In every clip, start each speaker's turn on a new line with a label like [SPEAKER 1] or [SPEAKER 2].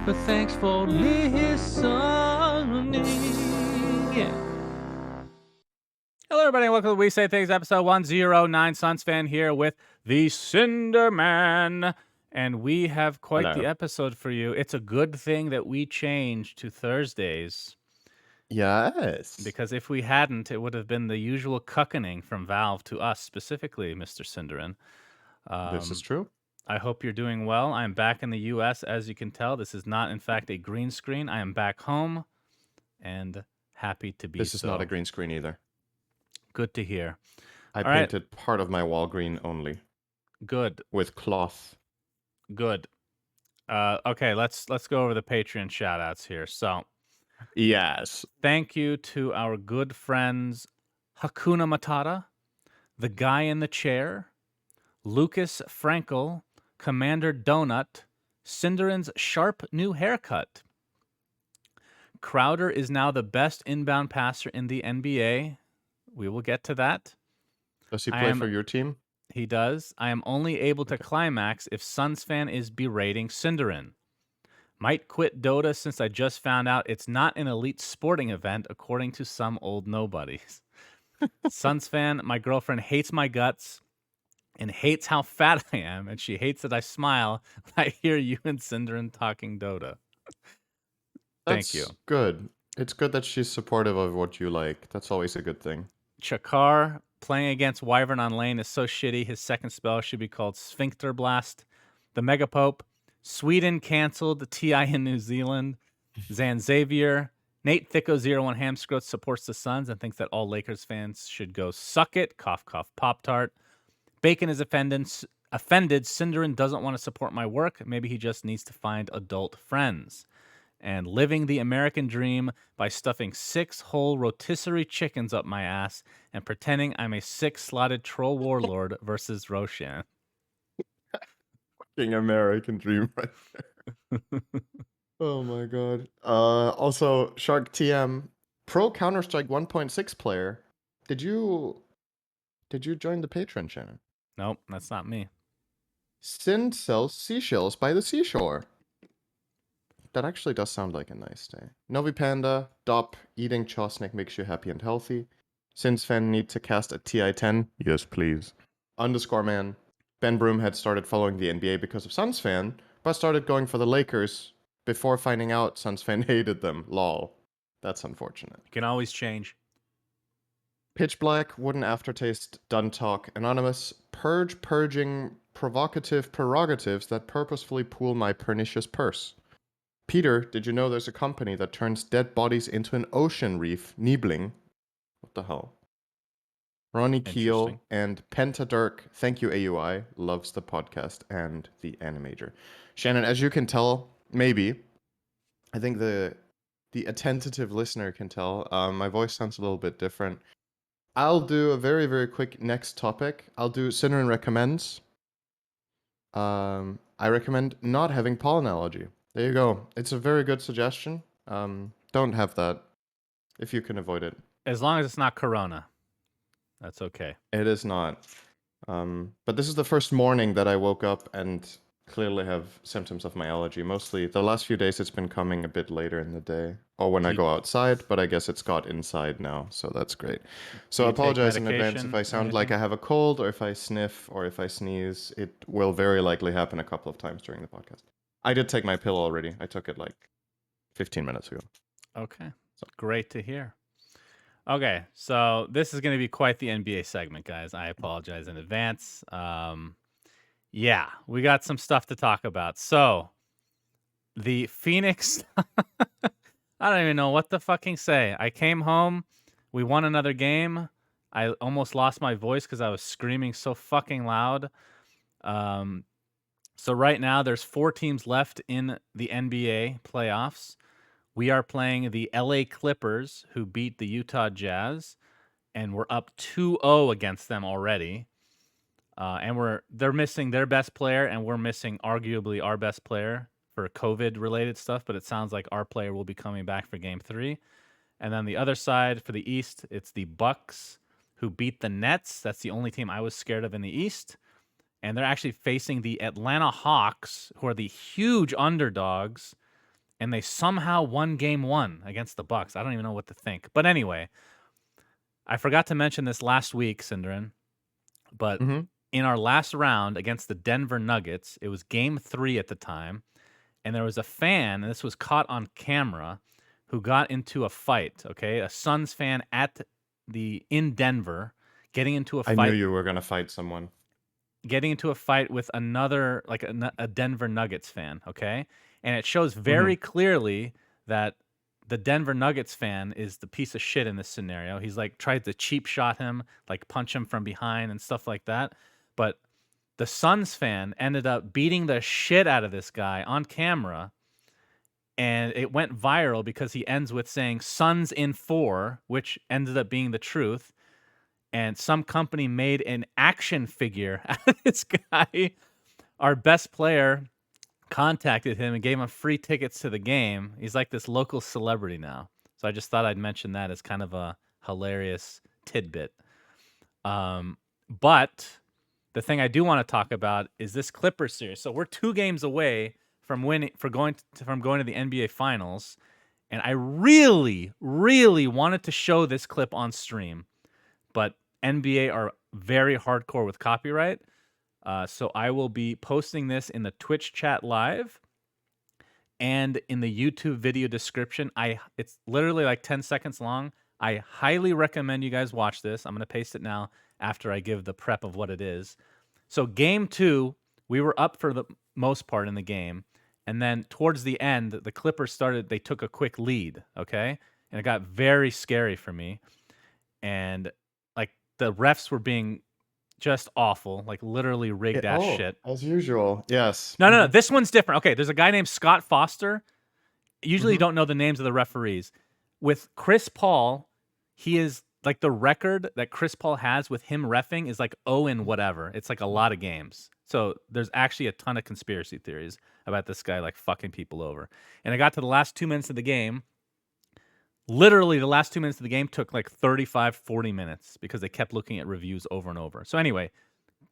[SPEAKER 1] but thanks for listening. Yeah. Hello, everybody, and welcome to We Say Things, episode 109. Suns fan here with the Cinderman. And we have quite the episode for you. It's a good thing that we changed to Thursdays.
[SPEAKER 2] Yes.
[SPEAKER 1] Because if we hadn't, it would have been the usual cuckening from Valve to us specifically, Mr. Cinderin.
[SPEAKER 2] This is true.
[SPEAKER 1] I hope you're doing well. I'm back in the U.S., as you can tell. This is not, in fact, a green screen. I am back home and happy to be
[SPEAKER 2] This is
[SPEAKER 1] so.
[SPEAKER 2] not a green screen either.
[SPEAKER 1] Good to hear.
[SPEAKER 2] I
[SPEAKER 1] All right.
[SPEAKER 2] painted part of my wall green only.
[SPEAKER 1] Good.
[SPEAKER 2] With cloth.
[SPEAKER 1] Good. Okay, let's go over the Patreon shout-outs here. So,
[SPEAKER 2] yes.
[SPEAKER 1] Thank you to our good friends Hakuna Matata, the guy in the chair, Lucas Frankel, Commander Donut, Cinderin's sharp new haircut. Crowder is now the best inbound passer in the NBA. We will get to that.
[SPEAKER 2] Does he play for your team?
[SPEAKER 1] He does. I am only able to climax if Suns fan is berating Cinderin. Might quit Dota since I just found out it's not an elite sporting event, according to some old nobodies. Suns fan, my girlfriend hates my guts and hates how fat I am, and she hates that I smile when I hear you and Cinderin talking Dota. Thank you.
[SPEAKER 2] Good. It's good that she's supportive of what you like. That's always a good thing.
[SPEAKER 1] Chakar, playing against Wyvern on lane is so shitty. His second spell should be called Sphincter Blast. The Megapope, Sweden canceled the TI in New Zealand. Zan Xavier, Nate Thicko01 Hamscroat supports the Suns and thinks that all Lakers fans should go suck it. Cough, cough, Pop-Tart. Bacon is offended. Cinderin doesn't want to support my work. Maybe he just needs to find adult friends. And living the American dream by stuffing 6 whole rotisserie chickens up my ass and pretending I'm a 6-slotted troll warlord versus Roshan.
[SPEAKER 2] Fucking American dream right there. Oh my god. Also, Shark TM, pro Counter-Strike 1.6 player. Did you join the Patreon channel?
[SPEAKER 1] Nope, that's not me.
[SPEAKER 2] Sin sells seashells by the seashore. That actually does sound like a nice day. Novi Panda, Dop, eating Chosnick makes you happy and healthy. Sins fan need to cast a TI-10? Yes, please. Underscore man, Ben Broom had started following the NBA because of Suns fan, but started going for the Lakers before finding out Suns fan hated them. Lol. That's unfortunate.
[SPEAKER 1] You can always change.
[SPEAKER 2] Pitch Black, Wooden Aftertaste, Done Talk, Anonymous, purging provocative prerogatives that purposefully pool my pernicious purse. Peter, did you know there's a company that turns dead bodies into an ocean reef? Niebling. What the hell? Ronnie Keel and Pentadirk, thank you AUI, loves the podcast and the animator. Shannon, as you can tell, maybe, I think the attentive listener can tell, my voice sounds a little bit different. I'll do a very, very quick next topic. I'll do Cinderin recommends. I recommend not having pollen allergy. There you go. It's a very good suggestion. Don't have that if you can avoid it.
[SPEAKER 1] As long as it's not Corona, that's okay.
[SPEAKER 2] It is not. But this is the first morning that I woke up and clearly have symptoms of my allergy. Mostly the last few days it's been coming a bit later in the day or when I go outside, but I guess it's got inside now, so that's great. So I apologize in advance if I sound like I have a cold or if I sniff or if I sneeze. It will very likely happen a couple of times during the podcast. I did take my pill already. I took it like 15 minutes ago.
[SPEAKER 1] Okay. So. Great to hear. Okay, so this is going to be quite the NBA segment, guys. I apologize in advance. Yeah, we got some stuff to talk about. So, the Phoenix... I don't even know what to fucking say. I came home. We won another game. I almost lost my voice because I was screaming so fucking loud. So right now, there's 4 teams left in the NBA playoffs. We are playing the LA Clippers, who beat the Utah Jazz, and we're up 2-0 against them already. And they're missing their best player, and we're missing arguably our best player for COVID-related stuff, but it sounds like our player will be coming back for Game 3. And then the other side, for the East, it's the Bucks, who beat the Nets. That's the only team I was scared of in the East. And they're actually facing the Atlanta Hawks, who are the huge underdogs. and they somehow won game 1 against the Bucks. I don't even know what to think. But anyway, I forgot to mention this last week, Synderen, but
[SPEAKER 2] Mm-hmm.
[SPEAKER 1] in our last round against the Denver Nuggets, it was game 3 at the time, and there was a fan, and this was caught on camera, who got into a fight, okay? A Suns fan in Denver getting into a
[SPEAKER 2] I knew
[SPEAKER 1] fight
[SPEAKER 2] you were gonna fight someone.
[SPEAKER 1] with another, like a Denver Nuggets fan, okay? And it shows
[SPEAKER 2] Mm-hmm.
[SPEAKER 1] very clearly that the Denver Nuggets fan is the piece of shit in this scenario. He's like tried to cheap shot him, like punch him from behind and stuff like that. But the Suns fan ended up beating the shit out of this guy on camera, and it went viral because he ends with saying Suns in 4, which ended up being the truth. And some company made an action figure out of this guy. Our best player contacted him and gave him free tickets to the game. He's like this local celebrity now. So I just thought I'd mention that as kind of a hilarious tidbit. But the thing I do want to talk about is this Clippers series. So we're 2 games away from going to the NBA Finals, and I really, really wanted to show this clip on stream, but NBA are very hardcore with copyright. So I will be posting this in the Twitch chat live and in the YouTube video description. It's literally like 10 seconds long. I highly recommend you guys watch this. I'm going to paste it now after I give the prep of what it is. So game 2, we were up for the most part in the game. And then towards the end, the Clippers they took a quick lead, okay? And it got very scary for me. And like the refs were being just awful, like literally rigged ass shit.
[SPEAKER 2] As usual. Yes.
[SPEAKER 1] No. This one's different. Okay, there's a guy named Scott Foster. Usually you
[SPEAKER 2] Mhm.
[SPEAKER 1] don't know the names of the referees. With Chris Paul, he is like the record that Chris Paul has with him reffing is like 0 and whatever. It's like a lot of games. So there's actually a ton of conspiracy theories about this guy like fucking people over. And I got to the last 2 minutes of the game. Literally the last 2 minutes of the game took like 35, 40 minutes because they kept looking at reviews over and over. So anyway,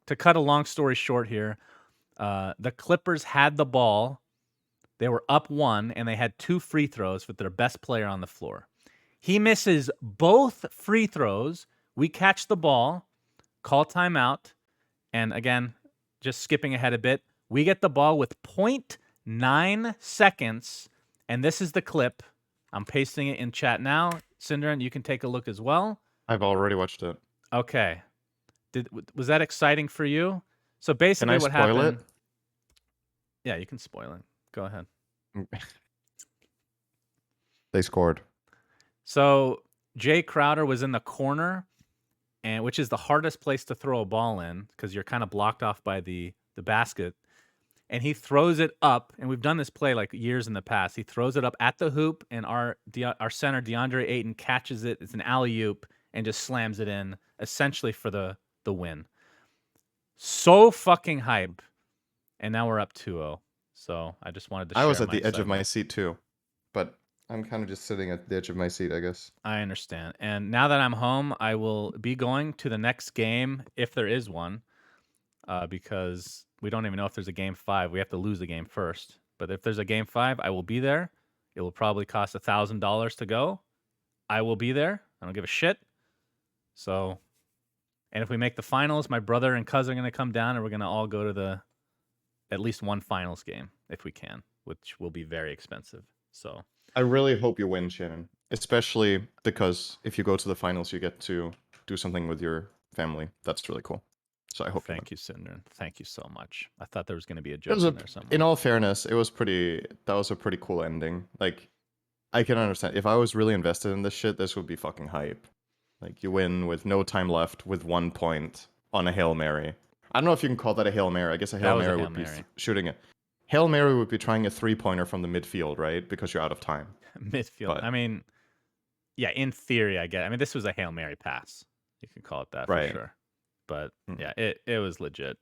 [SPEAKER 1] to cut a long story short here, the Clippers had the ball. They were up 1, and they had 2 free throws with their best player on the floor. He misses both free throws. We catch the ball, call timeout, and again, just skipping ahead a bit, we get the ball with 0.9 seconds, and this is the clip. I'm pasting it in chat now. Synderen, you can take a look as well.
[SPEAKER 2] I've already watched it.
[SPEAKER 1] Okay. Was that exciting for you? So
[SPEAKER 2] Can
[SPEAKER 1] basically
[SPEAKER 2] I
[SPEAKER 1] what
[SPEAKER 2] spoil
[SPEAKER 1] happened...
[SPEAKER 2] it?
[SPEAKER 1] Yeah, you can spoil it. Go ahead.
[SPEAKER 2] They scored.
[SPEAKER 1] So Jay Crowder was in the corner, and which is the hardest place to throw a ball in because you're kind of blocked off by the basket. And he throws it up, and we've done this play like years in the past. He throws it up at the hoop, and our center DeAndre Ayton catches it. It's an alley-oop and just slams it in, essentially for the win. So fucking hype. And now we're up 2-0. So I just wanted to share
[SPEAKER 2] I was at
[SPEAKER 1] my
[SPEAKER 2] the edge of my
[SPEAKER 1] excitement.
[SPEAKER 2] seat too, but I'm kind of just sitting at the edge of my seat, I guess.
[SPEAKER 1] I understand. And now that I'm home, I will be going to the next game, if there is one, because we don't even know if there's a game 5. We have to lose the game first. But if there's a game 5, I will be there. It will probably cost $1,000 to go. I will be there. I don't give a shit. So, and if we make the finals, my brother and cousin are going to come down, and we're going to all go to at least one finals game if we can, which will be very expensive. So
[SPEAKER 2] I really hope you win, Shannon. Especially because if you go to the finals, you get to do something with your family. That's really cool. So I hope you win.
[SPEAKER 1] thank you, Synderen. Thank you so much. I thought there was going to be a
[SPEAKER 2] It
[SPEAKER 1] joke
[SPEAKER 2] was
[SPEAKER 1] in there somewhere.
[SPEAKER 2] in all fairness, that was a pretty cool ending. Like, I can understand. If I was really invested in this shit, this would be fucking hype. Like, you win with no time left with 1 point on a Hail Mary. I don't know if you can call that a Hail Mary. I guess a Hail Mary would be shooting it. Hail Mary would be trying a 3-pointer from the midfield, right? Because you're out of time.
[SPEAKER 1] Midfield.
[SPEAKER 2] But-
[SPEAKER 1] I mean, yeah, in theory, I get. I mean, this was a Hail Mary pass. You can call it that
[SPEAKER 2] Right.
[SPEAKER 1] for sure. But
[SPEAKER 2] Mm.
[SPEAKER 1] yeah, it was legit.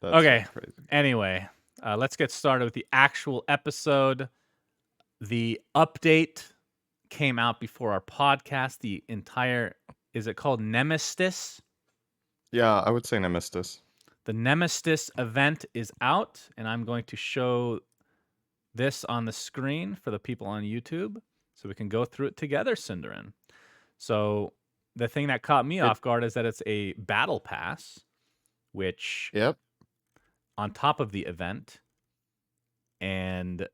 [SPEAKER 2] That's
[SPEAKER 1] Okay.
[SPEAKER 2] crazy.
[SPEAKER 1] Anyway, let's get started with the actual episode. The update came out before our podcast. The entire, is it called Nemestice?
[SPEAKER 2] Yeah, I would say Nemestice.
[SPEAKER 1] The Nemestice event is out, and I'm going to show this on the screen for the people on YouTube so we can go through it together, Cinderin. So the thing that caught me
[SPEAKER 2] It
[SPEAKER 1] off guard is that it's a battle pass, which
[SPEAKER 2] Yep.
[SPEAKER 1] on top of the event, and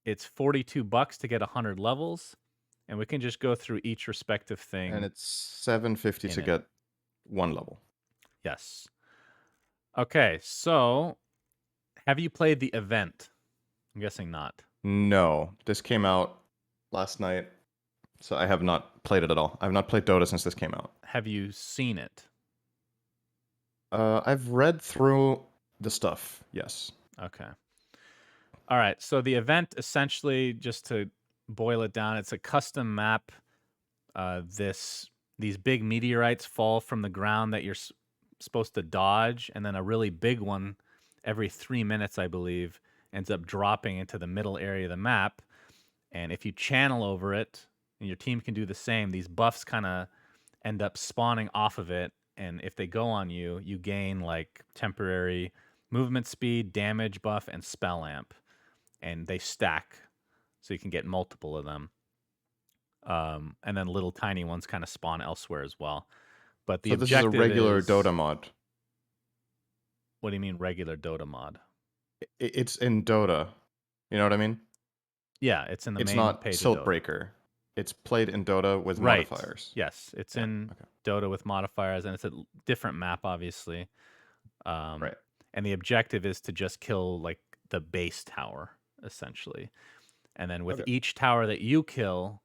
[SPEAKER 1] it's $42 to get 100 levels, and we can just go through each respective
[SPEAKER 2] And
[SPEAKER 1] thing
[SPEAKER 2] it's 750
[SPEAKER 1] in
[SPEAKER 2] to
[SPEAKER 1] it.
[SPEAKER 2] get 1 level.
[SPEAKER 1] Yes. Okay, so have you played the event? I'm guessing not.
[SPEAKER 2] No, this came out last night, so I have not played it at all. I've not played Dota since this came out.
[SPEAKER 1] Have you seen it?
[SPEAKER 2] I've read through the stuff, yes.
[SPEAKER 1] Okay. All right. So the event, essentially, just to boil it down, it's a custom map. These big meteorites fall from the ground that you're supposed to dodge, and then a really big one every 3 minutes, I believe, ends up dropping into the middle area of the map. And if you channel over it, and your team can do the same, these buffs kind of end up spawning off of it. And if they go on you, you gain like temporary movement speed, damage buff, and spell amp. And they stack, so you can get multiple of them. And then little tiny ones kind of spawn elsewhere as well. But the
[SPEAKER 2] So this is a
[SPEAKER 1] objective
[SPEAKER 2] regular
[SPEAKER 1] is,
[SPEAKER 2] Dota mod.
[SPEAKER 1] what do you mean regular Dota mod?
[SPEAKER 2] It's in Dota. You know what I mean?
[SPEAKER 1] Yeah, it's in the
[SPEAKER 2] It's
[SPEAKER 1] main
[SPEAKER 2] not
[SPEAKER 1] page of Dota.
[SPEAKER 2] Siltbreaker. It's played in Dota with
[SPEAKER 1] Right.
[SPEAKER 2] modifiers.
[SPEAKER 1] Yes, it's
[SPEAKER 2] Yeah,
[SPEAKER 1] in
[SPEAKER 2] okay.
[SPEAKER 1] Dota with modifiers, and it's a different map, obviously.
[SPEAKER 2] Right.
[SPEAKER 1] And the objective is to just kill like the base tower, essentially. And then with
[SPEAKER 2] Okay.
[SPEAKER 1] each tower that you kill,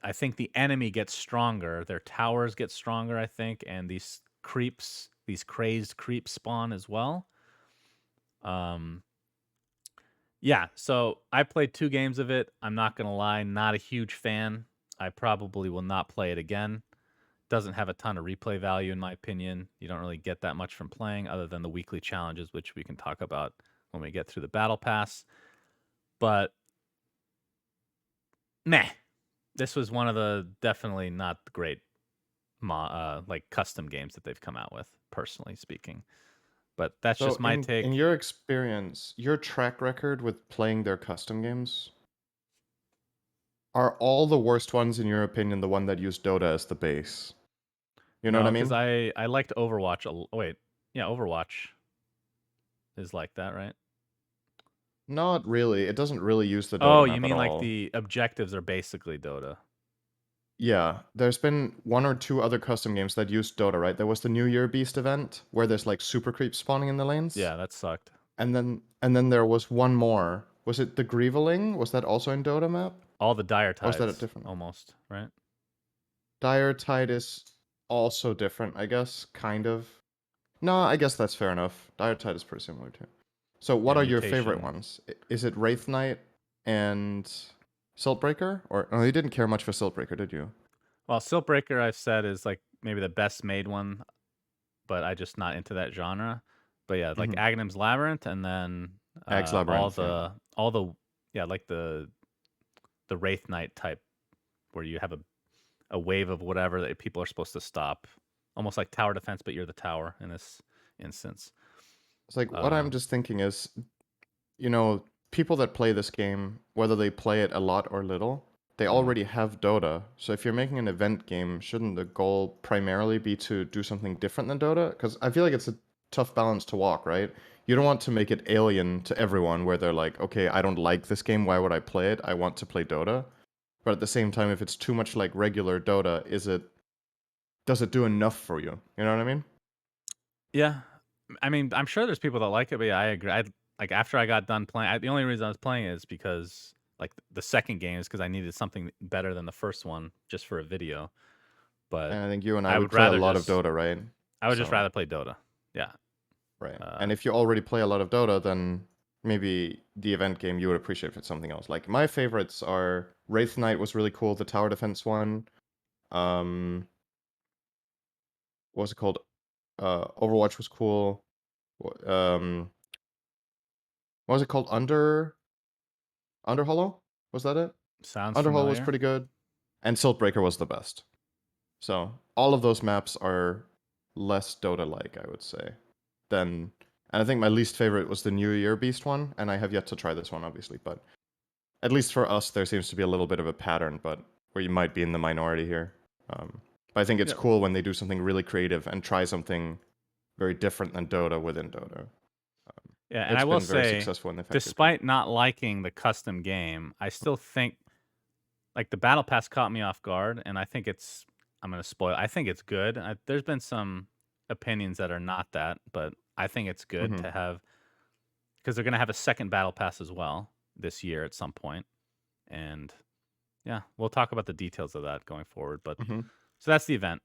[SPEAKER 1] I think the enemy gets stronger. Their towers get stronger, I think, and these creeps, these crazed creeps spawn as well. Yeah, so I played 2 games of it. I'm not gonna lie, not a huge fan. I probably will not play it again. Doesn't have a ton of replay value in my opinion. You don't really get that much from playing other than the weekly challenges, which we can talk about when we get through the battle pass. But meh. This was one of the definitely not great like custom games that they've come out with, personally speaking. But that's
[SPEAKER 2] So
[SPEAKER 1] just my
[SPEAKER 2] in
[SPEAKER 1] take.
[SPEAKER 2] your experience, your track record with playing their custom games, are all the worst ones in your opinion the one that use Dota as the base? You know what
[SPEAKER 1] No,
[SPEAKER 2] I
[SPEAKER 1] because
[SPEAKER 2] mean?
[SPEAKER 1] I liked Overwatch. Wait, yeah, Overwatch is like that, right?
[SPEAKER 2] Not really. It doesn't really use the
[SPEAKER 1] Oh,
[SPEAKER 2] Dota
[SPEAKER 1] you
[SPEAKER 2] map at
[SPEAKER 1] mean like
[SPEAKER 2] all.
[SPEAKER 1] the objectives are basically Dota?
[SPEAKER 2] Yeah, there's been 1 or 2 other custom games that use Dota, right? There was the New Year Beast event where there's like super creeps spawning in the lanes.
[SPEAKER 1] Yeah, that sucked.
[SPEAKER 2] And then there was one more. Was it the Grieveling? Was that also in Dota map?
[SPEAKER 1] All the dire
[SPEAKER 2] Or was that a
[SPEAKER 1] tides,
[SPEAKER 2] different one?
[SPEAKER 1] almost, right?
[SPEAKER 2] Dire Tide is also different, I guess, kind of. No, I guess that's fair enough. Dire Tide is pretty similar too. So what
[SPEAKER 1] Yeah,
[SPEAKER 2] are your favorite
[SPEAKER 1] mutation.
[SPEAKER 2] ones? Is it Wraith Knight and Siltbreaker? Or oh, you didn't care much for Siltbreaker, did you?
[SPEAKER 1] Well, Siltbreaker I've said is like maybe the best made one, but I just not into that genre. But yeah, like
[SPEAKER 2] Mm-hmm.
[SPEAKER 1] Aghanim's Labyrinth, and then
[SPEAKER 2] Axe
[SPEAKER 1] all
[SPEAKER 2] Labyrinth, yeah.
[SPEAKER 1] the yeah, like the Wraith Knight type, where you have a wave of whatever that people are supposed to stop, almost like tower defense, but you're the tower in this instance.
[SPEAKER 2] It's like what
[SPEAKER 1] Uh,
[SPEAKER 2] I'm just thinking is, people that play this game, whether they play it a lot or little, they
[SPEAKER 1] mm,
[SPEAKER 2] already have Dota. So if you're making an event game, shouldn't the goal primarily be to do something different than Dota? Because I feel like it's a tough balance to walk, right? You don't want to make it alien to everyone where they're like, okay, I don't like this game. Why would I play it? I want to play Dota. But at the same time, if it's too much like regular Dota, does it do enough for you? You know what I mean?
[SPEAKER 1] yeah, I mean, I'm sure there's people that like it, but yeah, I agree. Like after I got done playing, the only reason I was playing it is because like the second game is because I needed something better than the first one just for a video. But
[SPEAKER 2] And I think you and I,
[SPEAKER 1] I
[SPEAKER 2] we
[SPEAKER 1] would
[SPEAKER 2] play a
[SPEAKER 1] rather
[SPEAKER 2] lot of
[SPEAKER 1] just
[SPEAKER 2] Dota, right?
[SPEAKER 1] I would just
[SPEAKER 2] So,
[SPEAKER 1] rather play Dota. Yeah.
[SPEAKER 2] right.
[SPEAKER 1] Uh,
[SPEAKER 2] And if you already play a lot of Dota, then maybe the event game you would appreciate if it's something else. Like my favorites are Wraith Knight was really cool, the tower defense one. Um, what was it called? Overwatch was cool. Um, what was it called? Under Hollow? Was that it?
[SPEAKER 1] Sounds
[SPEAKER 2] Under Hollow was
[SPEAKER 1] familiar.
[SPEAKER 2] pretty good. And Siltbreaker was the best. So all of those maps are less Dota-like, I would say, than And I think my least favorite was the New Year Beast one, and I have yet to try this one, obviously. But at least for us, there seems to be a little bit of a pattern, but where you might be in the minority here. But I think it's
[SPEAKER 1] Yeah.
[SPEAKER 2] cool when they do something really creative and try something very different than Dota within Dota.
[SPEAKER 1] Yeah, and I
[SPEAKER 2] It's
[SPEAKER 1] will
[SPEAKER 2] been very
[SPEAKER 1] say,
[SPEAKER 2] successful and effective.
[SPEAKER 1] despite not liking the custom game, I still think like the battle pass caught me off guard, and I think it's I'm gonna spoil. I think it's good. There's been some opinions that are not that, but I think it's good
[SPEAKER 2] Mm-hmm.
[SPEAKER 1] to have because they're gonna have a second battle pass as well this year at some point, and yeah, we'll talk about the details of that going forward. But
[SPEAKER 2] Mm-hmm.
[SPEAKER 1] so that's the event.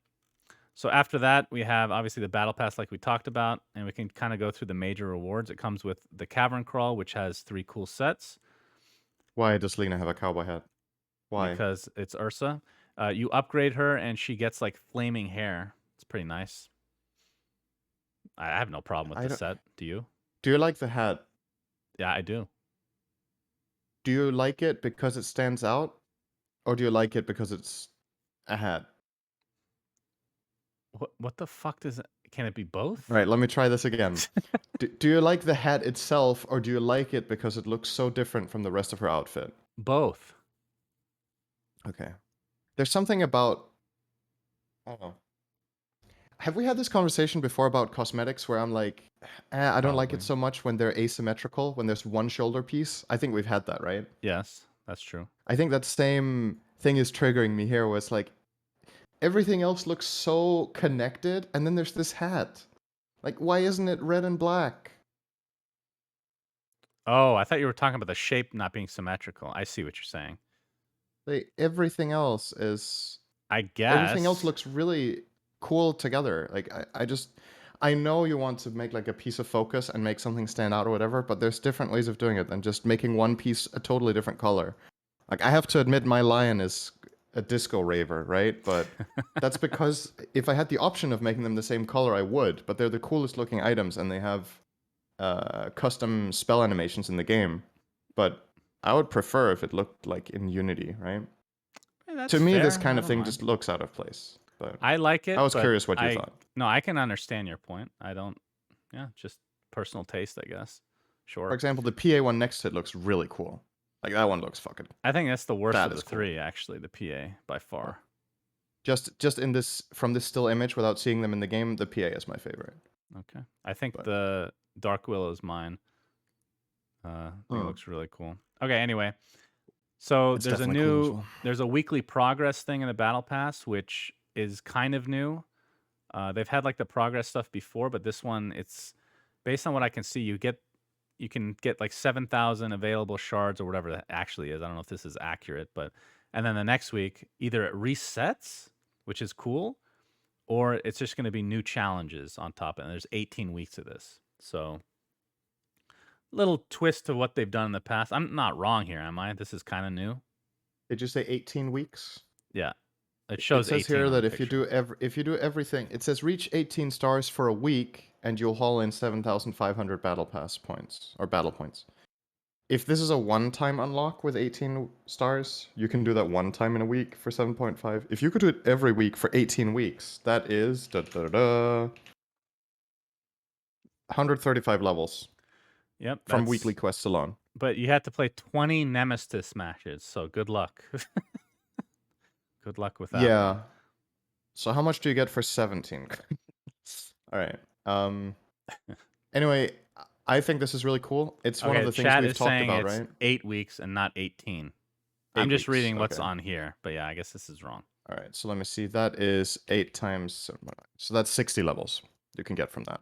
[SPEAKER 1] So after that, we have obviously the battle pass, like we talked about, and we can kind of go through the major rewards. It comes with the cavern crawl, which has 3 cool sets
[SPEAKER 2] Why does Lena have a cowboy hat? Why?
[SPEAKER 1] because it's Ursa. You upgrade her, and she gets like flaming hair. It's pretty nice. I have no problem with
[SPEAKER 2] I
[SPEAKER 1] the
[SPEAKER 2] don't.
[SPEAKER 1] set. Do you?
[SPEAKER 2] Do you like the hat?
[SPEAKER 1] Yeah, I do.
[SPEAKER 2] Do you like it because it stands out, or do you like it because it's a hat?
[SPEAKER 1] What the fuck does it? Can it be
[SPEAKER 2] All
[SPEAKER 1] both?
[SPEAKER 2] right, let me try this again. Do you like the hat itself, or do you like it because it looks so different from the rest of her outfit?
[SPEAKER 1] Both.
[SPEAKER 2] Okay. There's something about. I don't know. Have we had this conversation before about cosmetics where I'm like, I don't like it
[SPEAKER 1] Probably.
[SPEAKER 2] so much when they're asymmetrical, when there's one shoulder piece? I think we've had that, right?
[SPEAKER 1] Yes, that's true.
[SPEAKER 2] I think that same thing is triggering me here, where it's like everything else looks so connected, and then there's this hat. Like, why isn't it red and black?
[SPEAKER 1] Oh, I thought you were talking about the shape not being symmetrical. I see what you're saying.
[SPEAKER 2] Like,
[SPEAKER 1] I
[SPEAKER 2] everything else
[SPEAKER 1] guess.
[SPEAKER 2] looks really cool together. Like, I know you want to make like a piece of focus and make something stand out or whatever, but there's different ways of doing it than just making one piece a totally different color. Like, I have to admit, my lion is a disco raver, right? But that's because if I had the option of making them the same color, I would. But they're the coolest looking items, and they have custom spell animations in the game. But I would prefer if it looked like in Unity, right?
[SPEAKER 1] That's
[SPEAKER 2] To me, this
[SPEAKER 1] fair.
[SPEAKER 2] kind
[SPEAKER 1] I
[SPEAKER 2] of
[SPEAKER 1] don't
[SPEAKER 2] thing
[SPEAKER 1] mind.
[SPEAKER 2] just looks out of place. But
[SPEAKER 1] I like
[SPEAKER 2] I
[SPEAKER 1] it,
[SPEAKER 2] was
[SPEAKER 1] but
[SPEAKER 2] curious what you
[SPEAKER 1] I
[SPEAKER 2] thought.
[SPEAKER 1] no, I can understand your point. I don't. Yeah, just personal taste, I guess.
[SPEAKER 2] For
[SPEAKER 1] Sure.
[SPEAKER 2] example, the PA one next to it looks really cool. Like that one looks fucking.
[SPEAKER 1] I think that's the worst
[SPEAKER 2] That
[SPEAKER 1] of the
[SPEAKER 2] is cool.
[SPEAKER 1] three, actually. The PA by
[SPEAKER 2] Yeah.
[SPEAKER 1] far.
[SPEAKER 2] Just in this from this still image without seeing them in the game, the PA is my favorite.
[SPEAKER 1] Okay. I think
[SPEAKER 2] But
[SPEAKER 1] the Dark Willow is mine. I think it
[SPEAKER 2] hmm,
[SPEAKER 1] looks really cool. Okay. Anyway, so
[SPEAKER 2] it's definitely cool as well.
[SPEAKER 1] there's a weekly progress thing in the battle pass, which is kind of new. They've had like the progress stuff before, but this one, it's based on what I can see. You can get like 7,000 available shards or whatever that actually is. I don't know if this is accurate, but and then the next week either it resets, which is cool, or it's just going to be new challenges on top. And there's 18 weeks of this, so little twist to what they've done in the past. I'm not wrong here, am I? This is kind of new.
[SPEAKER 2] Did you say 18 weeks?
[SPEAKER 1] Yeah, it
[SPEAKER 2] It
[SPEAKER 1] shows
[SPEAKER 2] says
[SPEAKER 1] 18
[SPEAKER 2] here
[SPEAKER 1] on the
[SPEAKER 2] that if you
[SPEAKER 1] picture.
[SPEAKER 2] do if you do everything, it says reach 18 stars for a week and you'll haul in 7,500 battle pass points or battle points. If this is a one-time unlock with 18 stars, you can do that one time in a week for 7.5. If you could do it every week for 18 weeks, that is 135 levels
[SPEAKER 1] Yep,
[SPEAKER 2] from weekly quests alone.
[SPEAKER 1] but you have to play 20 Nemestice matches, so good luck. Good luck with that one.
[SPEAKER 2] Yeah. So how much do you get for 17? All right. Anyway, I think this is really cool. It's one of
[SPEAKER 1] Okay,
[SPEAKER 2] the things
[SPEAKER 1] chat
[SPEAKER 2] we've
[SPEAKER 1] is
[SPEAKER 2] talked
[SPEAKER 1] saying
[SPEAKER 2] about,
[SPEAKER 1] it's
[SPEAKER 2] right?
[SPEAKER 1] 8 weeks and not 18. I'm
[SPEAKER 2] 8
[SPEAKER 1] just
[SPEAKER 2] weeks.
[SPEAKER 1] reading what's
[SPEAKER 2] Okay.
[SPEAKER 1] on here, but yeah, I guess this is wrong.
[SPEAKER 2] All right. So let me see. That is 8 times 7. So that's 60 levels you can get from that.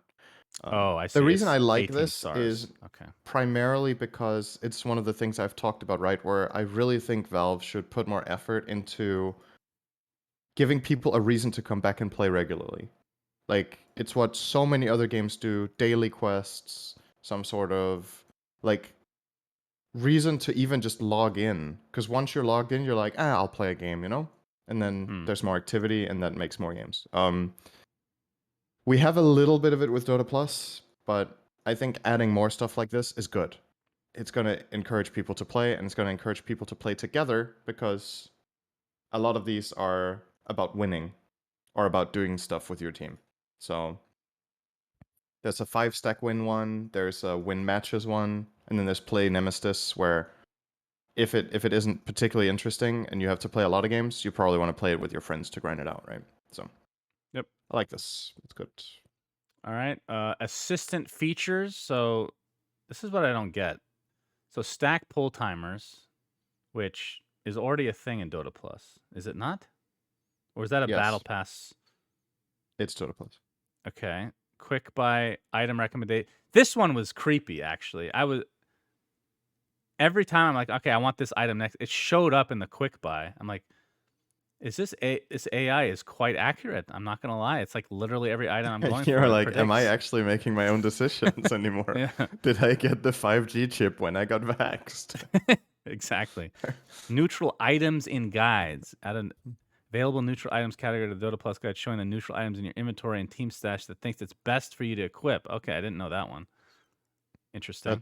[SPEAKER 1] Oh, I
[SPEAKER 2] The
[SPEAKER 1] see.
[SPEAKER 2] reason I
[SPEAKER 1] It's
[SPEAKER 2] like
[SPEAKER 1] 18
[SPEAKER 2] this
[SPEAKER 1] stars.
[SPEAKER 2] is
[SPEAKER 1] Okay.
[SPEAKER 2] primarily because it's one of the things I've talked about, right? Where I really think Valve should put more effort into giving people a reason to come back and play regularly. Like, it's what so many other games do, daily quests, some sort of like reason to even just log in. Because once you're logged in, you're like, I'll play a game, you know? And then
[SPEAKER 1] Hmm.
[SPEAKER 2] there's more activity, and that makes more games. We have a little bit of it with Dota Plus, but I think adding more stuff like this is good. It's going to encourage people to play, and it's going to encourage people to play together because a lot of these are about winning or about doing stuff with your team. So There's a 5-stack win one. There's a win matches one, and then there's play Nemestice, where if it isn't particularly interesting and you have to play a lot of games, you probably want to play it with your friends to grind it out, right? So,
[SPEAKER 1] Yep.
[SPEAKER 2] I like this. It's good.
[SPEAKER 1] All right. Assistant features. So this is what I don't get. So stack pull timers, which is already a thing in Dota Plus, is it not? Or is that a Battle
[SPEAKER 2] Yes,
[SPEAKER 1] Pass?
[SPEAKER 2] it's Dota Plus.
[SPEAKER 1] Okay. Quick buy item recommendation. This one was creepy, actually. Every time I'm like, okay, I want this item next. It showed up in the quick buy. I'm like, this AI is quite accurate. I'm not gonna lie. It's like literally every item I'm going
[SPEAKER 2] You're
[SPEAKER 1] for, it
[SPEAKER 2] like, am I
[SPEAKER 1] predicts.
[SPEAKER 2] actually making my own decisions anymore?
[SPEAKER 1] Yeah,
[SPEAKER 2] Did I get the 5G chip when I got vaxxed?
[SPEAKER 1] exactly. Neutral items in guides. Add an available neutral items category to the Dota Plus guide showing the neutral items in your inventory and team stash that thinks it's best for you to equip. Okay, I didn't know that one. Interesting.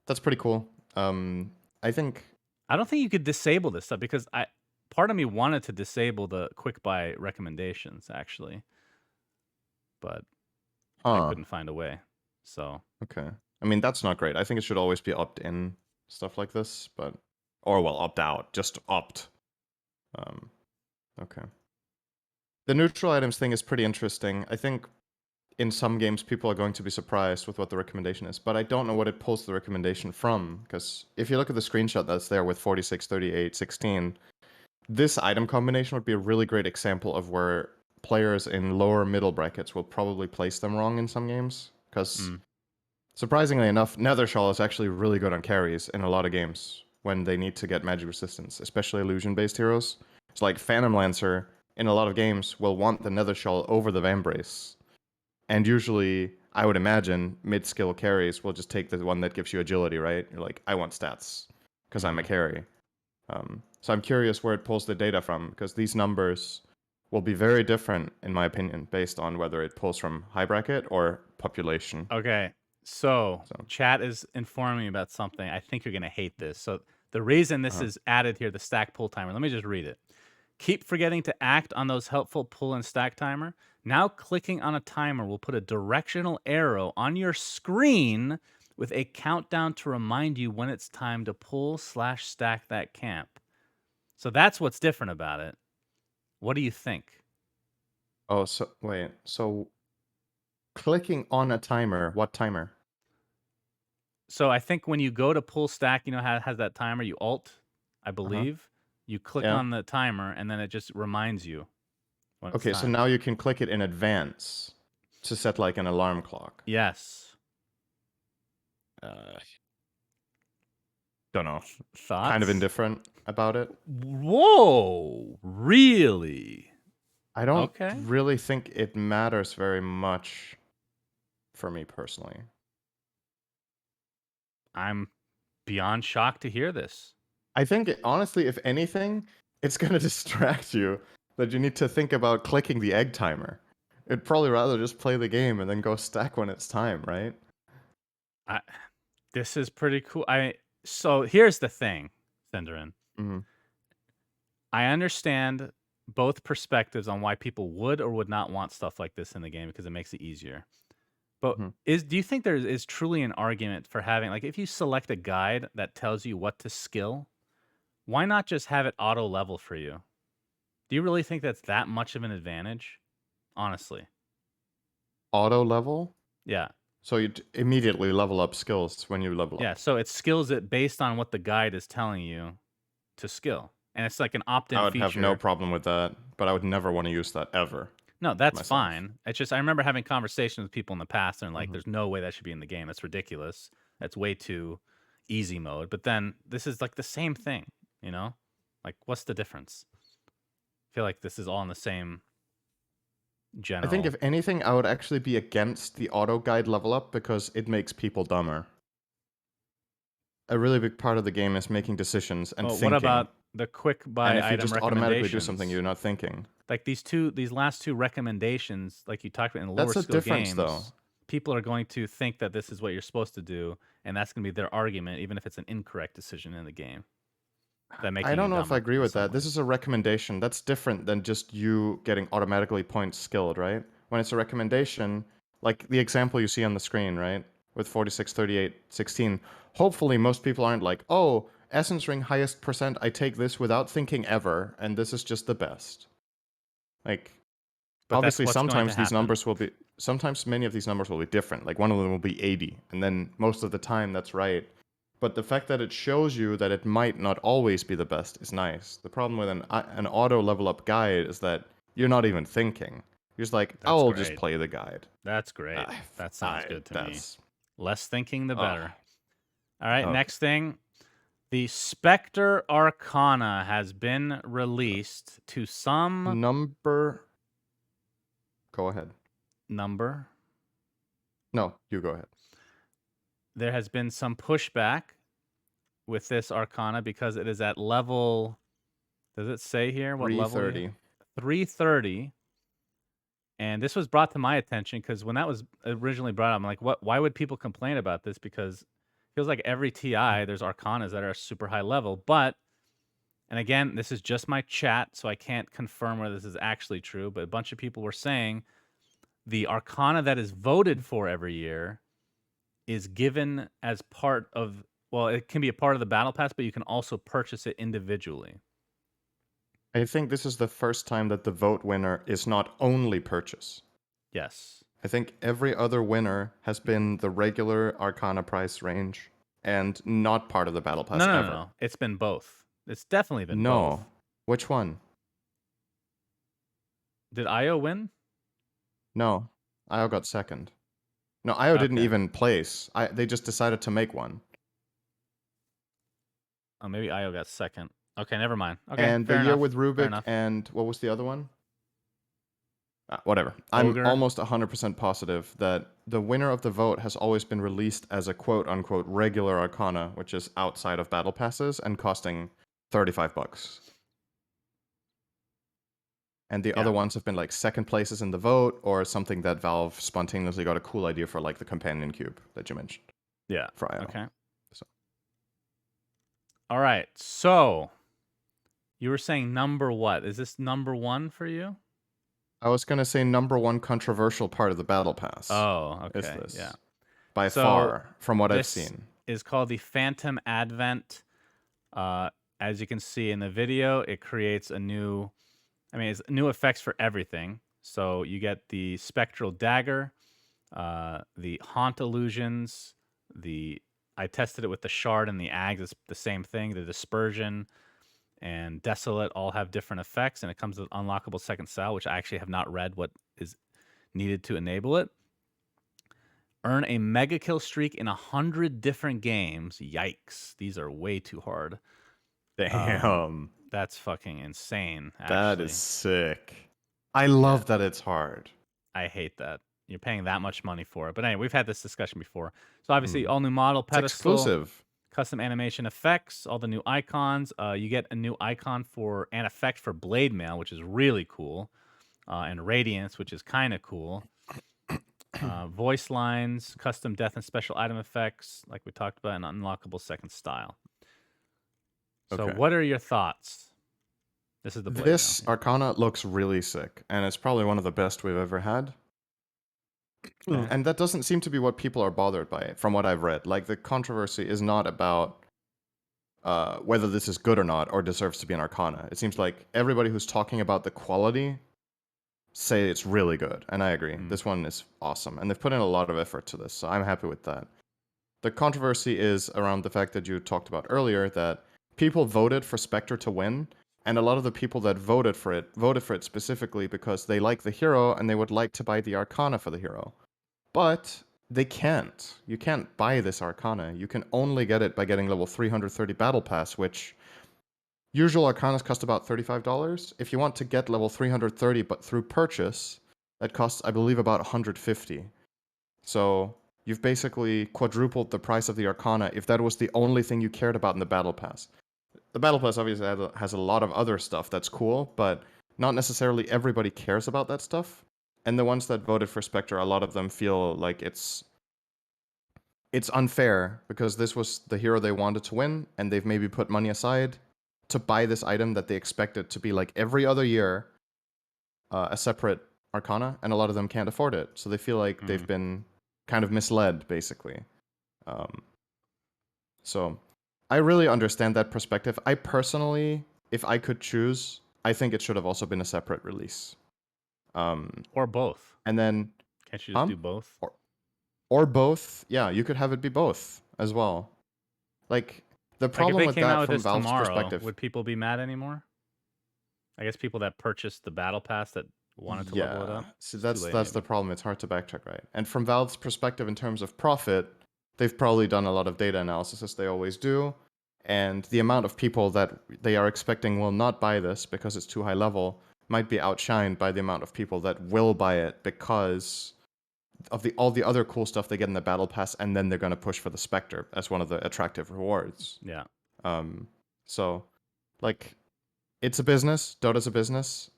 [SPEAKER 2] That's pretty cool. I think,
[SPEAKER 1] I don't think you could disable this stuff because part of me wanted to disable the quick buy recommendations actually, but I
[SPEAKER 2] huh?
[SPEAKER 1] couldn't find a way. So
[SPEAKER 2] Okay. I mean, that's not great. I think it should always be opt-in stuff like this, but or well, opt-out, just opt. Um, okay. The neutral items thing is pretty interesting. I think in some games people are going to be surprised with what the recommendation is, but I don't know what it pulls the recommendation from, because if you look at the screenshot that's there with 46, 38, 16, this item combination would be a really great example of where players in lower middle brackets will probably place them wrong in some games, because surprisingly enough, Nethershall is actually really good on carries in a lot of games when they need to get magic resistance, especially illusion-based heroes. It's like Phantom Lancer in a lot of games will want the Nethershall over the Vambrace. And usually, I would imagine mid-skill carries will just take the one that gives you agility, right? You're like, I want stats because I'm a carry. So I'm curious where it pulls the data from, because these numbers will be very different, in my opinion, based on whether it pulls from high bracket or population.
[SPEAKER 1] okay, so
[SPEAKER 2] So,
[SPEAKER 1] chat is informing me about something. I think you're gonna hate this. So the reason this
[SPEAKER 2] uh-huh.
[SPEAKER 1] is added here, the stack pull timer. Let me just read it. Keep forgetting to act on those helpful pull and stack timer. Now clicking on a timer will put a directional arrow on your screen with a countdown to remind you when it's time to pull/stack that camp. So that's what's different about it. What do you think?
[SPEAKER 2] Oh, so wait. So clicking on a timer, what timer?
[SPEAKER 1] So I think when you go to pull stack, you know how it has that timer, you alt, I
[SPEAKER 2] Uh-huh.
[SPEAKER 1] believe. You click
[SPEAKER 2] Yeah.
[SPEAKER 1] on the timer and then it just reminds you when it's
[SPEAKER 2] Okay, so
[SPEAKER 1] time.
[SPEAKER 2] now you can click it in advance to set like an alarm clock.
[SPEAKER 1] Yes.
[SPEAKER 2] Uh, don't know. Kind of
[SPEAKER 1] Thoughts?
[SPEAKER 2] indifferent about it.
[SPEAKER 1] Whoa, really?
[SPEAKER 2] I don't
[SPEAKER 1] Okay.
[SPEAKER 2] really think it matters very much for me personally.
[SPEAKER 1] I'm beyond shocked to hear this.
[SPEAKER 2] I think, honestly, if anything, it's going to distract you that you need to think about clicking the egg timer. It'd probably rather just play the game and then go stack when it's time, right?
[SPEAKER 1] I This is pretty cool. So here's the thing, Cinderin.
[SPEAKER 2] Mm-hmm.
[SPEAKER 1] I understand both perspectives on why people would or would not want stuff like this in the game because it makes it easier. But
[SPEAKER 2] Mm-hmm.
[SPEAKER 1] do you think there is truly an argument for having, like, if you select a guide that tells you what to skill, why not just have it auto level for you? Do you really think that's that much of an advantage? Honestly.
[SPEAKER 2] Auto level?
[SPEAKER 1] Yeah.
[SPEAKER 2] So you immediately level up skills when you level
[SPEAKER 1] Yeah.
[SPEAKER 2] up.
[SPEAKER 1] So it skills it based on what the guide is telling you to skill. And it's like an opt in
[SPEAKER 2] I would have no
[SPEAKER 1] feature.
[SPEAKER 2] problem with that, but I would never want to use that ever
[SPEAKER 1] No, that's
[SPEAKER 2] myself.
[SPEAKER 1] fine. It's just I remember having conversations with people in the past and like,
[SPEAKER 2] Mm-hmm.
[SPEAKER 1] there's no way that should be in the game. That's ridiculous. That's way too easy mode. But then this is like the same thing, you know? Like, what's the difference? I feel like this is all in the same
[SPEAKER 2] I think
[SPEAKER 1] general.
[SPEAKER 2] if anything, I would actually be against the auto guide level up because it makes people dumber. A really big part of the game is making decisions and
[SPEAKER 1] Oh, what
[SPEAKER 2] thinking.
[SPEAKER 1] about the quick
[SPEAKER 2] And
[SPEAKER 1] buy
[SPEAKER 2] if you
[SPEAKER 1] item
[SPEAKER 2] just automatically do something,
[SPEAKER 1] recommendations?
[SPEAKER 2] you're not thinking.
[SPEAKER 1] Like these last two recommendations, like you talked about in lower
[SPEAKER 2] That's a
[SPEAKER 1] skill
[SPEAKER 2] difference, though.
[SPEAKER 1] games, people are going to think that this is what you're supposed to do, and that's going to be their argument, even if it's an incorrect decision in the game. That
[SPEAKER 2] I
[SPEAKER 1] making you
[SPEAKER 2] don't know if I
[SPEAKER 1] dumber
[SPEAKER 2] agree
[SPEAKER 1] in
[SPEAKER 2] with
[SPEAKER 1] some
[SPEAKER 2] that. This
[SPEAKER 1] ways.
[SPEAKER 2] is a recommendation. That's different than just you getting automatically points skilled, right? When it's a recommendation, like the example you see on the screen, right? With 46, 38, 16. Hopefully, most people aren't like, oh, Essence Ring highest percent, I take this without thinking ever, and this is just the best. Like,
[SPEAKER 1] But that's
[SPEAKER 2] obviously,
[SPEAKER 1] what's going to
[SPEAKER 2] sometimes these
[SPEAKER 1] happen.
[SPEAKER 2] numbers will be, sometimes many of these numbers will be different. Like, one of them will be 80, and then most of the time, that's right. But the fact that it shows you that it might not always be the best is nice. The problem with an auto level up guide is that you're not even thinking. You're just like,
[SPEAKER 1] That's
[SPEAKER 2] I'll just
[SPEAKER 1] great.
[SPEAKER 2] play the guide.
[SPEAKER 1] That's great.
[SPEAKER 2] I,
[SPEAKER 1] That sounds good to me.
[SPEAKER 2] that's
[SPEAKER 1] Less thinking, the
[SPEAKER 2] oh,
[SPEAKER 1] better. All right,
[SPEAKER 2] okay.
[SPEAKER 1] next thing. The Spectre Arcana has been released to some
[SPEAKER 2] Number. Go ahead.
[SPEAKER 1] number.
[SPEAKER 2] No, you go ahead.
[SPEAKER 1] There has been some pushback with this Arcana because it is at level. Does it say here what level?
[SPEAKER 2] 330.
[SPEAKER 1] 330. And this was brought to my attention because when that was originally brought up, I'm like, what? Why would people complain about this? Because it feels like every TI, there's Arcanas that are super high level. But, and again, this is just my chat, so I can't confirm whether this is actually true. But a bunch of people were saying the Arcana that is voted for every year is given as part of, well, it can be a part of the Battle Pass, but you can also purchase it individually.
[SPEAKER 2] I think this is the first time that the vote winner is not only purchase.
[SPEAKER 1] Yes.
[SPEAKER 2] I think every other winner has been the regular Arcana price range and not part of the Battle Pass
[SPEAKER 1] No, no, no,
[SPEAKER 2] ever.
[SPEAKER 1] no. It's been both. It's definitely been both.
[SPEAKER 2] No. Which one?
[SPEAKER 1] Did IO win?
[SPEAKER 2] No. IO got second. No, IO didn't
[SPEAKER 1] Okay.
[SPEAKER 2] even place. They just decided to make one.
[SPEAKER 1] Oh, maybe IO got second. Okay, never mind. Okay,
[SPEAKER 2] And the
[SPEAKER 1] fair
[SPEAKER 2] year
[SPEAKER 1] enough.
[SPEAKER 2] with
[SPEAKER 1] Fair
[SPEAKER 2] Rubik
[SPEAKER 1] enough.
[SPEAKER 2] and what was the other one? Whatever. I'm
[SPEAKER 1] Ogre.
[SPEAKER 2] almost 100% positive that the winner of the vote has always been released as a quote unquote regular Arcana, which is outside of battle passes and costing $35. And the
[SPEAKER 1] Yeah.
[SPEAKER 2] other ones have been like second places in the vote or something that Valve spontaneously got a cool idea for, like the companion cube that you mentioned.
[SPEAKER 1] Yeah.
[SPEAKER 2] For IO.
[SPEAKER 1] Okay.
[SPEAKER 2] So.
[SPEAKER 1] All right. So you were saying number what? Is this number one for you?
[SPEAKER 2] I was gonna say number one controversial part of the battle pass.
[SPEAKER 1] Oh,
[SPEAKER 2] Is
[SPEAKER 1] okay.
[SPEAKER 2] this
[SPEAKER 1] Yeah.
[SPEAKER 2] by
[SPEAKER 1] So
[SPEAKER 2] far from what I've
[SPEAKER 1] this
[SPEAKER 2] seen.
[SPEAKER 1] is called the Phantom Advent. As you can see in the video, it creates a new, it's new effects for everything. So you get the Spectral Dagger, the Haunt Illusions, I tested it with the Shard and the Ags. It's the same thing. The Dispersion and Desolate all have different effects, and it comes with unlockable second style, which I actually have not read what is needed to enable it. Earn a mega kill streak in 100 different games. Yikes. These are way too hard.
[SPEAKER 2] Damn.
[SPEAKER 1] That's fucking insane,
[SPEAKER 2] That
[SPEAKER 1] actually.
[SPEAKER 2] is sick. I love that it's hard.
[SPEAKER 1] I hate that. You're paying that much money for it. But anyway, we've had this discussion before. So obviously, all new model
[SPEAKER 2] It's
[SPEAKER 1] pedestal,
[SPEAKER 2] exclusive.
[SPEAKER 1] custom animation effects, all the new icons. You get a new icon for an effect for Blade Mail, which is really cool, and Radiance, which is kind of cool. Voice lines, custom death and special item effects, like we talked about, and unlockable second style. So,
[SPEAKER 2] Okay.
[SPEAKER 1] what are your thoughts? This is the Blade
[SPEAKER 2] This
[SPEAKER 1] Mail.
[SPEAKER 2] Arcana looks really sick, and it's probably one of the best we've ever had.
[SPEAKER 1] Okay.
[SPEAKER 2] And that doesn't seem to be what people are bothered by, from what I've read. Like, the controversy is not about whether this is good or not, or deserves to be an Arcana. It seems like everybody who's talking about the quality say it's really good, and I agree. This one is awesome, and they've put in a lot of effort to this, so I'm happy with that. The controversy is around the fact that you talked about earlier, that people voted for Spectre to win, and a lot of the people that voted for it specifically because they like the hero and they would like to buy the Arcana for the hero. But they can't. You can't buy this Arcana. You can only get it by getting level 330 Battle Pass, which usual Arcanas cost about $35. If you want to get level 330 but through purchase, that costs, I believe, about $150. So you've basically quadrupled the price of the Arcana if that was the only thing you cared about in the Battle Pass. The Battle Pass obviously has a lot of other stuff that's cool, but not necessarily everybody cares about that stuff. And the ones that voted for Spectre, a lot of them feel like it's unfair because this was the hero they wanted to win, and they've maybe put money aside to buy this item that they expected to be like every other year, a separate Arcana, and a lot of them can't afford it. So they feel like they've been kind of misled, basically. So I really understand that perspective. I personally, if I could choose, I think it should have also been a separate release.
[SPEAKER 1] Or both.
[SPEAKER 2] And then,
[SPEAKER 1] Can't you just do both?
[SPEAKER 2] Or both. Yeah, you could have it be both as well. Like, the
[SPEAKER 1] Like if
[SPEAKER 2] problem
[SPEAKER 1] they
[SPEAKER 2] with
[SPEAKER 1] came out
[SPEAKER 2] that
[SPEAKER 1] with
[SPEAKER 2] from
[SPEAKER 1] this
[SPEAKER 2] Valve's
[SPEAKER 1] tomorrow,
[SPEAKER 2] perspective.
[SPEAKER 1] would people be mad anymore? I guess people that purchased the battle pass that wanted to level it
[SPEAKER 2] Yeah.
[SPEAKER 1] up.
[SPEAKER 2] See,
[SPEAKER 1] It's too
[SPEAKER 2] that's
[SPEAKER 1] late,
[SPEAKER 2] that's
[SPEAKER 1] maybe.
[SPEAKER 2] the problem. It's hard to backtrack, right? And from Valve's perspective, in terms of profit, they've probably done a lot of data analysis as they always do, and the amount of people that they are expecting will not buy this because it's too high level might be outshined by the amount of people that will buy it because of all the other cool stuff they get in the battle pass, and then they're going to push for the Spectre as one of the attractive rewards.
[SPEAKER 1] Yeah.
[SPEAKER 2] So, like, it's a business. Dota's a business,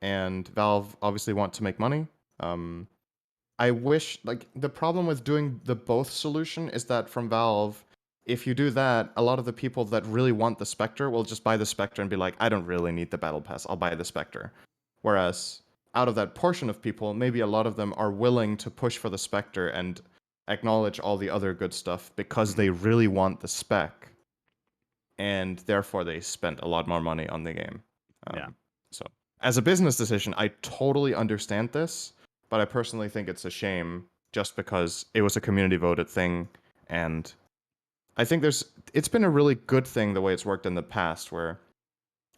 [SPEAKER 2] and Valve obviously want to make money. I wish, like, the problem with doing the both solution is that from Valve, if you do that, a lot of the people that really want the Spectre will just buy the Spectre and be like, I don't really need the battle pass. I'll buy the Spectre. Whereas out of that portion of people, maybe a lot of them are willing to push for the Spectre and acknowledge all the other good stuff because they really want the spec, and therefore they spent a lot more money on the game.
[SPEAKER 1] Yeah.
[SPEAKER 2] So, as a business decision, I totally understand this, but I personally think it's a shame just because it was a community voted thing, and I think it's been a really good thing the way it's worked in the past, where,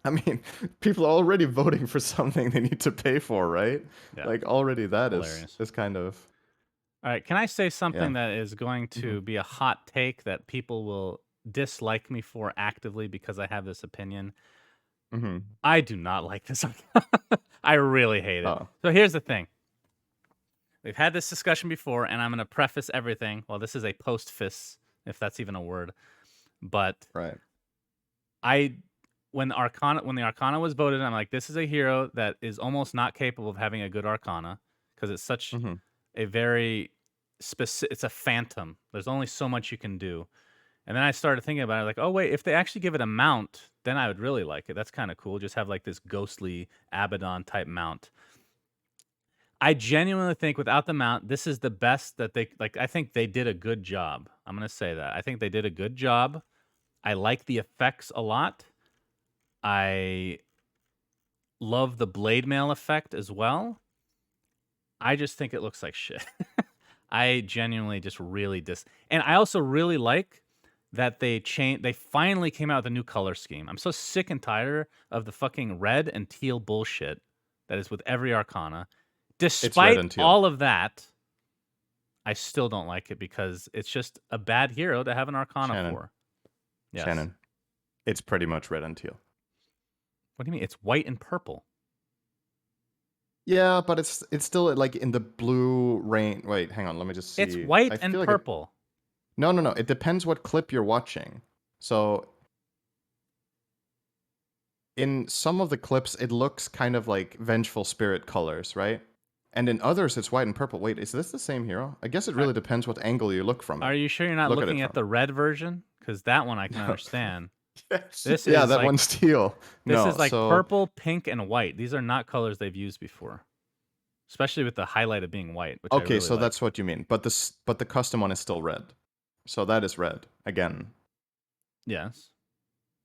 [SPEAKER 2] I mean, people are already voting for something they need to pay for, right?
[SPEAKER 1] Yeah.
[SPEAKER 2] Like, already that
[SPEAKER 1] Hilarious.
[SPEAKER 2] is kind of,
[SPEAKER 1] All right. Can I say something
[SPEAKER 2] yeah.
[SPEAKER 1] that is going to be a hot take that people will dislike me for actively because I have this opinion?
[SPEAKER 2] Mm-hmm.
[SPEAKER 1] I do not like this. I really hate it.
[SPEAKER 2] Oh,
[SPEAKER 1] So here's the thing. We've had this discussion before, and I'm going to preface everything. Well, this is a post-fist, if that's even a word. But
[SPEAKER 2] right.
[SPEAKER 1] I, when the Arcana was voted, I'm like, this is a hero that is almost not capable of having a good Arcana because it's such
[SPEAKER 2] Mm-hmm.
[SPEAKER 1] a very specific. It's a phantom. There's only so much you can do. And then I started thinking about it, like, oh wait, if they actually give it a mount, then I would really like it. That's kind of cool. Just have like this ghostly Abaddon type mount. I genuinely think without the mount, this is the best that they like. I think they did a good job. I'm gonna say that. I think they did a good job. I like the effects a lot. I love the blade mail effect as well. I just think it looks like shit. I genuinely just really and I also really like that they finally came out with a new color scheme. I'm so sick and tired of the fucking red and teal bullshit that is with every Arcana.
[SPEAKER 2] It's red
[SPEAKER 1] Despite
[SPEAKER 2] and teal.
[SPEAKER 1] all of that, I still don't like it because it's just a bad hero to have an Arcana
[SPEAKER 2] Shannon.
[SPEAKER 1] for. Yes.
[SPEAKER 2] Shannon. It's pretty much red and teal.
[SPEAKER 1] What do you mean? It's white and purple.
[SPEAKER 2] Yeah, but it's still like in the blue rain. Wait, hang on. Let me just see.
[SPEAKER 1] It's white
[SPEAKER 2] I
[SPEAKER 1] and
[SPEAKER 2] feel like
[SPEAKER 1] purple.
[SPEAKER 2] No, no, no. It depends what clip you're watching. So in some of the clips, it looks kind of like vengeful spirit colors, right? And in others, it's white and purple. Wait, is this the same hero? I guess it really depends what angle you look from it.
[SPEAKER 1] Are you sure you're not
[SPEAKER 2] Look at it
[SPEAKER 1] looking at
[SPEAKER 2] from.
[SPEAKER 1] the red version? Because that one I can understand. This
[SPEAKER 2] Yeah,
[SPEAKER 1] is
[SPEAKER 2] that
[SPEAKER 1] like
[SPEAKER 2] one's teal.
[SPEAKER 1] this
[SPEAKER 2] No,
[SPEAKER 1] is like
[SPEAKER 2] so
[SPEAKER 1] purple, pink, and white. These are not colors they've used before, especially with the highlight of being white, which I
[SPEAKER 2] okay,
[SPEAKER 1] really
[SPEAKER 2] so
[SPEAKER 1] like.
[SPEAKER 2] that's what you mean. But the custom one is still red. So that is red again.
[SPEAKER 1] Yes.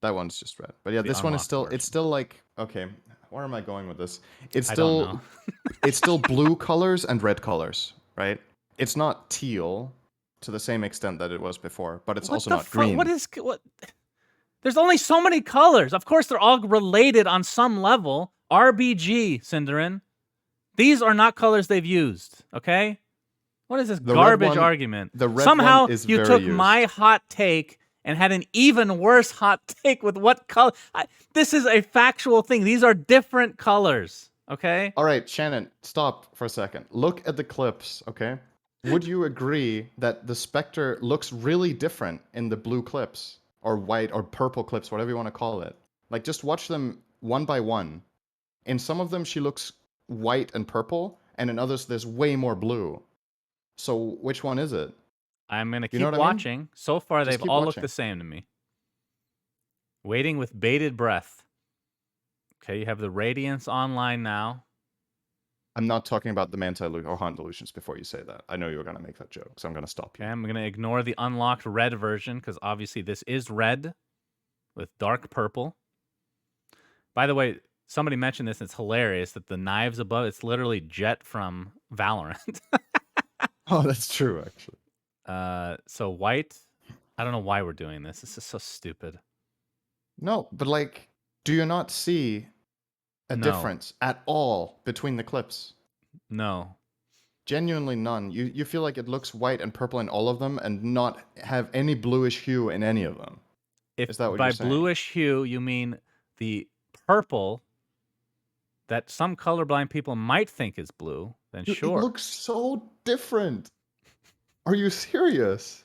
[SPEAKER 2] That one's just red. But yeah,
[SPEAKER 1] The
[SPEAKER 2] this one is
[SPEAKER 1] unlocked
[SPEAKER 2] still, it's
[SPEAKER 1] version.
[SPEAKER 2] still like, okay, where am I going with this? It's
[SPEAKER 1] I don't know.
[SPEAKER 2] still it's still blue colors and red colors, right? It's not teal to the same extent that it was before, but it's
[SPEAKER 1] What
[SPEAKER 2] also
[SPEAKER 1] the
[SPEAKER 2] not
[SPEAKER 1] fuck?
[SPEAKER 2] green.
[SPEAKER 1] What? There's only so many colors. Of course, they're all related on some level. RBG, Cinderin. These are not colors they've used. Okay. What is this garbage argument?
[SPEAKER 2] The red one
[SPEAKER 1] Somehow
[SPEAKER 2] is
[SPEAKER 1] you
[SPEAKER 2] very
[SPEAKER 1] took my
[SPEAKER 2] used.
[SPEAKER 1] hot take and had an even worse hot take with what color. This is a factual thing. These are different colors. Okay.
[SPEAKER 2] All right, Shannon, stop for a second. Look at the clips, okay? Would you agree that the Spectre looks really different in the blue clips or white or purple clips, whatever you want to call it? Like, just watch them one by one. In some of them, she looks white and purple, and in others, there's way more blue. So, which one is it?
[SPEAKER 1] I'm going to
[SPEAKER 2] You know
[SPEAKER 1] keep
[SPEAKER 2] what I mean?
[SPEAKER 1] watching. So far,
[SPEAKER 2] Just
[SPEAKER 1] they've
[SPEAKER 2] keep
[SPEAKER 1] all looked the
[SPEAKER 2] watching.
[SPEAKER 1] same to me. Waiting with bated breath. Okay, you have the Radiance online now.
[SPEAKER 2] I'm not talking about the Manti or Han delusions before you say that. I know you were going to make that joke, so I'm going to stop you.
[SPEAKER 1] Okay, I'm going to ignore the unlocked red version because obviously this is red with dark purple. By the way, somebody mentioned this. It's hilarious that the knives above, it's literally Jet from Valorant.
[SPEAKER 2] Oh, that's true, actually.
[SPEAKER 1] So white, I don't know why we're doing this. This is so stupid.
[SPEAKER 2] No, but like, do you not see a
[SPEAKER 1] No,
[SPEAKER 2] difference at all between the clips?
[SPEAKER 1] no.
[SPEAKER 2] Genuinely none. You feel like it looks white and purple in all of them and not have any bluish hue in any of them.
[SPEAKER 1] If
[SPEAKER 2] Is that what
[SPEAKER 1] by
[SPEAKER 2] you're saying?
[SPEAKER 1] bluish hue you mean the purple that some colorblind people might think is blue, then
[SPEAKER 2] Dude, it
[SPEAKER 1] sure.
[SPEAKER 2] looks so different. Are you serious?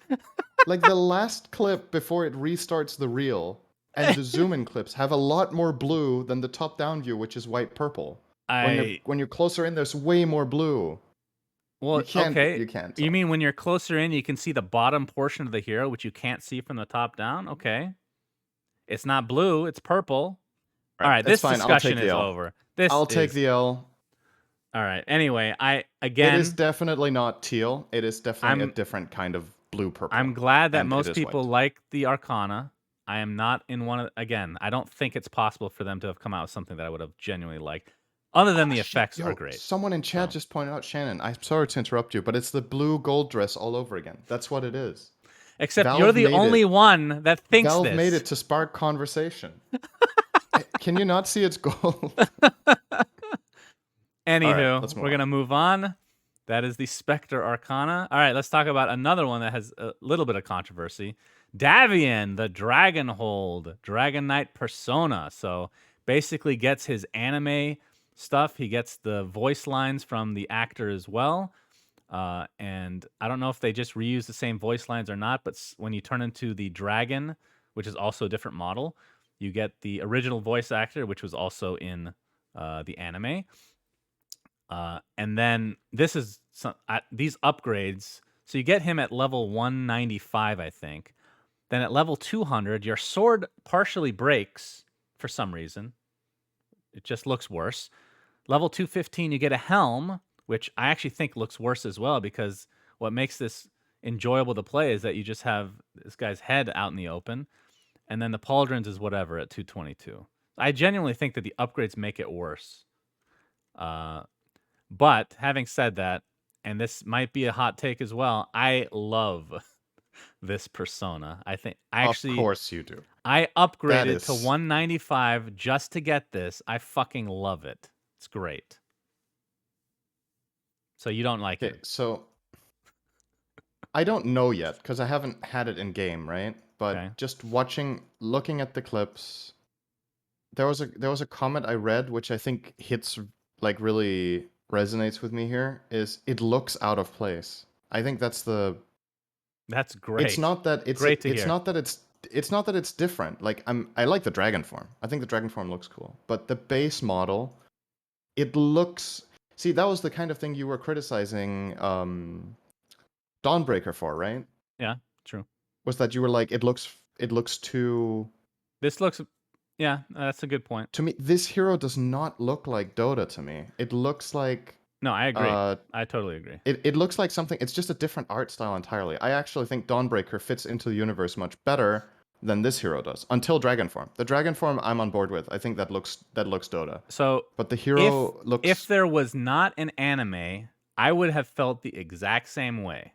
[SPEAKER 2] Like the last clip before it restarts the reel and the zoom in clips have a lot more blue than the top down view, which is white purple. When you're closer in, there's way more blue.
[SPEAKER 1] Well, okay.
[SPEAKER 2] You can't
[SPEAKER 1] You
[SPEAKER 2] tell.
[SPEAKER 1] mean when you're closer in, you can see the bottom portion of the hero, which you can't see from the top down? Okay. It's not blue, it's purple. All right,
[SPEAKER 2] That's
[SPEAKER 1] this
[SPEAKER 2] fine. I'll take
[SPEAKER 1] discussion
[SPEAKER 2] the
[SPEAKER 1] is
[SPEAKER 2] L.
[SPEAKER 1] over.
[SPEAKER 2] I'll take the L.
[SPEAKER 1] All right. Anyway,
[SPEAKER 2] It is definitely not teal. It is definitely a
[SPEAKER 1] I'm
[SPEAKER 2] different kind of blue purple.
[SPEAKER 1] I'm glad that
[SPEAKER 2] and it
[SPEAKER 1] most
[SPEAKER 2] is
[SPEAKER 1] people
[SPEAKER 2] white.
[SPEAKER 1] like the Arcana. I am not in one of, again, I don't think it's possible for them to have come out with something that I would have genuinely liked. Other than the
[SPEAKER 2] Shit,
[SPEAKER 1] effects are great.
[SPEAKER 2] Someone in chat
[SPEAKER 1] So.
[SPEAKER 2] just pointed out, Shannon, I'm sorry to interrupt you, but it's the blue gold dress all over again. That's what it is.
[SPEAKER 1] Except you're the only one that thinks
[SPEAKER 2] Valve
[SPEAKER 1] this.
[SPEAKER 2] made it to spark conversation. Can you not see its gold?
[SPEAKER 1] Anywho, we're
[SPEAKER 2] on.
[SPEAKER 1] going to move on. That is the Spectre Arcana. All right, let's talk about another one that has a little bit of controversy. Davian, the Dragonhold, Dragon Knight persona. So basically gets his anime stuff. He gets the voice lines from the actor as well. And I don't know if they just reuse the same voice lines or not, but when you turn into the dragon, which is also a different model, you get the original voice actor, which was also in the anime. And then this is these upgrades. So you get him at level 195, I think. Then at level 200, your sword partially breaks for some reason. It just looks worse. Level 215, you get a helm, which I actually think looks worse as well, because what makes this enjoyable to play is that you just have this guy's head out in the open. And then the pauldrons is whatever at 222. I genuinely think that the upgrades make it worse. But having said that, and this might be a hot take as well, I love this persona. I think
[SPEAKER 2] Of course you do.
[SPEAKER 1] I upgraded to 195 just to get this. I fucking love it. It's great. So you don't like it?
[SPEAKER 2] So I don't know yet because I haven't had it in game, right? But just looking at the clips, there was a comment I read which I think hits like really resonates with me here. Is it looks out of place? I think that's
[SPEAKER 1] great.
[SPEAKER 2] It's not that it's
[SPEAKER 1] great to
[SPEAKER 2] it's
[SPEAKER 1] hear.
[SPEAKER 2] not that it's different. Like I like the dragon form. I think the dragon form looks cool. But the base model, it looks. See, that was the kind of thing you were criticizing Dawnbreaker for, right?
[SPEAKER 1] Yeah, true.
[SPEAKER 2] Was that you were like, it looks too.
[SPEAKER 1] This looks. Yeah, that's a good point.
[SPEAKER 2] To me, this hero does not look like Dota to me. It looks like.
[SPEAKER 1] No, I agree. I totally agree.
[SPEAKER 2] It looks like something. It's just a different art style entirely. I actually think Dawnbreaker fits into the universe much better than this hero does. Until Dragon Form. The Dragon Form, I'm on board with. I think that looks Dota.
[SPEAKER 1] So,
[SPEAKER 2] but the hero looks.
[SPEAKER 1] If there was not an anime, I would have felt the exact same way.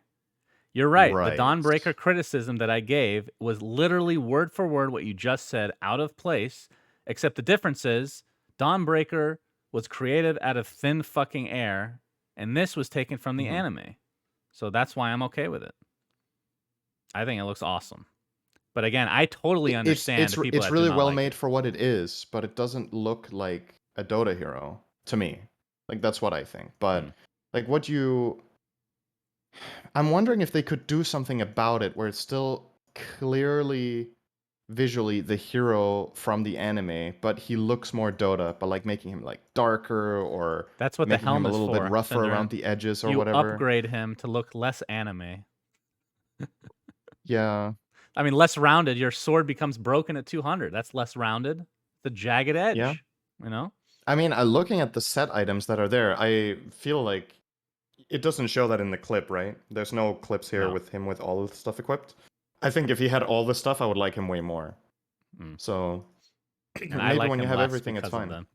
[SPEAKER 1] You're right. The Dawnbreaker criticism that I gave was literally word for word what you just said, out of place, except the difference is Dawnbreaker was created out of thin fucking air, and this was taken from the anime. So that's why I'm okay with it. I think it looks awesome. But again, I totally understand
[SPEAKER 2] it's really well made for what it is, but it doesn't look like a Dota hero to me. Like that's what I think. But like what you I'm wondering if they could do something about it where it's still clearly visually the hero from the anime, but he looks more Dota, but like making him like darker or
[SPEAKER 1] that's what
[SPEAKER 2] making
[SPEAKER 1] the helm
[SPEAKER 2] him a little bit rougher
[SPEAKER 1] Cinder.
[SPEAKER 2] around the edges or
[SPEAKER 1] you
[SPEAKER 2] whatever.
[SPEAKER 1] You upgrade him to look less anime.
[SPEAKER 2] Yeah.
[SPEAKER 1] I mean, less rounded. Your sword becomes broken at 200. That's less rounded. The jagged edge.
[SPEAKER 2] Yeah.
[SPEAKER 1] You know?
[SPEAKER 2] I mean, looking at the set items that are there, I feel like it doesn't show that in the clip, right? There's no clips here
[SPEAKER 1] No.
[SPEAKER 2] with him with all of the stuff equipped. I think if he had all the stuff, I would like him way more.
[SPEAKER 1] Mm.
[SPEAKER 2] So
[SPEAKER 1] And I
[SPEAKER 2] maybe
[SPEAKER 1] like
[SPEAKER 2] when you
[SPEAKER 1] him
[SPEAKER 2] have
[SPEAKER 1] less
[SPEAKER 2] everything, it's
[SPEAKER 1] because of
[SPEAKER 2] fine.
[SPEAKER 1] them.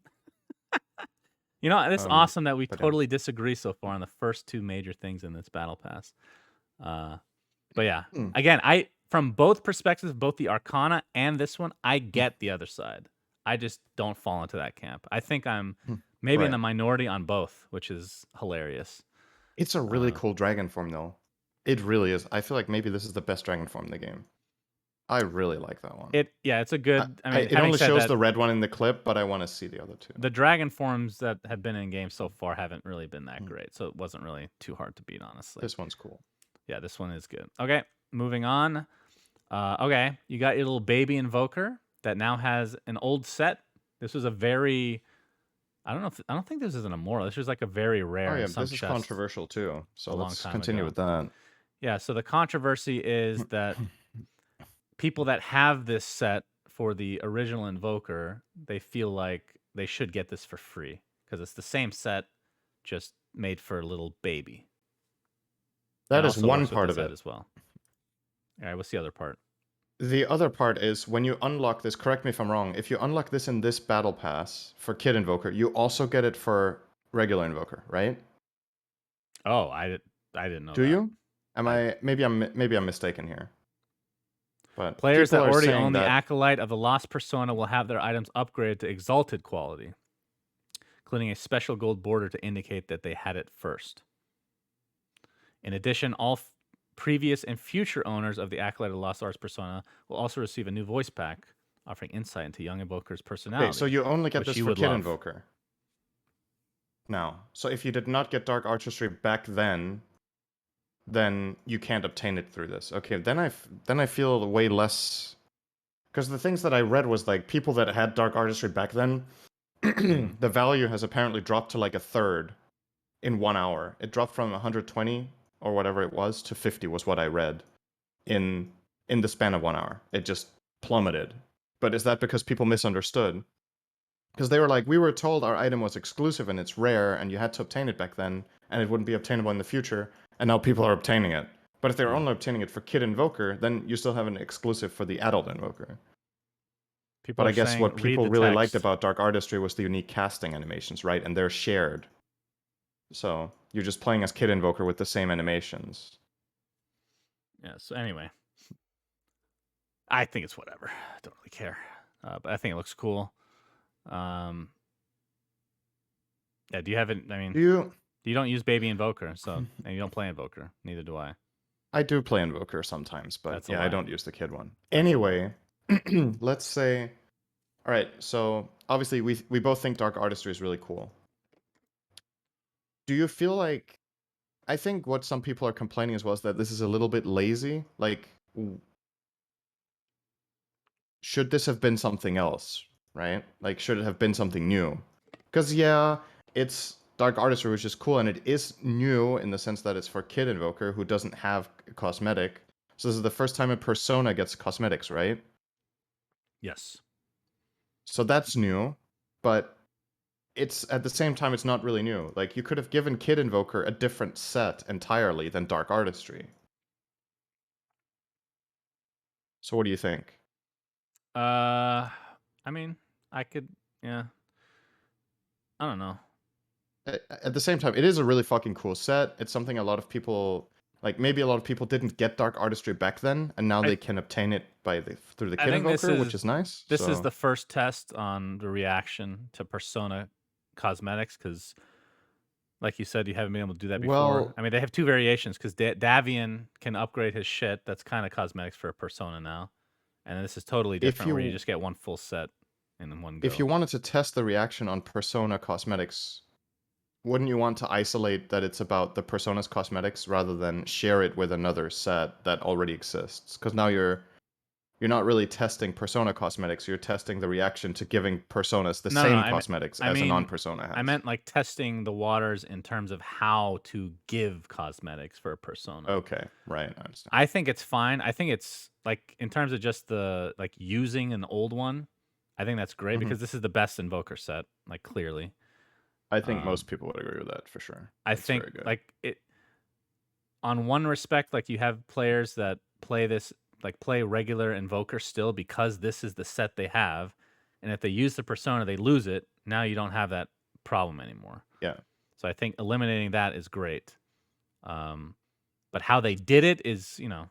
[SPEAKER 1] You know, it's awesome that we
[SPEAKER 2] But yeah.
[SPEAKER 1] totally disagree so far on the first two major things in this battle pass. But yeah, again, from both perspectives, both the Arcana and this one, I get the other side. I just don't fall into that camp. I think I'm maybe in
[SPEAKER 2] Right.
[SPEAKER 1] the minority on both, which is hilarious.
[SPEAKER 2] It's a really cool dragon form, though. It really is. I feel like maybe this is the best dragon form in the game. I really like that one.
[SPEAKER 1] It's a good. I mean,
[SPEAKER 2] it
[SPEAKER 1] having
[SPEAKER 2] only
[SPEAKER 1] said
[SPEAKER 2] shows
[SPEAKER 1] that,
[SPEAKER 2] the red one in the clip, but I want to see the other two.
[SPEAKER 1] the dragon forms that have been in game so far haven't really been that great, so it wasn't really too hard to beat, honestly.
[SPEAKER 2] This one's cool.
[SPEAKER 1] Yeah, this one is good. Okay, moving on. Okay, you got your little baby invoker that now has an old set. This was a very, I don't think this is an immortal. This was like a very rare.
[SPEAKER 2] Oh yeah,
[SPEAKER 1] in some
[SPEAKER 2] this is
[SPEAKER 1] chests
[SPEAKER 2] controversial too. So
[SPEAKER 1] a long
[SPEAKER 2] let's
[SPEAKER 1] time
[SPEAKER 2] continue
[SPEAKER 1] ago.
[SPEAKER 2] with that.
[SPEAKER 1] Yeah, so the controversy is that people that have this set for the original invoker, they feel like they should get this for free because it's the same set, just made for a little baby.
[SPEAKER 2] That
[SPEAKER 1] And
[SPEAKER 2] is
[SPEAKER 1] also
[SPEAKER 2] one
[SPEAKER 1] works with
[SPEAKER 2] part
[SPEAKER 1] the
[SPEAKER 2] of
[SPEAKER 1] set
[SPEAKER 2] it.
[SPEAKER 1] as well. All right, what's the other part?
[SPEAKER 2] The other part is when you unlock this, correct me if I'm wrong, if you unlock this in this battle pass for Kid Invoker, you also get it for regular Invoker, right?
[SPEAKER 1] Oh, I didn't know
[SPEAKER 2] Do
[SPEAKER 1] that.
[SPEAKER 2] you? Maybe I'm mistaken here. But
[SPEAKER 1] Players
[SPEAKER 2] people
[SPEAKER 1] that
[SPEAKER 2] are
[SPEAKER 1] already
[SPEAKER 2] saying
[SPEAKER 1] own the
[SPEAKER 2] that
[SPEAKER 1] Acolyte of the Lost Persona will have their items upgraded to Exalted quality, including a special gold border to indicate that they had it first. In addition, all previous and future owners of the Acolyte of the Lost Arts Persona will also receive a new voice pack, offering insight into Young Invoker's personality.
[SPEAKER 2] okay, so you only get
[SPEAKER 1] which
[SPEAKER 2] this
[SPEAKER 1] you
[SPEAKER 2] for
[SPEAKER 1] would
[SPEAKER 2] Kid
[SPEAKER 1] love.
[SPEAKER 2] Invoker. Now, so if you did not get Dark Artistry back then you can't obtain it through this. Okay, then I feel way less, because the things that I read was like people that had Dark Artistry back then, the value has apparently dropped to like a third in 1 hour. It dropped from 120 or whatever it was to 50 was what I read in the span of 1 hour. It just plummeted. But is that because people misunderstood? Because they were like, we were told our item was exclusive and it's rare and you had to obtain it back then and it wouldn't be obtainable in the future, and now people are obtaining it. But if they're only obtaining it for Kid Invoker, then you still have an exclusive for the adult Invoker.
[SPEAKER 1] People
[SPEAKER 2] But
[SPEAKER 1] are
[SPEAKER 2] I guess
[SPEAKER 1] saying,
[SPEAKER 2] what
[SPEAKER 1] read
[SPEAKER 2] people
[SPEAKER 1] the
[SPEAKER 2] really
[SPEAKER 1] text.
[SPEAKER 2] liked about Dark Artistry was the unique casting animations, right? And they're shared. So you're just playing as Kid Invoker with the same animations.
[SPEAKER 1] Yeah, so anyway. I think it's whatever. I don't really care. But I think it looks cool. Yeah, do you have it? I mean, you don't use Baby Invoker, so and you don't play Invoker. Neither do I.
[SPEAKER 2] I do play Invoker sometimes, but
[SPEAKER 1] That's a
[SPEAKER 2] yeah, I
[SPEAKER 1] lie.
[SPEAKER 2] don't use the kid one.
[SPEAKER 1] That's a
[SPEAKER 2] Anyway, let's say, all right. So obviously, we both think Dark Artistry is really cool. Do you feel like? I think what some people are complaining as well is that this is a little bit lazy. Like, should this have been something else, right? Like, should it have been something new? Because yeah, it's Dark Artistry, which is cool, and it is new in the sense that it's for Kid Invoker who doesn't have cosmetic. So this is the first time a persona gets cosmetics, right?
[SPEAKER 1] Yes.
[SPEAKER 2] So that's new, but it's at the same time it's not really new. Like you could have given Kid Invoker a different set entirely than Dark Artistry. So what do you think?
[SPEAKER 1] I mean, I could. Yeah. I don't know.
[SPEAKER 2] At the same time, it is a really fucking cool set. It's something a lot of people like. Maybe a lot of people didn't get Dark Artistry back then, and now they can obtain it through the
[SPEAKER 1] I
[SPEAKER 2] Kid
[SPEAKER 1] think
[SPEAKER 2] Invoker, which is nice.
[SPEAKER 1] This is the first test on the reaction to Persona cosmetics because, like you said, you haven't been able to do that before.
[SPEAKER 2] Well,
[SPEAKER 1] I mean, they have two variations because Davian can upgrade his shit. That's kind of cosmetics for a Persona now, and this is totally different where you just get one full set in one go.
[SPEAKER 2] If you wanted to test the reaction on Persona cosmetics, wouldn't you want to isolate that it's about the Persona's cosmetics rather than share it with another set that already exists? Because now you're not really testing Persona cosmetics. You're testing the reaction to giving Personas the same cosmetics as a non-Persona has.
[SPEAKER 1] I meant like testing the waters in terms of how to give cosmetics for a Persona.
[SPEAKER 2] Okay, right. I understand.
[SPEAKER 1] I think it's fine. I think it's like in terms of just the like using an old one. I think that's great because this is the best Invoker set, like clearly.
[SPEAKER 2] I think most people would agree with that for sure.
[SPEAKER 1] I
[SPEAKER 2] It's
[SPEAKER 1] think
[SPEAKER 2] very good.
[SPEAKER 1] like it. On one respect, like you have players that play this, like play regular Invoker still because this is the set they have, and if they use the persona, they lose it. Now you don't have that problem anymore.
[SPEAKER 2] Yeah.
[SPEAKER 1] So I think eliminating that is great. But how they did it is, you know,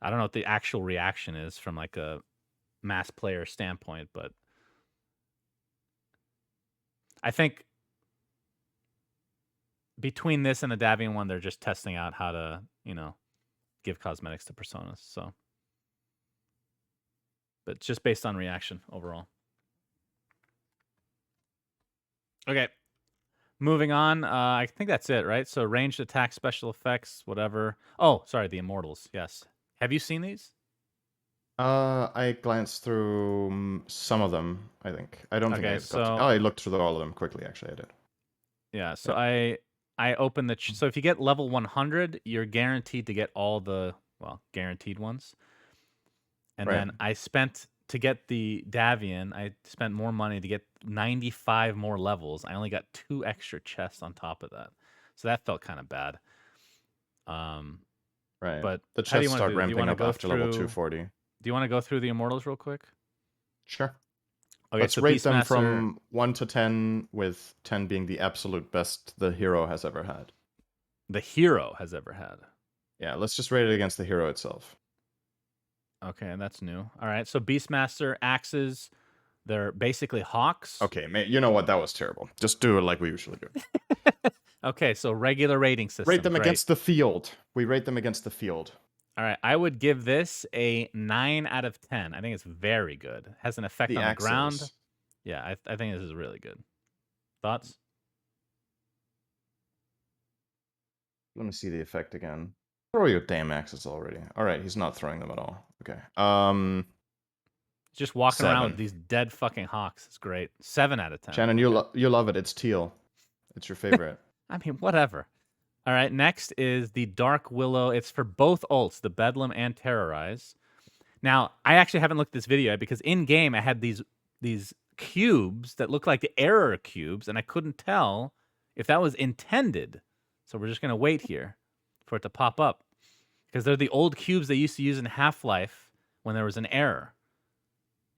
[SPEAKER 1] I don't know what the actual reaction is from like a mass player standpoint, but I think between this and the Davian one, they're just testing out how to, you know, give cosmetics to personas. So, but just based on reaction overall. Okay, moving on. I think that's it, right? So ranged attack, special effects, whatever. Oh, sorry, the Immortals. Yes. Have you seen these?
[SPEAKER 2] I glanced through some of them, I think. I don't think
[SPEAKER 1] Okay,
[SPEAKER 2] I got to...
[SPEAKER 1] so
[SPEAKER 2] Oh, I looked through all of them quickly, actually, I did.
[SPEAKER 1] yeah, so
[SPEAKER 2] Yeah.
[SPEAKER 1] I opened the so if you get level 100, you're guaranteed to get all the, well, guaranteed ones. And
[SPEAKER 2] Right.
[SPEAKER 1] then I spent to get the Davian, I spent more money to get 95 more levels. I only got 2 extra chests on top of that. So that felt kind of bad.
[SPEAKER 2] Right.
[SPEAKER 1] But
[SPEAKER 2] The
[SPEAKER 1] how do you
[SPEAKER 2] chests
[SPEAKER 1] want to
[SPEAKER 2] start
[SPEAKER 1] do this? Do you
[SPEAKER 2] ramping
[SPEAKER 1] want to
[SPEAKER 2] up
[SPEAKER 1] go
[SPEAKER 2] after level
[SPEAKER 1] through
[SPEAKER 2] 240.
[SPEAKER 1] Do you want to go through the Immortals real quick?
[SPEAKER 2] Sure.
[SPEAKER 1] Okay,
[SPEAKER 2] Let's
[SPEAKER 1] so
[SPEAKER 2] rate them
[SPEAKER 1] Beastmaster,
[SPEAKER 2] from 1 to 10, with 10 being the absolute best the hero has ever had.
[SPEAKER 1] the hero has ever had.
[SPEAKER 2] Yeah, let's just rate it against the hero itself.
[SPEAKER 1] Okay, and that's new. All right, so Beastmaster axes, they're basically hawks.
[SPEAKER 2] Okay, you know what? That was terrible. Just do it like we usually do.
[SPEAKER 1] Okay, so regular rating system.
[SPEAKER 2] Rate them
[SPEAKER 1] Great.
[SPEAKER 2] against the field. We rate them against the field.
[SPEAKER 1] All right, I would give this a 9 out of 10. I think it's very good. Has an effect
[SPEAKER 2] The
[SPEAKER 1] on the ground.
[SPEAKER 2] axes.
[SPEAKER 1] Yeah, I think this is really good. Thoughts?
[SPEAKER 2] Let me see the effect again. Throw your damn axes already. All right, he's not throwing them at all. Okay.
[SPEAKER 1] Just walking around with
[SPEAKER 2] 7.
[SPEAKER 1] these dead fucking hawks. It's great. 7 out of 10.
[SPEAKER 2] Shannon,
[SPEAKER 1] Okay.
[SPEAKER 2] you love it. It's teal. It's your favorite.
[SPEAKER 1] I mean, whatever. All right, next is the Dark Willow. It's for both ults, the Bedlam and Terrorize. Now, I actually haven't looked at this video yet because in game I had these cubes that look like the error cubes, and I couldn't tell if that was intended. So we're just gonna wait here for it to pop up because they're the old cubes they used to use in Half-Life when there was an error,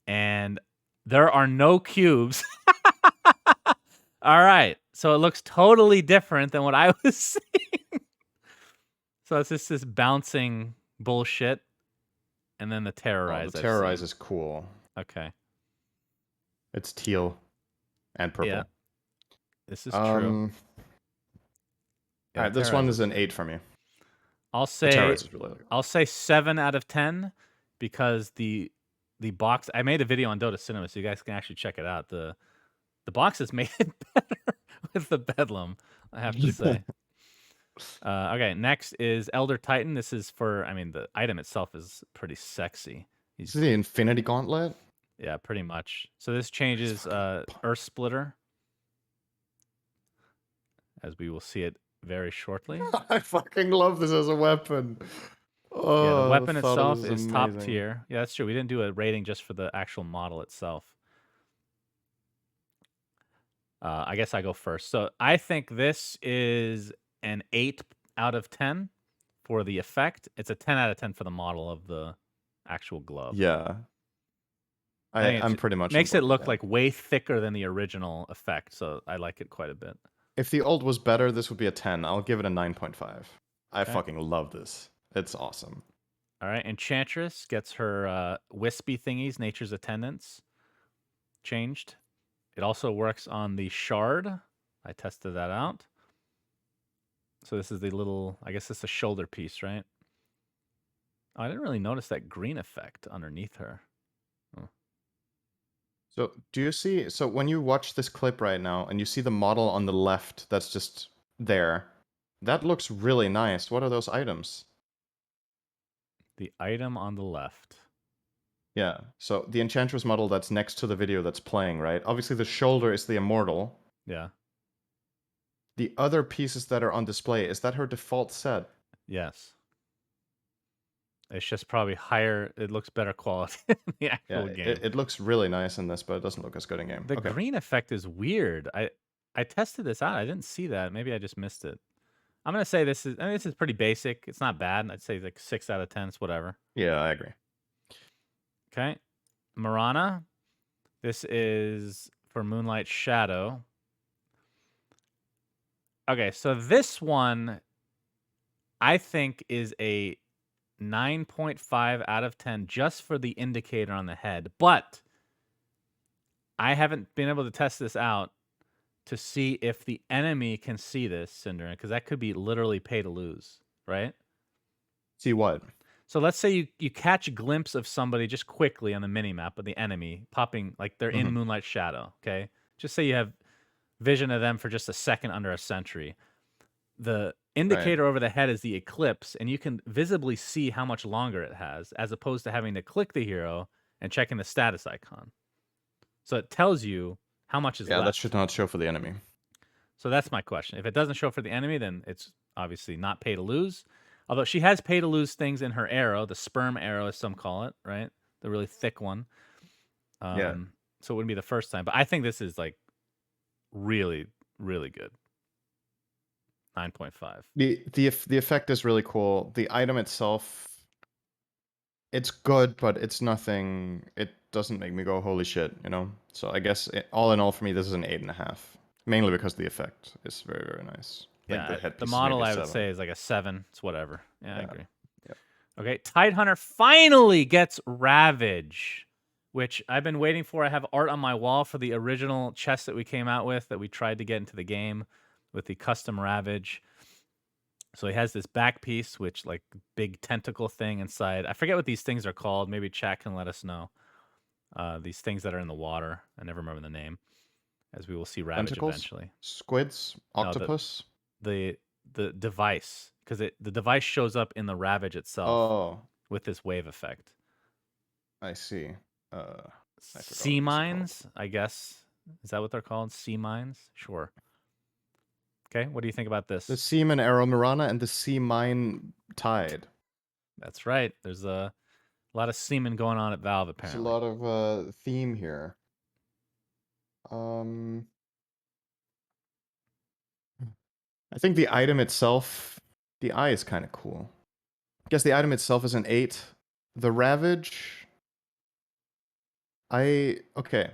[SPEAKER 1] and there are no cubes. All right, so it looks totally different than what I was seeing. So it's just this bouncing bullshit, and then the Terrorize.
[SPEAKER 2] Oh, the
[SPEAKER 1] I've
[SPEAKER 2] terrorize
[SPEAKER 1] seen.
[SPEAKER 2] is cool.
[SPEAKER 1] Okay.
[SPEAKER 2] It's teal and purple.
[SPEAKER 1] Yeah. This is true.
[SPEAKER 2] All right, this one is an 8 for me.
[SPEAKER 1] I'll
[SPEAKER 2] The
[SPEAKER 1] say
[SPEAKER 2] terrorize is really good.
[SPEAKER 1] I'll say 7 out of 10 because the box, I made a video on Dota Cinema, so you guys can actually check it out. The box is made better with the Bedlam, I have to say. Okay, next is Elder Titan. This is for, I mean, the item itself is pretty sexy.
[SPEAKER 2] Is it the Infinity Gauntlet?
[SPEAKER 1] Yeah, pretty much. So this changes Earth Splitter, as we will see it very shortly.
[SPEAKER 2] I fucking love this as a weapon. Oh,
[SPEAKER 1] Yeah, the weapon
[SPEAKER 2] I thought
[SPEAKER 1] itself
[SPEAKER 2] it was
[SPEAKER 1] is top
[SPEAKER 2] amazing.
[SPEAKER 1] tier. Yeah, that's true. We didn't do a rating just for the actual model itself. I guess I go first. So I think this is an 8 out of 10 for the effect. It's a 10 out of 10 for the model of the actual glove.
[SPEAKER 2] Yeah. I'm pretty much
[SPEAKER 1] makes
[SPEAKER 2] on
[SPEAKER 1] it
[SPEAKER 2] board
[SPEAKER 1] look
[SPEAKER 2] with
[SPEAKER 1] like way thicker than the original effect, so I like it quite a bit.
[SPEAKER 2] If the old was better, this would be a 10. I'll give it a 9.5. I
[SPEAKER 1] Okay.
[SPEAKER 2] fucking love this. It's awesome.
[SPEAKER 1] All right, Enchantress gets her wispy thingies, Nature's Attendants, changed. It also works on the Shard. I tested that out. So this is the little, I guess it's a shoulder piece, right? Oh, I didn't really notice that green effect underneath her. Oh.
[SPEAKER 2] So do you see, so when you watch this clip right now and you see the model on the left that's just there, that looks really nice. What are those items?
[SPEAKER 1] The item on the left.
[SPEAKER 2] Yeah, so the Enchantress model that's next to the video that's playing, right? Obviously the shoulder is the Immortal.
[SPEAKER 1] Yeah.
[SPEAKER 2] The other pieces that are on display, is that her default set?
[SPEAKER 1] Yes. It's just probably higher. It looks better quality in the
[SPEAKER 2] Yeah,
[SPEAKER 1] actual game.
[SPEAKER 2] it looks really nice in this, but it doesn't look as good in game.
[SPEAKER 1] The
[SPEAKER 2] Okay.
[SPEAKER 1] green effect is weird. I tested this out. I didn't see that. Maybe I just missed it. I'm gonna say this is. I mean, this is pretty basic. It's not bad. I'd say like 6 out of 10. It's whatever.
[SPEAKER 2] Yeah, I agree.
[SPEAKER 1] Okay, Marana. This is for Moonlight Shadow. Okay, so this one I think is a 9.5 out of 10 just for the indicator on the head. But I haven't been able to test this out to see if the enemy can see this, Cinder, because that could be literally pay to lose, right?
[SPEAKER 2] See what?
[SPEAKER 1] So let's say you catch a glimpse of somebody just quickly on the mini map of the enemy popping, like they're in
[SPEAKER 2] Mhm.
[SPEAKER 1] Moonlight Shadow, okay? Just say you have vision of them for just a second under a sentry. The
[SPEAKER 2] Right.
[SPEAKER 1] indicator over the head is the eclipse, and you can visibly see how much longer it has, as opposed to having to click the hero and checking the status icon. So it tells you how much is
[SPEAKER 2] Yeah, that
[SPEAKER 1] left.
[SPEAKER 2] should not show for the enemy.
[SPEAKER 1] So that's my question. If it doesn't show for the enemy, then it's obviously not pay to lose. Although she has pay to lose things in her arrow, the sperm arrow, as some call it, right? The really thick one.
[SPEAKER 2] Yeah.
[SPEAKER 1] So it wouldn't be the first time. But I think this is like really, really good. 9.5.
[SPEAKER 2] The effect is really cool. The item itself, it's good, but it's nothing. It doesn't make me go holy shit, you know. So I guess all in all, for me, this is an 8.5. Mainly because the effect is very, very nice. Like the
[SPEAKER 1] Yeah, the
[SPEAKER 2] headpiece is
[SPEAKER 1] model
[SPEAKER 2] maybe a
[SPEAKER 1] I would
[SPEAKER 2] 7.
[SPEAKER 1] say is like a 7. It's whatever. Yeah, I
[SPEAKER 2] Yeah.
[SPEAKER 1] agree.
[SPEAKER 2] Yep.
[SPEAKER 1] Okay, Tidehunter finally gets Ravage, which I've been waiting for. I have art on my wall for the original chest that we came out with that we tried to get into the game with the custom Ravage. So he has this back piece, which like big tentacle thing inside. I forget what these things are called. Maybe chat can let us know. These things that are in the water. I never remember the name. As we will see Ravage
[SPEAKER 2] Tentacles,
[SPEAKER 1] eventually.
[SPEAKER 2] squids,
[SPEAKER 1] No,
[SPEAKER 2] octopus.
[SPEAKER 1] the device, because the device shows up in the Ravage itself
[SPEAKER 2] Oh,
[SPEAKER 1] with this wave effect.
[SPEAKER 2] I see. I forgot
[SPEAKER 1] Sea
[SPEAKER 2] what these are called.
[SPEAKER 1] mines, I guess. Is that what they're called? Sea mines? Sure. Okay, what do you think about
[SPEAKER 2] The
[SPEAKER 1] this?
[SPEAKER 2] Seaman Arrow Mirana and the Sea Mine Tide.
[SPEAKER 1] That's right. There's a lot of semen going on at Valve,
[SPEAKER 2] There's a
[SPEAKER 1] apparently.
[SPEAKER 2] lot of theme here. I think the item itself, the eye is kind of cool. I guess the item itself is an 8. The Ravage, okay.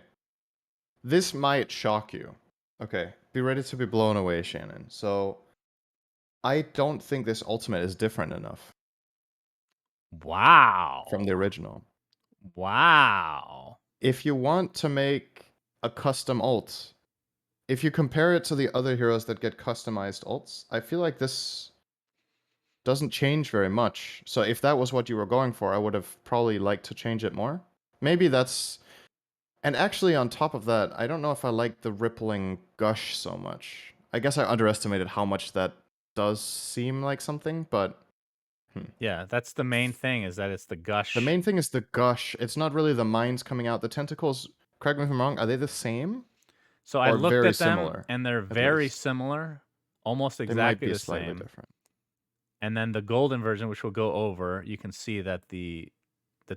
[SPEAKER 2] This might shock you. Okay, be ready to be blown away, Shannon. So, I don't think this ultimate is different enough from the
[SPEAKER 1] Wow.
[SPEAKER 2] original.
[SPEAKER 1] Wow.
[SPEAKER 2] If you want to make a custom ult, if you compare it to the other heroes that get customized ults, I feel like this doesn't change very much. So if that was what you were going for, I would have probably liked to change it more. Maybe that's... And actually, on top of that, I don't know if I like the rippling gush so much. I guess I underestimated how much that does seem like something, but...
[SPEAKER 1] Yeah, that's the main thing, is that it's the
[SPEAKER 2] The
[SPEAKER 1] gush.
[SPEAKER 2] main thing is the gush. It's not really the mines coming out. The tentacles, correct me if I'm wrong, are they the same?
[SPEAKER 1] So I
[SPEAKER 2] Or
[SPEAKER 1] looked
[SPEAKER 2] very
[SPEAKER 1] at them,
[SPEAKER 2] similar,
[SPEAKER 1] and they're
[SPEAKER 2] at
[SPEAKER 1] very
[SPEAKER 2] least?
[SPEAKER 1] similar, almost
[SPEAKER 2] They might
[SPEAKER 1] exactly
[SPEAKER 2] be
[SPEAKER 1] the
[SPEAKER 2] slightly
[SPEAKER 1] same.
[SPEAKER 2] different.
[SPEAKER 1] And then the golden version, which we'll go over, you can see that the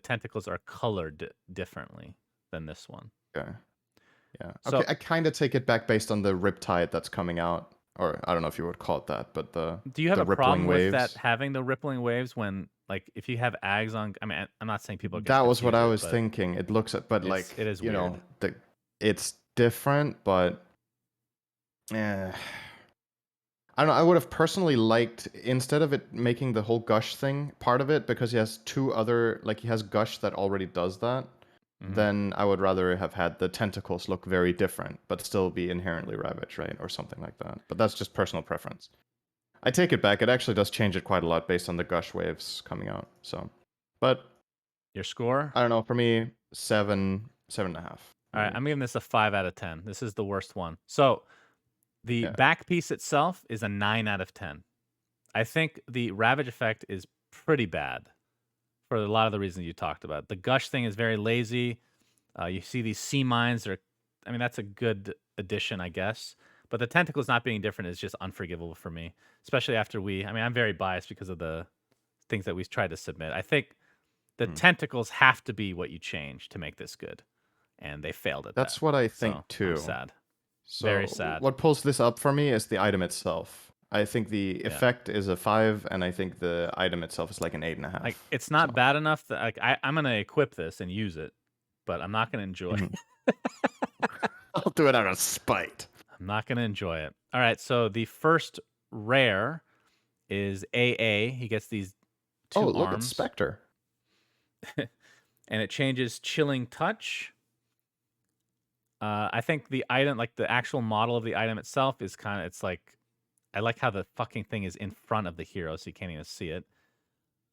[SPEAKER 1] tentacles are colored differently than this one.
[SPEAKER 2] Okay. Yeah. Okay,
[SPEAKER 1] So
[SPEAKER 2] I kind of take it back based on the riptide that's coming out. Or I don't know if you would call it that, but
[SPEAKER 1] do you have
[SPEAKER 2] the
[SPEAKER 1] a
[SPEAKER 2] rippling
[SPEAKER 1] problem with that
[SPEAKER 2] waves.
[SPEAKER 1] having the rippling waves when, like, if you have ags on? I mean, I'm not saying people are gonna
[SPEAKER 2] That was what
[SPEAKER 1] confuse
[SPEAKER 2] I
[SPEAKER 1] it,
[SPEAKER 2] was
[SPEAKER 1] but
[SPEAKER 2] thinking. It looks at, but
[SPEAKER 1] it is weird.
[SPEAKER 2] it's different, but eh. I don't know. I would have personally liked, instead of it making the whole gush thing part of it, because he has two other, like he has gush that already does that,
[SPEAKER 1] Mhm.
[SPEAKER 2] then I would rather have had the tentacles look very different, but still be inherently Ravage, right? Or something like that. But that's just personal preference. I take it back. It actually does change it quite a lot based on the gush waves coming out. So, but
[SPEAKER 1] Your score?
[SPEAKER 2] I don't know. For me, 7.5.
[SPEAKER 1] All right,
[SPEAKER 2] Maybe.
[SPEAKER 1] I'm giving this a 5 out of 10. This is the worst one. So the
[SPEAKER 2] Yeah.
[SPEAKER 1] back piece itself is a 9 out of 10. I think the Ravage effect is pretty bad for a lot of the reasons you talked about. The gush thing is very lazy. You see these sea mines are, I mean, that's a good addition, I guess. But the tentacles not being different is just unforgivable for me, especially after I mean, I'm very biased because of the things that we've tried to submit. I think the
[SPEAKER 2] Hmm.
[SPEAKER 1] tentacles have to be what you change to make this good, and they failed at that.
[SPEAKER 2] That's what I think
[SPEAKER 1] So I'm
[SPEAKER 2] too.
[SPEAKER 1] sad, very
[SPEAKER 2] So
[SPEAKER 1] sad.
[SPEAKER 2] what pulls this up for me is the item itself. I think the
[SPEAKER 1] Yeah.
[SPEAKER 2] effect is a 5, and I think the item itself is like an 8.5.
[SPEAKER 1] Like it's
[SPEAKER 2] So
[SPEAKER 1] not bad enough that like I'm gonna equip this and use it, but I'm not gonna enjoy it.
[SPEAKER 2] mhm. I'll do it out of spite.
[SPEAKER 1] I'm not gonna enjoy it. All right, so the first rare is AA. He gets these
[SPEAKER 2] Oh,
[SPEAKER 1] two
[SPEAKER 2] look, it's
[SPEAKER 1] arms,
[SPEAKER 2] Spectre.
[SPEAKER 1] and it changes Chilling Touch. I think the item, like the actual model of the item itself, is kind of. It's like I like how the fucking thing is in front of the hero, so you can't even see it.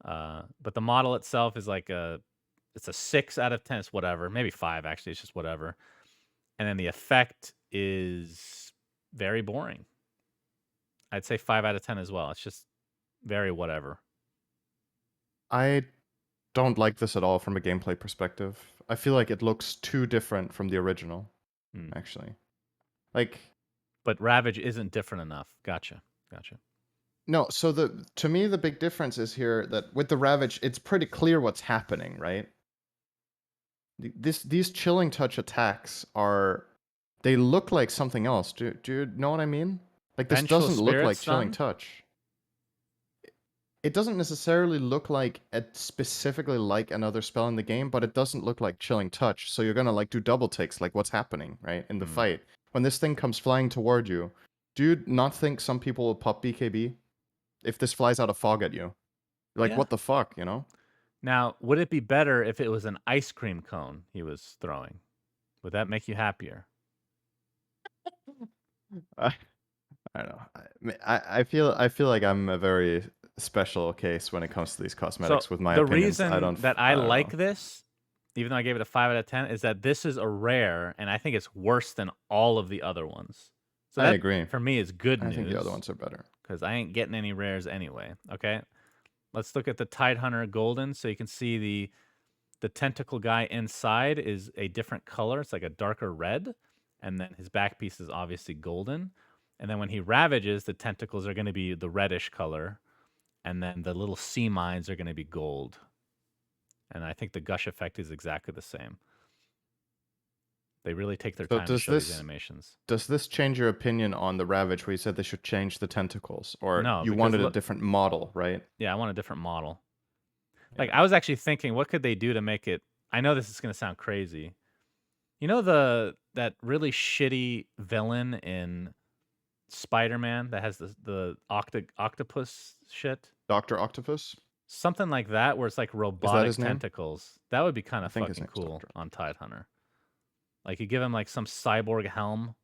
[SPEAKER 1] But the model itself is like it's a 6 out of 10. It's whatever, maybe 5 actually. It's just whatever. And then the effect is very boring. I'd say 5 out of 10 as well. It's just very whatever.
[SPEAKER 2] I don't like this at all from a gameplay perspective. I feel like it looks too different from the original,
[SPEAKER 1] Hmm.
[SPEAKER 2] actually. Like,
[SPEAKER 1] But Ravage isn't different enough. Gotcha.
[SPEAKER 2] no, so to me the big difference is here that with the Ravage, it's pretty clear what's happening, right? These chilling touch attacks they look like something else. Do you know what I mean? Like this
[SPEAKER 1] Vengeful
[SPEAKER 2] doesn't look
[SPEAKER 1] Spirit
[SPEAKER 2] like chilling
[SPEAKER 1] Stun?
[SPEAKER 2] touch. It doesn't necessarily look like it specifically like another spell in the game, but it doesn't look like chilling touch. So you're gonna like do double takes, like what's happening, right? In the
[SPEAKER 1] Hmm.
[SPEAKER 2] fight. When this thing comes flying toward you, do you not think some people will pop BKB? If this flies out of fog at you. Like
[SPEAKER 1] Yeah.
[SPEAKER 2] what the fuck, you know?
[SPEAKER 1] Now, would it be better if it was an ice cream cone he was throwing? Would that make you happier?
[SPEAKER 2] I, I don't know. I feel like I'm a very special case when it comes to these
[SPEAKER 1] So
[SPEAKER 2] cosmetics with my
[SPEAKER 1] the
[SPEAKER 2] opinions.
[SPEAKER 1] reason that I
[SPEAKER 2] I don't
[SPEAKER 1] like
[SPEAKER 2] know.
[SPEAKER 1] this, even though I gave it a 5 out of 10, is that this is a rare, and I think it's worse than all of the other ones. So
[SPEAKER 2] I
[SPEAKER 1] that
[SPEAKER 2] agree.
[SPEAKER 1] for me is good
[SPEAKER 2] I think the other
[SPEAKER 1] news
[SPEAKER 2] ones are better.
[SPEAKER 1] because I ain't getting any rares anyway. Okay, let's look at the Tidehunter Golden, so you can see the tentacle guy inside is a different color. It's like a darker red, and then his back piece is obviously golden. And then when he ravages, the tentacles are going to be the reddish color, and then the little sea mines are going to be gold. And I think the gush effect is exactly the same. They really take their
[SPEAKER 2] So
[SPEAKER 1] time to show these animations.
[SPEAKER 2] does this change your opinion on the Ravage where you said they should change the tentacles? Or
[SPEAKER 1] No,
[SPEAKER 2] you
[SPEAKER 1] because
[SPEAKER 2] wanted a
[SPEAKER 1] look,
[SPEAKER 2] different model, right?
[SPEAKER 1] yeah, I want a different model. Like
[SPEAKER 2] Yeah.
[SPEAKER 1] I was actually thinking, what could they do to make it? I know this is going to sound crazy. You know that really shitty villain in Spider-Man that has the octopus shit?
[SPEAKER 2] Dr. Octopus?
[SPEAKER 1] Something like that where it's like
[SPEAKER 2] Is that
[SPEAKER 1] robotic
[SPEAKER 2] his name?
[SPEAKER 1] tentacles. That would be kind
[SPEAKER 2] I
[SPEAKER 1] of
[SPEAKER 2] think his
[SPEAKER 1] fucking
[SPEAKER 2] name's
[SPEAKER 1] cool
[SPEAKER 2] Dr.
[SPEAKER 1] on Tidehunter. Like you give him like some cyborg helm.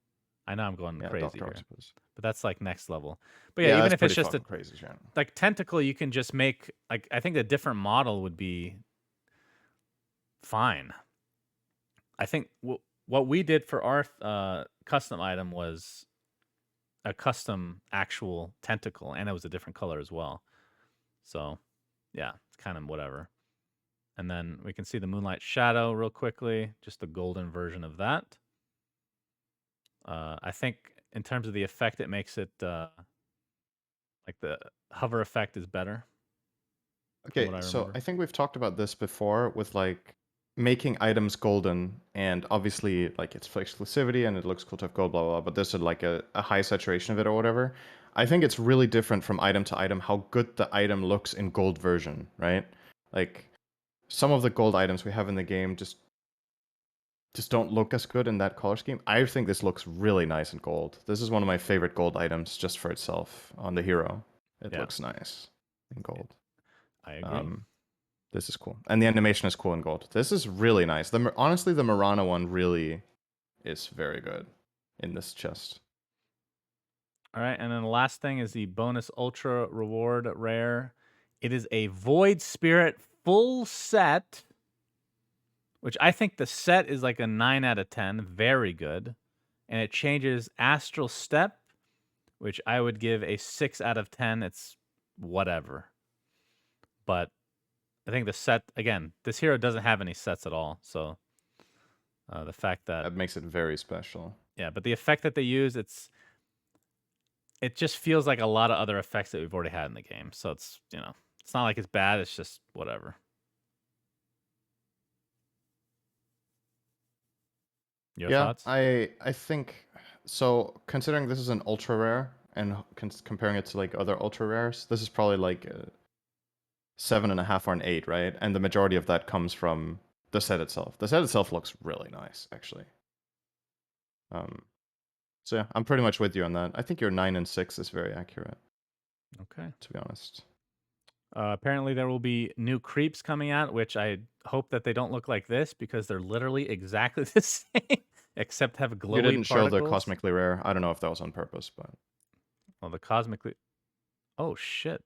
[SPEAKER 1] I know I'm going
[SPEAKER 2] Yeah,
[SPEAKER 1] crazy
[SPEAKER 2] Dr.
[SPEAKER 1] here,
[SPEAKER 2] Octopus.
[SPEAKER 1] but that's like next level. But yeah,
[SPEAKER 2] Yeah,
[SPEAKER 1] even
[SPEAKER 2] that's
[SPEAKER 1] if it's
[SPEAKER 2] pretty
[SPEAKER 1] just a
[SPEAKER 2] fucking crazy, Shannon.
[SPEAKER 1] like tentacle, you can just make like I think a different model would be fine. I think what we did for our custom item was a custom actual tentacle, and it was a different color as well. So yeah, it's kind of whatever. And then we can see the Moonlight Shadow real quickly, just the golden version of that. I think in terms of the effect, it makes it like the hover effect is better from
[SPEAKER 2] Okay,
[SPEAKER 1] what I
[SPEAKER 2] so
[SPEAKER 1] remember.
[SPEAKER 2] I think we've talked about this before with like making items golden, and obviously like it's for exclusivity and it looks cool to have gold, blah blah blah, but there's like a high saturation of it or whatever. I think it's really different from item to item how good the item looks in gold version, right? Like some of the gold items we have in the game just don't look as good in that color scheme. I think this looks really nice in gold. This is one of my favorite gold items just for itself on the hero. It
[SPEAKER 1] Yeah,
[SPEAKER 2] looks nice in gold.
[SPEAKER 1] I agree.
[SPEAKER 2] Um, this is cool, and the animation is cool in gold. This is really nice. Honestly, the Murana one really is very good in this chest.
[SPEAKER 1] All right, and then the last thing is the bonus ultra reward rare. It is a Void Spirit full set, which I think the set is like a 9 out of 10, very good. And it changes Astral Step, which I would give a 6 out of 10. It's whatever. But I think the set, again, this hero doesn't have any sets at all. So the fact that,
[SPEAKER 2] That makes it very special.
[SPEAKER 1] yeah, but the effect that they use, it just feels like a lot of other effects that we've already had in the game. So it's, It's not like it's bad. It's just whatever. Your
[SPEAKER 2] Yeah,
[SPEAKER 1] thoughts?
[SPEAKER 2] I think so. Considering this is an ultra rare and comparing it to like other ultra rares, this is probably like a 7.5 or an 8, right? And the majority of that comes from the set itself. The set itself looks really nice, actually. Um, so yeah, I'm pretty much with you on that. I think your 9 and 6 is very accurate,
[SPEAKER 1] Okay.
[SPEAKER 2] to be honest.
[SPEAKER 1] Apparently, there will be new creeps coming out, which I hope that they don't look like this because they're literally exactly the same, except have
[SPEAKER 2] You
[SPEAKER 1] glowy
[SPEAKER 2] didn't show the
[SPEAKER 1] particles.
[SPEAKER 2] cosmically rare. I don't know if that was on purpose, but
[SPEAKER 1] Well, the cosmically. Oh shit.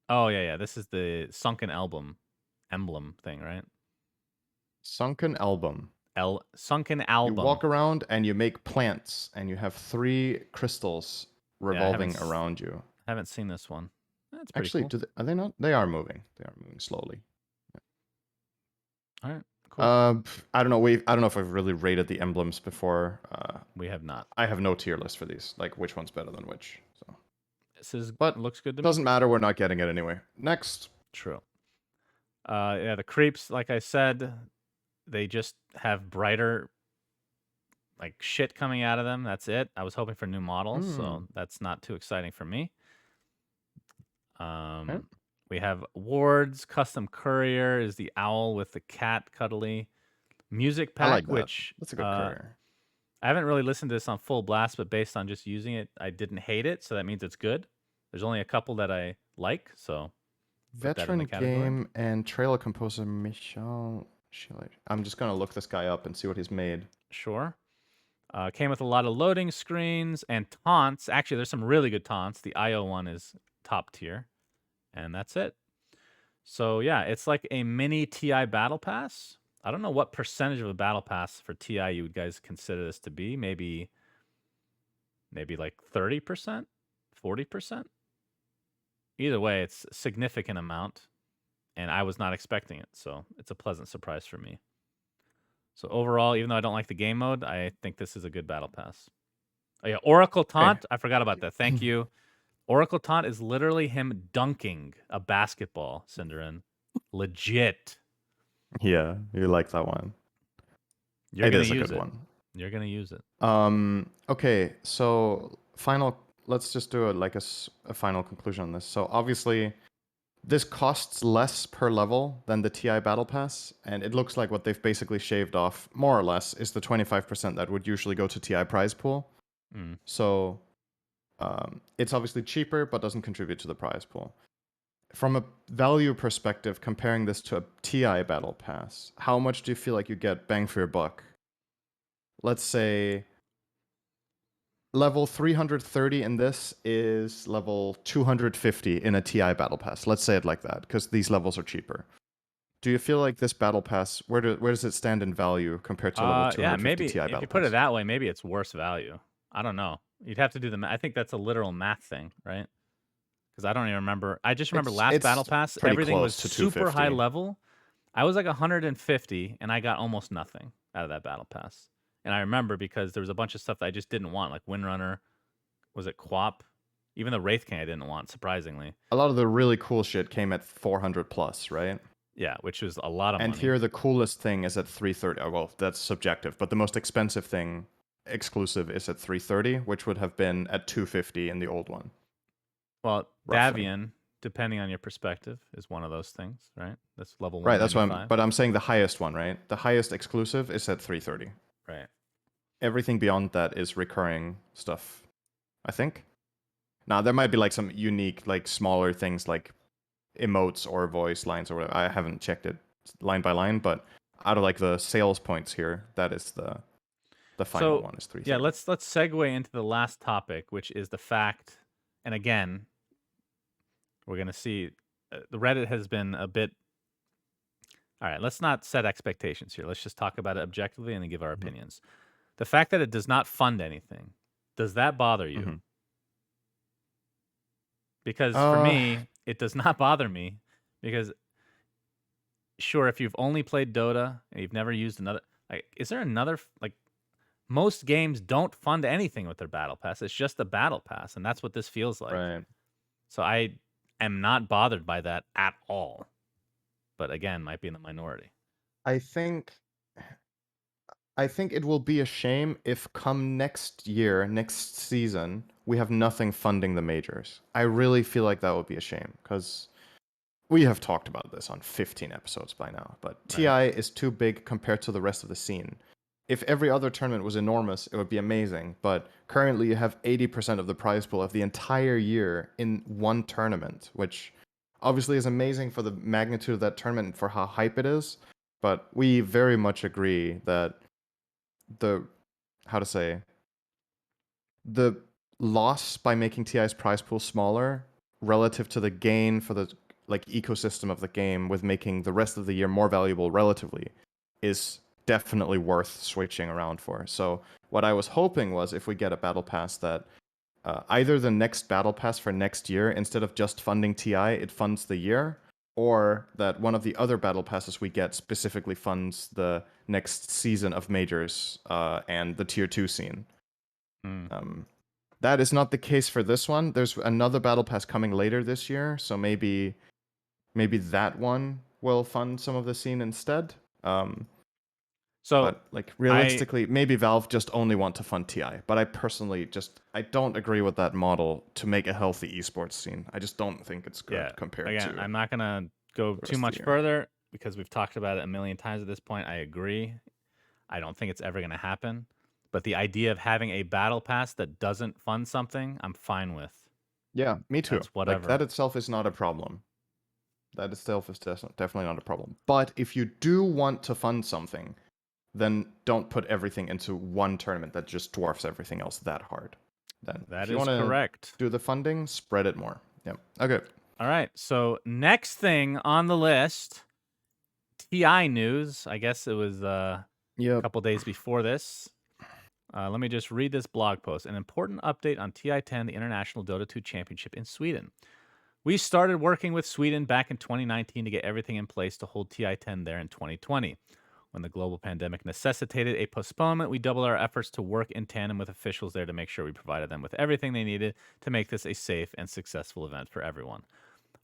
[SPEAKER 1] Oh yeah. This is the sunken emblem thing, right?
[SPEAKER 2] sunken album.
[SPEAKER 1] Sunken
[SPEAKER 2] You
[SPEAKER 1] album.
[SPEAKER 2] walk around and you make plants, and you have 3 crystals
[SPEAKER 1] Yeah, I
[SPEAKER 2] revolving around you.
[SPEAKER 1] haven't seen this one. That's pretty
[SPEAKER 2] Actually,
[SPEAKER 1] cool.
[SPEAKER 2] are they not? They are moving. They are moving slowly.
[SPEAKER 1] All right, cool.
[SPEAKER 2] I don't know. I don't know if I've really rated the emblems before.
[SPEAKER 1] We have not.
[SPEAKER 2] I have no tier list for these. Like which one's better than which. So, but
[SPEAKER 1] looks good to me.
[SPEAKER 2] Doesn't matter. We're not getting it anyway. Next.
[SPEAKER 1] True. Yeah, the creeps, like I said, they just have brighter like shit coming out of them. That's it. I was hoping for new models, so that's not too exciting for me.
[SPEAKER 2] Okay.
[SPEAKER 1] We have wards. Custom courier is the owl with the cat cuddly. Music pack,
[SPEAKER 2] I like that.
[SPEAKER 1] which
[SPEAKER 2] That's a good courier.
[SPEAKER 1] I haven't really listened to this on full blast, but based on just using it, I didn't hate it, so that means it's good. There's only a couple that I like, so
[SPEAKER 2] Veteran game and trailer composer Michel. I'm just gonna look this guy up and see what he's made.
[SPEAKER 1] Sure. Came with a lot of loading screens and taunts. Actually, there's some really good taunts. The IO one is top tier, and that's it. So yeah, it's like a mini TI battle pass. I don't know what percentage of a battle pass for TI you guys consider this to be. Maybe like 30%, 40%. Either way, it's a significant amount, and I was not expecting it, so it's a pleasant surprise for me. So overall, even though I don't like the game mode, I think this is a good battle pass. Oh yeah, Oracle Taunt.
[SPEAKER 2] Okay.
[SPEAKER 1] I forgot about that. Thank you. Oracle Taunt is literally him dunking a basketball, Cinderin. Legit.
[SPEAKER 2] Yeah, you like that one.
[SPEAKER 1] You're gonna
[SPEAKER 2] is a
[SPEAKER 1] use
[SPEAKER 2] good
[SPEAKER 1] it.
[SPEAKER 2] one.
[SPEAKER 1] You're gonna use it.
[SPEAKER 2] Okay, so let's just do a final conclusion on this. So obviously, this costs less per level than the TI Battle Pass, and it looks like what they've basically shaved off, more or less, is the 25% that would usually go to TI prize pool. So it's obviously cheaper, but doesn't contribute to the prize pool. From a value perspective, comparing this to a TI Battle Pass, how much do you feel like you get bang for your buck? Let's say level 330 in this is level 250 in a TI Battle Pass. Let's say it like that, because these levels are cheaper. Do you feel like this Battle Pass, where does it stand in value compared to level 250
[SPEAKER 1] yeah, maybe
[SPEAKER 2] TI Battle
[SPEAKER 1] if you put
[SPEAKER 2] Pass?
[SPEAKER 1] it that way, maybe it's worse value. I don't know. You'd have to do the math. I think that's a literal math thing, right? Because I don't even remember. I just remember last Battle Pass,
[SPEAKER 2] pretty
[SPEAKER 1] everything was
[SPEAKER 2] close to
[SPEAKER 1] super high
[SPEAKER 2] 250.
[SPEAKER 1] level. I was like 150, and I got almost nothing out of that Battle Pass. And I remember because there was a bunch of stuff that I just didn't want, like Windrunner. Was it Quap? Even the Wraith King I didn't want, surprisingly.
[SPEAKER 2] A lot of the really cool shit came at 400 plus, right?
[SPEAKER 1] Yeah, which was a lot of money.
[SPEAKER 2] And here the coolest thing is at 330. Oh, well, that's subjective, but the most expensive thing exclusive is at 330, which would have been at 250 in the old one.
[SPEAKER 1] Well,
[SPEAKER 2] roughly.
[SPEAKER 1] Davian, depending on your perspective, is one of those things, right? That's level 195.
[SPEAKER 2] Right, that's why I'm saying the highest one, right? The highest exclusive is at 330.
[SPEAKER 1] Right.
[SPEAKER 2] Everything beyond that is recurring stuff, I think. Now, there might be like some unique, like smaller things like emotes or voice lines or whatever. I haven't checked it line by line, but out of like the sales points here, that is the final one is 330.
[SPEAKER 1] Yeah, let's segue into the last topic, which is the fact, and again, we're gonna see the Reddit has been a bit. All right, let's not set expectations here. Let's just talk about it objectively and then give our opinions. The fact that it does not fund anything, does that bother you? Because for me, it does not bother me because sure, if you've only played Dota and you've never used another, like, is there another, like, most games don't fund anything with their battle pass. It's just the battle pass, and that's what this feels like.
[SPEAKER 2] Right.
[SPEAKER 1] So I am not bothered by that at all. But again, might be in the minority.
[SPEAKER 2] I think I think it will be a shame if come next year, next season, we have nothing funding the majors. I really feel like that would be a shame because we have talked about this on 15 episodes by now, but
[SPEAKER 1] Right.
[SPEAKER 2] TI is too big compared to the rest of the scene. If every other tournament was enormous, it would be amazing, but currently you have 80% of the prize pool of the entire year in one tournament, which obviously is amazing for the magnitude of that tournament and for how hype it is, but we very much agree that the how to say the loss by making TI's prize pool smaller relative to the gain for the like ecosystem of the game with making the rest of the year more valuable relatively is definitely worth switching around for. So what I was hoping was if we get a battle pass that either the next battle pass for next year, instead of just funding TI, it funds the year, or that one of the other battle passes we get specifically funds the next season of majors and the tier 2 scene.
[SPEAKER 1] Mm.
[SPEAKER 2] That is not the case for this one. There's another battle pass coming later this year, so maybe that one will fund some of the scene instead.
[SPEAKER 1] So
[SPEAKER 2] But like
[SPEAKER 1] I
[SPEAKER 2] realistically, maybe Valve just only want to fund TI. But I personally I don't agree with that model to make a healthy esports scene. I just don't think it's
[SPEAKER 1] yeah,
[SPEAKER 2] good compared to
[SPEAKER 1] again, I'm not gonna go
[SPEAKER 2] the
[SPEAKER 1] too
[SPEAKER 2] rest of the
[SPEAKER 1] much
[SPEAKER 2] year.
[SPEAKER 1] further because we've talked about it a million times at this point. I agree. I don't think it's ever gonna happen. But the idea of having a battle pass that doesn't fund something, I'm fine with.
[SPEAKER 2] Yeah, me too.
[SPEAKER 1] That's
[SPEAKER 2] Like that
[SPEAKER 1] whatever.
[SPEAKER 2] itself is not a problem. That itself is definitely not a problem. But if you do want to fund something, then don't put everything into one tournament that just dwarfs everything else that hard. Then, if
[SPEAKER 1] That
[SPEAKER 2] you
[SPEAKER 1] is
[SPEAKER 2] want to
[SPEAKER 1] correct.
[SPEAKER 2] do the funding, spread it more. Yep. Okay.
[SPEAKER 1] All right. So next thing on the list, TI news. I guess it was a
[SPEAKER 2] Yep.
[SPEAKER 1] couple days before this. Let me just read this blog post. An important update on TI10, the International Dota 2 Championship in Sweden. We started working with Sweden back in 2019 to get everything in place to hold TI10 there in 2020. When the global pandemic necessitated a postponement, we doubled our efforts to work in tandem with officials there to make sure we provided them with everything they needed to make this a safe and successful event for everyone.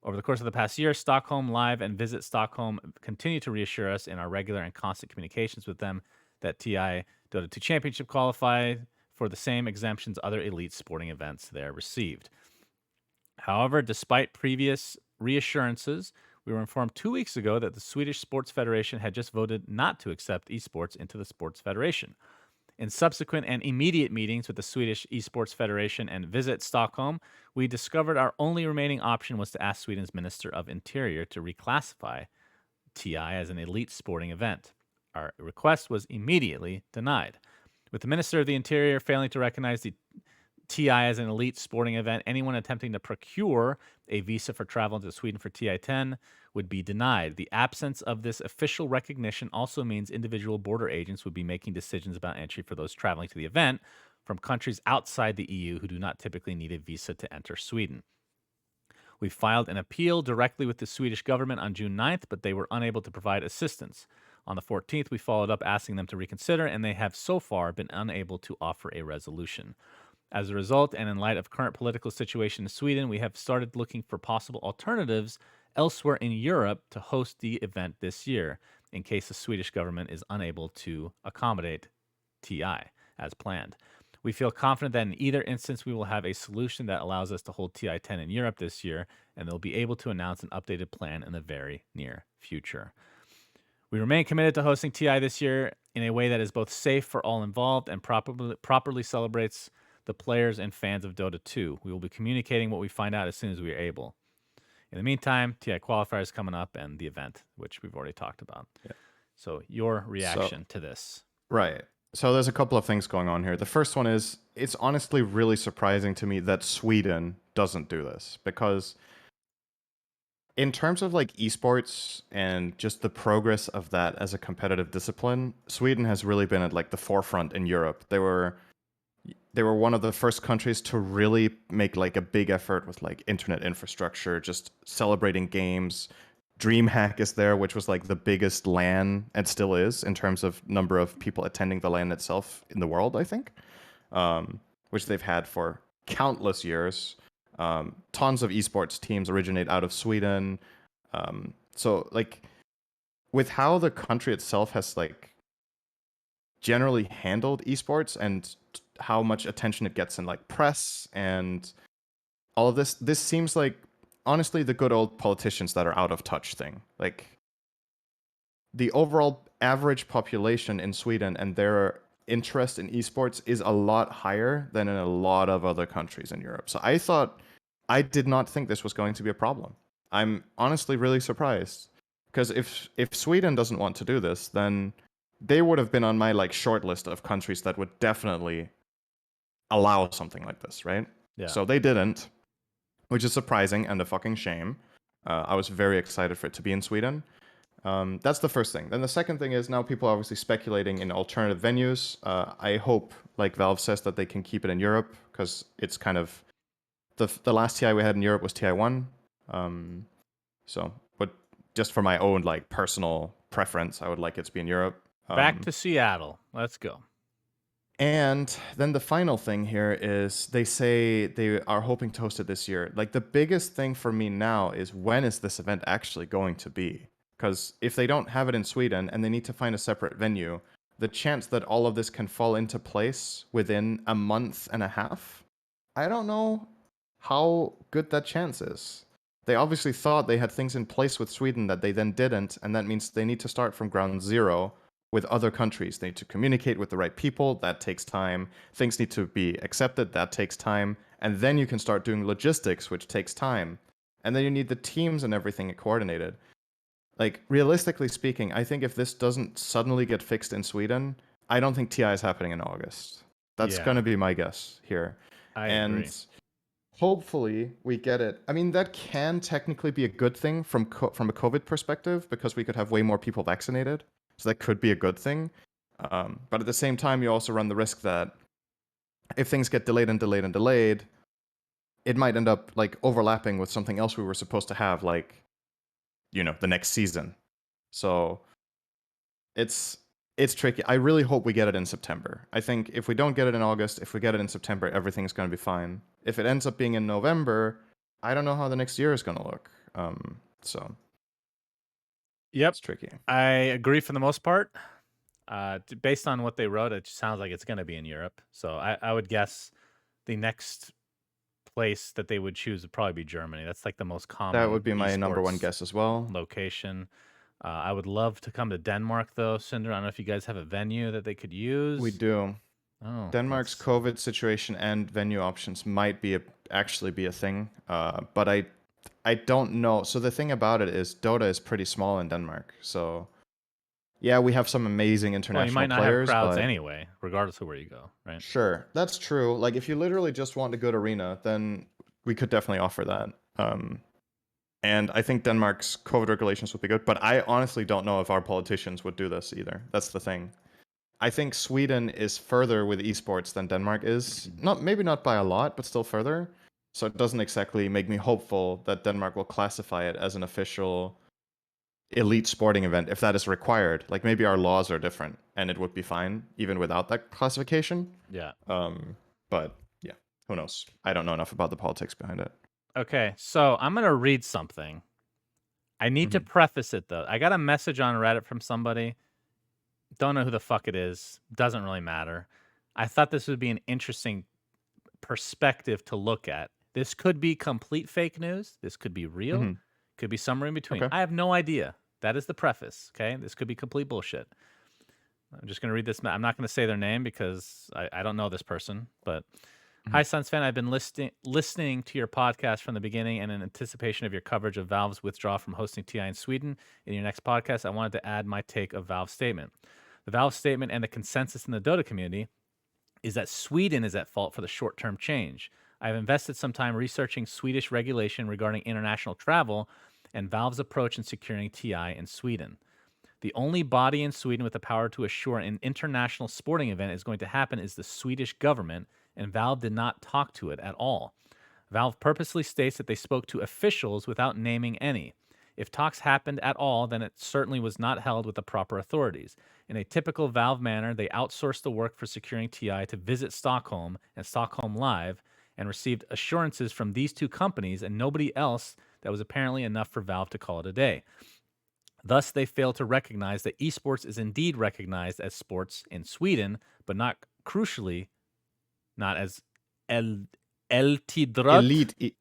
[SPEAKER 1] Over the course of the past year, Stockholm Live and Visit Stockholm continue to reassure us in our regular and constant communications with them that TI Dota 2 Championship qualified for the same exemptions other elite sporting events there received. However, despite previous reassurances, we were informed 2 weeks ago that the Swedish Sports Federation had just voted not to accept esports into the Sports Federation. In subsequent and immediate meetings with the Swedish Esports Federation and Visit Stockholm, we discovered our only remaining option was to ask Sweden's Minister of Interior to reclassify TI as an elite sporting event. Our request was immediately denied. With the Minister of the Interior failing to recognize the TI as an elite sporting event, anyone attempting to procure a visa for travel into Sweden for TI10 would be denied. The absence of this official recognition also means individual border agents would be making decisions about entry for those traveling to the event from countries outside the EU who do not typically need a visa to enter Sweden. We filed an appeal directly with the Swedish government on June 9th, but they were unable to provide assistance. On the 14th, we followed up asking them to reconsider, and they have so far been unable to offer a resolution. As a result, and in light of current political situation in Sweden, we have started looking for possible alternatives elsewhere in Europe to host the event this year, in case the Swedish government is unable to accommodate TI as planned. We feel confident that in either instance, we will have a solution that allows us to hold TI10 in Europe this year, and they'll be able to announce an updated plan in the very near future. We remain committed to hosting TI this year in a way that is both safe for all involved and properly celebrates the players and fans of Dota 2. We will be communicating what we find out as soon as we are able. In the meantime, TI qualifier is coming up and the event, which we've already talked about.
[SPEAKER 2] Yeah.
[SPEAKER 1] So, your
[SPEAKER 2] So,
[SPEAKER 1] reaction to this?
[SPEAKER 2] right. So there's a couple of things going on here. The first one is it's honestly really surprising to me that Sweden doesn't do this because in terms of like esports and just the progress of that as a competitive discipline, Sweden has really been at like the forefront in Europe. They were one of the first countries to really make like a big effort with like internet infrastructure, just celebrating games. DreamHack is there, which was like the biggest LAN and still is in terms of number of people attending the LAN itself in the world, I think, which they've had for countless years. Tons of esports teams originate out of Sweden. So like with how the country itself has like generally handled esports and how much attention it gets in like press and all of this seems like honestly the good old politicians that are out of touch thing. Like the overall average population in Sweden and their interest in esports is a lot higher than in a lot of other countries in Europe. So I did not think this was going to be a problem. I'm honestly really surprised because if Sweden doesn't want to do this, then they would have been on my like short list of countries that would definitely allow something like this, right?
[SPEAKER 1] Yeah.
[SPEAKER 2] So they didn't, which is surprising and a fucking shame. I was very excited for it to be in Sweden. That's the first thing. Then the second thing is now people are obviously speculating in alternative venues. I hope, like Valve says, that they can keep it in Europe because it's kind of the last TI we had in Europe was TI1. So, but just for my own like personal preference, I would like it to be in Europe.
[SPEAKER 1] Back to Seattle. Let's go.
[SPEAKER 2] And then the final thing here is they say they are hoping to host it this year. Like the biggest thing for me now is when is this event actually going to be? Because if they don't have it in Sweden and they need to find a separate venue, the chance that all of this can fall into place within a month and a half, I don't know how good that chance is. They obviously thought they had things in place with Sweden that they then didn't, and that means they need to start from ground zero with other countries. They need to communicate with the right people. That takes time. Things need to be accepted. That takes time. And then you can start doing logistics, which takes time. And then you need the teams and everything coordinated. Like, realistically speaking, I think if this doesn't suddenly get fixed in Sweden, I don't think TI is happening in August. That's
[SPEAKER 1] Yeah.
[SPEAKER 2] going to be my guess here.
[SPEAKER 1] I
[SPEAKER 2] and
[SPEAKER 1] agree.
[SPEAKER 2] hopefully we get it. I mean, that can technically be a good thing from a COVID perspective because we could have way more people vaccinated. So that could be a good thing. But at the same time, you also run the risk that if things get delayed and delayed and delayed, it might end up like overlapping with something else we were supposed to have, like, you know, the next season. So it's tricky. I really hope we get it in September. I think if we don't get it in August, if we get it in September, everything's going to be fine. If it ends up being in November, I don't know how the next year is going to look. So
[SPEAKER 1] Yep.
[SPEAKER 2] it's tricky.
[SPEAKER 1] I agree for the most part. Based on what they wrote, it sounds like it's going to be in Europe. So I would guess the next place that they would choose would probably be Germany. That's like the most common.
[SPEAKER 2] That would be my number one
[SPEAKER 1] esports
[SPEAKER 2] guess as well.
[SPEAKER 1] location. I would love to come to Denmark though, Cinder. I don't know if you guys have a venue that they could use.
[SPEAKER 2] We do.
[SPEAKER 1] Oh,
[SPEAKER 2] Denmark's COVID situation and venue options might actually be a thing, but I don't know. So the thing about it is Dota is pretty small in Denmark. So yeah, we have some amazing
[SPEAKER 1] Well,
[SPEAKER 2] international
[SPEAKER 1] you might not
[SPEAKER 2] players,
[SPEAKER 1] have crowds
[SPEAKER 2] but
[SPEAKER 1] anyway, regardless of where you go, right?
[SPEAKER 2] sure, that's true. Like if you literally just want a good arena, then we could definitely offer that. And I think Denmark's COVID regulations would be good, but I honestly don't know if our politicians would do this either. That's the thing. I think Sweden is further with esports than Denmark is. Maybe not by a lot, but still further. So it doesn't exactly make me hopeful that Denmark will classify it as an official elite sporting event if that is required. Like maybe our laws are different and it would be fine even without that classification.
[SPEAKER 1] Yeah.
[SPEAKER 2] But yeah, who knows? I don't know enough about the politics behind it.
[SPEAKER 1] Okay, so I'm gonna read something. I need to preface it though. I got a message on Reddit from somebody. Don't know who the fuck it is. Doesn't really matter. I thought this would be an interesting perspective to look at. This could be complete fake news. This could be real. Could be somewhere in between.
[SPEAKER 2] Okay.
[SPEAKER 1] I have no idea. That is the preface. Okay, this could be complete bullshit. I'm just gonna read this. I'm not gonna say their name because I don't know this person. But hi, Suns fan. I've been listening to your podcast from the beginning, and in anticipation of your coverage of Valve's withdrawal from hosting TI in Sweden in your next podcast, I wanted to add my take of Valve's statement. The Valve statement and the consensus in the Dota community is that Sweden is at fault for the short-term change. I've invested some time researching Swedish regulation regarding international travel and Valve's approach in securing TI in Sweden. The only body in Sweden with the power to assure an international sporting event is going to happen is the Swedish government, and Valve did not talk to it at all. Valve purposely states that they spoke to officials without naming any. If talks happened at all, then it certainly was not held with the proper authorities. In a typical Valve manner, they outsourced the work for securing TI to Visit Stockholm and Stockholm Live, and received assurances from these two companies and nobody else that was apparently enough for Valve to call it a day. Thus, they failed to recognize that esports is indeed recognized as sports in Sweden, but not crucially, not as el elitidrott,
[SPEAKER 2] Elite,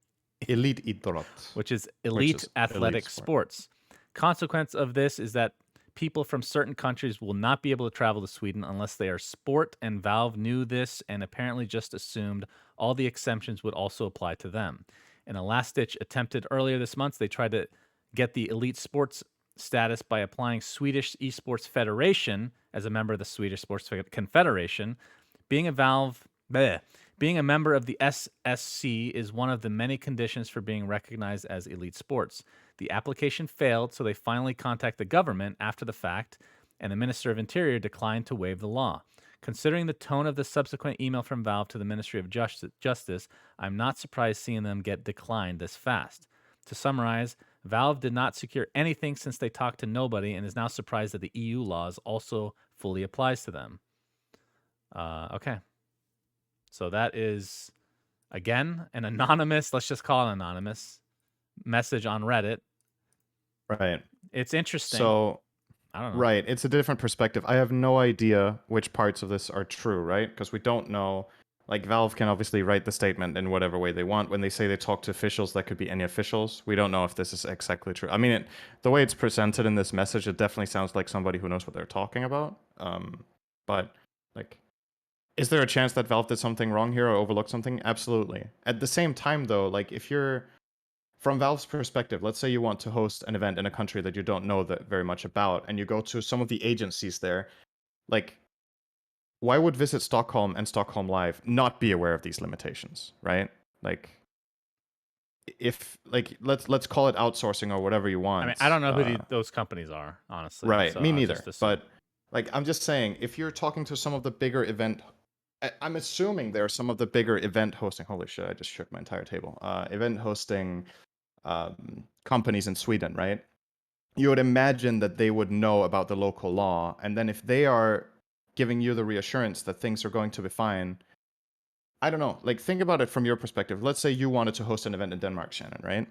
[SPEAKER 2] elite idrott,
[SPEAKER 1] which is
[SPEAKER 2] which
[SPEAKER 1] elite
[SPEAKER 2] is elite
[SPEAKER 1] athletic
[SPEAKER 2] sport.
[SPEAKER 1] sports. Consequence of this is that people from certain countries will not be able to travel to Sweden unless they are sport, and Valve knew this and apparently just assumed all the exemptions would also apply to them. In a last-ditch attempted earlier this month, they tried to get the elite sports status by applying Swedish Esports Federation as a member of the Swedish Sports Confederation. Being a Valve, bleh, being a member of the SSC is one of the many conditions for being recognized as elite sports. The application failed, so they finally contacted the government after the fact, and the Minister of Interior declined to waive the law. Considering the tone of the subsequent email from Valve to the Ministry of Justice, I'm not surprised seeing them get declined this fast. To summarize, Valve did not secure anything since they talked to nobody and is now surprised that the EU laws also fully applies to them. Okay. So that is, again, an anonymous, let's just call it anonymous, message on Reddit.
[SPEAKER 2] Right.
[SPEAKER 1] It's interesting.
[SPEAKER 2] So,
[SPEAKER 1] I don't know.
[SPEAKER 2] right, it's a different perspective. I have no idea which parts of this are true, right? Because we don't know. Like, Valve can obviously write the statement in whatever way they want. When they say they talk to officials, that could be any officials. We don't know if this is exactly true. I mean, the way it's presented in this message, it definitely sounds like somebody who knows what they're talking about. But, like, is there a chance that Valve did something wrong here or overlooked something? Absolutely. At the same time, though, like, if you're from Valve's perspective, let's say you want to host an event in a country that you don't know that very much about, and you go to some of the agencies there, like, why would Visit Stockholm and Stockholm Live not be aware of these limitations, right? Like, if like let's call it outsourcing or whatever you want.
[SPEAKER 1] I mean, I don't know who those companies are, honestly.
[SPEAKER 2] Right,
[SPEAKER 1] So
[SPEAKER 2] me
[SPEAKER 1] I'll
[SPEAKER 2] neither.
[SPEAKER 1] just assume.
[SPEAKER 2] But like, I'm just saying, if you're talking to some of the bigger event, I'm assuming there are some of the bigger event hosting. Holy shit! I just shook my entire table. Event hosting companies in Sweden, right? You would imagine that they would know about the local law, and then if they are giving you the reassurance that things are going to be fine, I don't know. Like, think about it from your perspective. Let's say you wanted to host an event in Denmark, Shannon, right?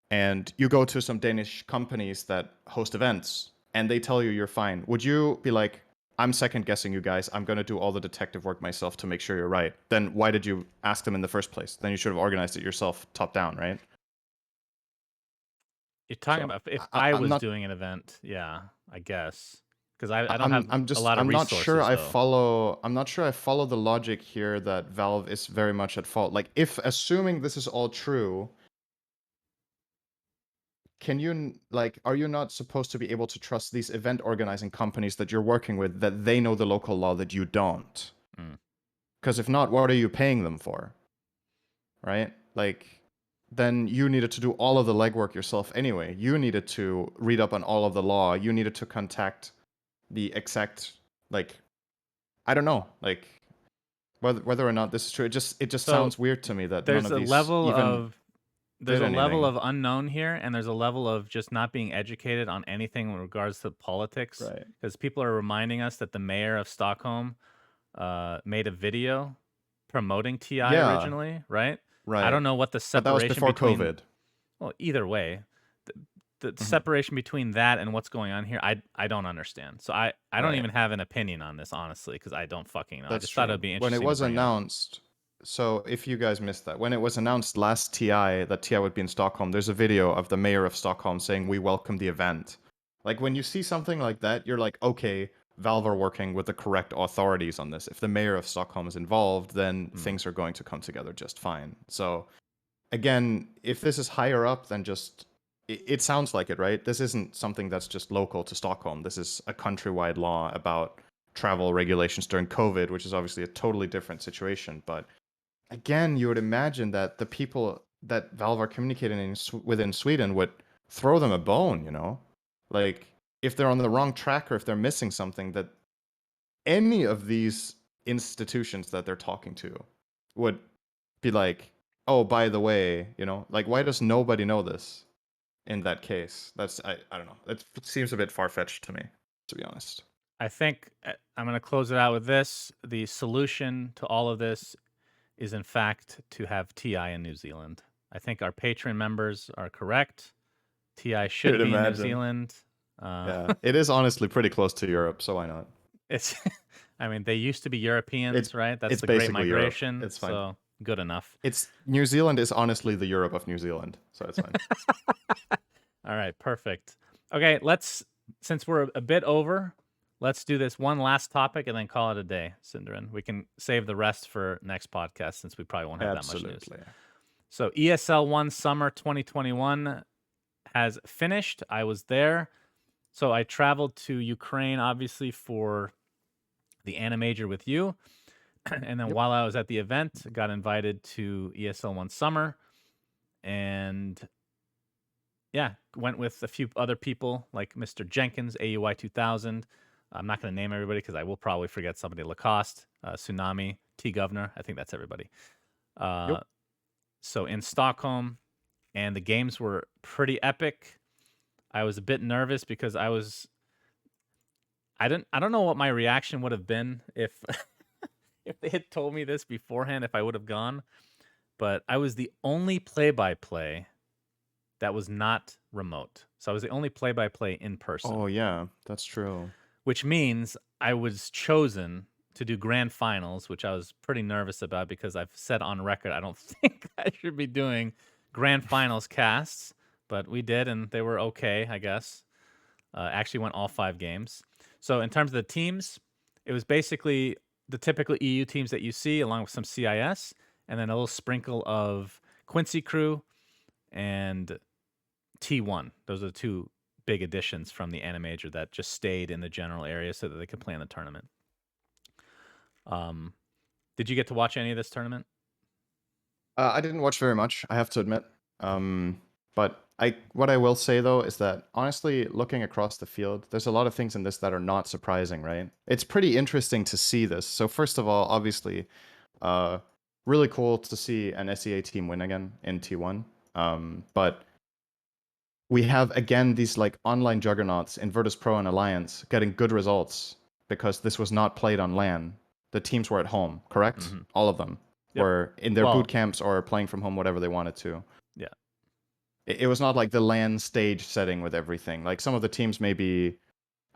[SPEAKER 2] And you go to some Danish companies that host events, and they tell you you're fine. Would you be like, I'm second guessing you guys. I'm going to do all the detective work myself to make sure you're right. Then why did you ask them in the first place? Then you should have organized it yourself top down, right?
[SPEAKER 1] You're talking
[SPEAKER 2] So
[SPEAKER 1] about if
[SPEAKER 2] I,
[SPEAKER 1] I
[SPEAKER 2] I'm
[SPEAKER 1] was
[SPEAKER 2] not
[SPEAKER 1] doing an event, yeah, I guess. Because I don't
[SPEAKER 2] I'm
[SPEAKER 1] have
[SPEAKER 2] I'm
[SPEAKER 1] a
[SPEAKER 2] just
[SPEAKER 1] lot of
[SPEAKER 2] I'm not sure
[SPEAKER 1] resources,
[SPEAKER 2] I
[SPEAKER 1] though.
[SPEAKER 2] follow I'm not sure I follow the logic here that Valve is very much at fault. Like, if assuming this is all true, can you like, are you not supposed to be able to trust these event organizing companies that you're working with, that they know the local law that you don't?
[SPEAKER 1] Mm.
[SPEAKER 2] Because if not, what are you paying them for? Right? Like, then you needed to do all of the legwork yourself anyway. You needed to read up on all of the law. You needed to contact the exact, like, I don't know, like, whether or not this is true. It just
[SPEAKER 1] So
[SPEAKER 2] sounds weird to me that none
[SPEAKER 1] there's
[SPEAKER 2] of
[SPEAKER 1] a
[SPEAKER 2] these
[SPEAKER 1] level
[SPEAKER 2] even
[SPEAKER 1] of there's
[SPEAKER 2] did
[SPEAKER 1] a level
[SPEAKER 2] anything.
[SPEAKER 1] of unknown here, and there's a level of just not being educated on anything in regards to politics.
[SPEAKER 2] Right.
[SPEAKER 1] Because people are reminding us that the mayor of Stockholm made a video promoting TI
[SPEAKER 2] Yeah,
[SPEAKER 1] originally, right? I
[SPEAKER 2] right.
[SPEAKER 1] don't know what the
[SPEAKER 2] But that was
[SPEAKER 1] separation
[SPEAKER 2] before
[SPEAKER 1] between,
[SPEAKER 2] COVID.
[SPEAKER 1] well, either way, the
[SPEAKER 2] Hmm.
[SPEAKER 1] separation between that and what's going on here, I don't understand. So I don't
[SPEAKER 2] Right.
[SPEAKER 1] even have an opinion on this, honestly, because I don't fucking know. I
[SPEAKER 2] That's
[SPEAKER 1] just thought
[SPEAKER 2] true.
[SPEAKER 1] it'd be
[SPEAKER 2] When it
[SPEAKER 1] interesting to
[SPEAKER 2] was
[SPEAKER 1] bring up.
[SPEAKER 2] announced, so if you guys missed that, when it was announced last TI that TI would be in Stockholm, there's a video of the mayor of Stockholm saying, "We welcome the event." Like, when you see something like that, you're like, okay, Valve are working with the correct authorities on this. If the mayor of Stockholm is involved, then
[SPEAKER 1] Hmm.
[SPEAKER 2] things are going to come together just fine. So, again, if this is higher up than just, it sounds like it, right? This isn't something that's just local to Stockholm. This is a countrywide law about travel regulations during COVID, which is obviously a totally different situation. But again, you would imagine that the people that Valve are communicating within Sweden would throw them a bone, you know? Like, if they're on the wrong track or if they're missing something, that any of these institutions that they're talking to would be like, oh, by the way, you know, like, why does nobody know this in that case? I don't know. It seems a bit far-fetched to me, to be honest.
[SPEAKER 1] I think I'm going to close it out with this. The solution to all of this is in fact to have TI in New Zealand. I think our Patreon members are correct. TI should
[SPEAKER 2] Could
[SPEAKER 1] be in New
[SPEAKER 2] imagine.
[SPEAKER 1] Zealand.
[SPEAKER 2] Yeah, it is honestly pretty close to Europe, so why not?
[SPEAKER 1] It's, I mean, they used to be Europeans, right? That's
[SPEAKER 2] It's
[SPEAKER 1] the Great
[SPEAKER 2] basically Europe.
[SPEAKER 1] Migration,
[SPEAKER 2] It's fine.
[SPEAKER 1] so good enough.
[SPEAKER 2] It's New Zealand is honestly the Europe of New Zealand, so it's fine.
[SPEAKER 1] All right, perfect. Okay, since we're a bit over, let's do this one last topic and then call it a day, Cinderin. We can save the rest for next podcast since we probably won't have that much news.
[SPEAKER 2] Absolutely.
[SPEAKER 1] So ESL One Summer 2021 has finished. I was there. So I traveled to Ukraine, obviously, for the Animajor with you. And then while I was at the event, got invited to ESL One Summer. And yeah, went with a few other people like Mr. Jenkins, AUI 2000. I'm not going to name everybody because I will probably forget somebody. Lacoste, Tsunami, T Governor. I think that's everybody. So in Stockholm, and the games were pretty epic. I was a bit nervous because I don't know what my reaction would have been if if they had told me this beforehand, if I would have gone. But I was the only play-by-play that was not remote. So I was the only play-by-play in person.
[SPEAKER 2] Oh yeah, that's true.
[SPEAKER 1] Which means I was chosen to do grand finals, which I was pretty nervous about because I've said on record I don't think I should be doing grand finals casts, but we did, and they were okay, I guess. Actually went all 5 games. So in terms of the teams, it was basically the typical EU teams that you see, along with some CIS, and then a little sprinkle of Quincy Crew and T1. Those are the 2 big additions from the Animajor that just stayed in the general area so that they could play in the tournament. Did you get to watch any of this tournament?
[SPEAKER 2] I didn't watch very much, I have to admit. But what I will say though is that honestly, looking across the field, there's a lot of things in this that are not surprising, right? It's pretty interesting to see this. So first of all, obviously, really cool to see an SEA team win again in T1. But we have again these like online juggernauts in Virtus Pro and Alliance getting good results because this was not played on LAN. The teams were at home, correct?
[SPEAKER 1] Mm-hmm.
[SPEAKER 2] All of them were in their boot camps or playing from home, whatever they wanted to.
[SPEAKER 1] Yeah.
[SPEAKER 2] It was not like the LAN stage setting with everything. Like some of the teams may be,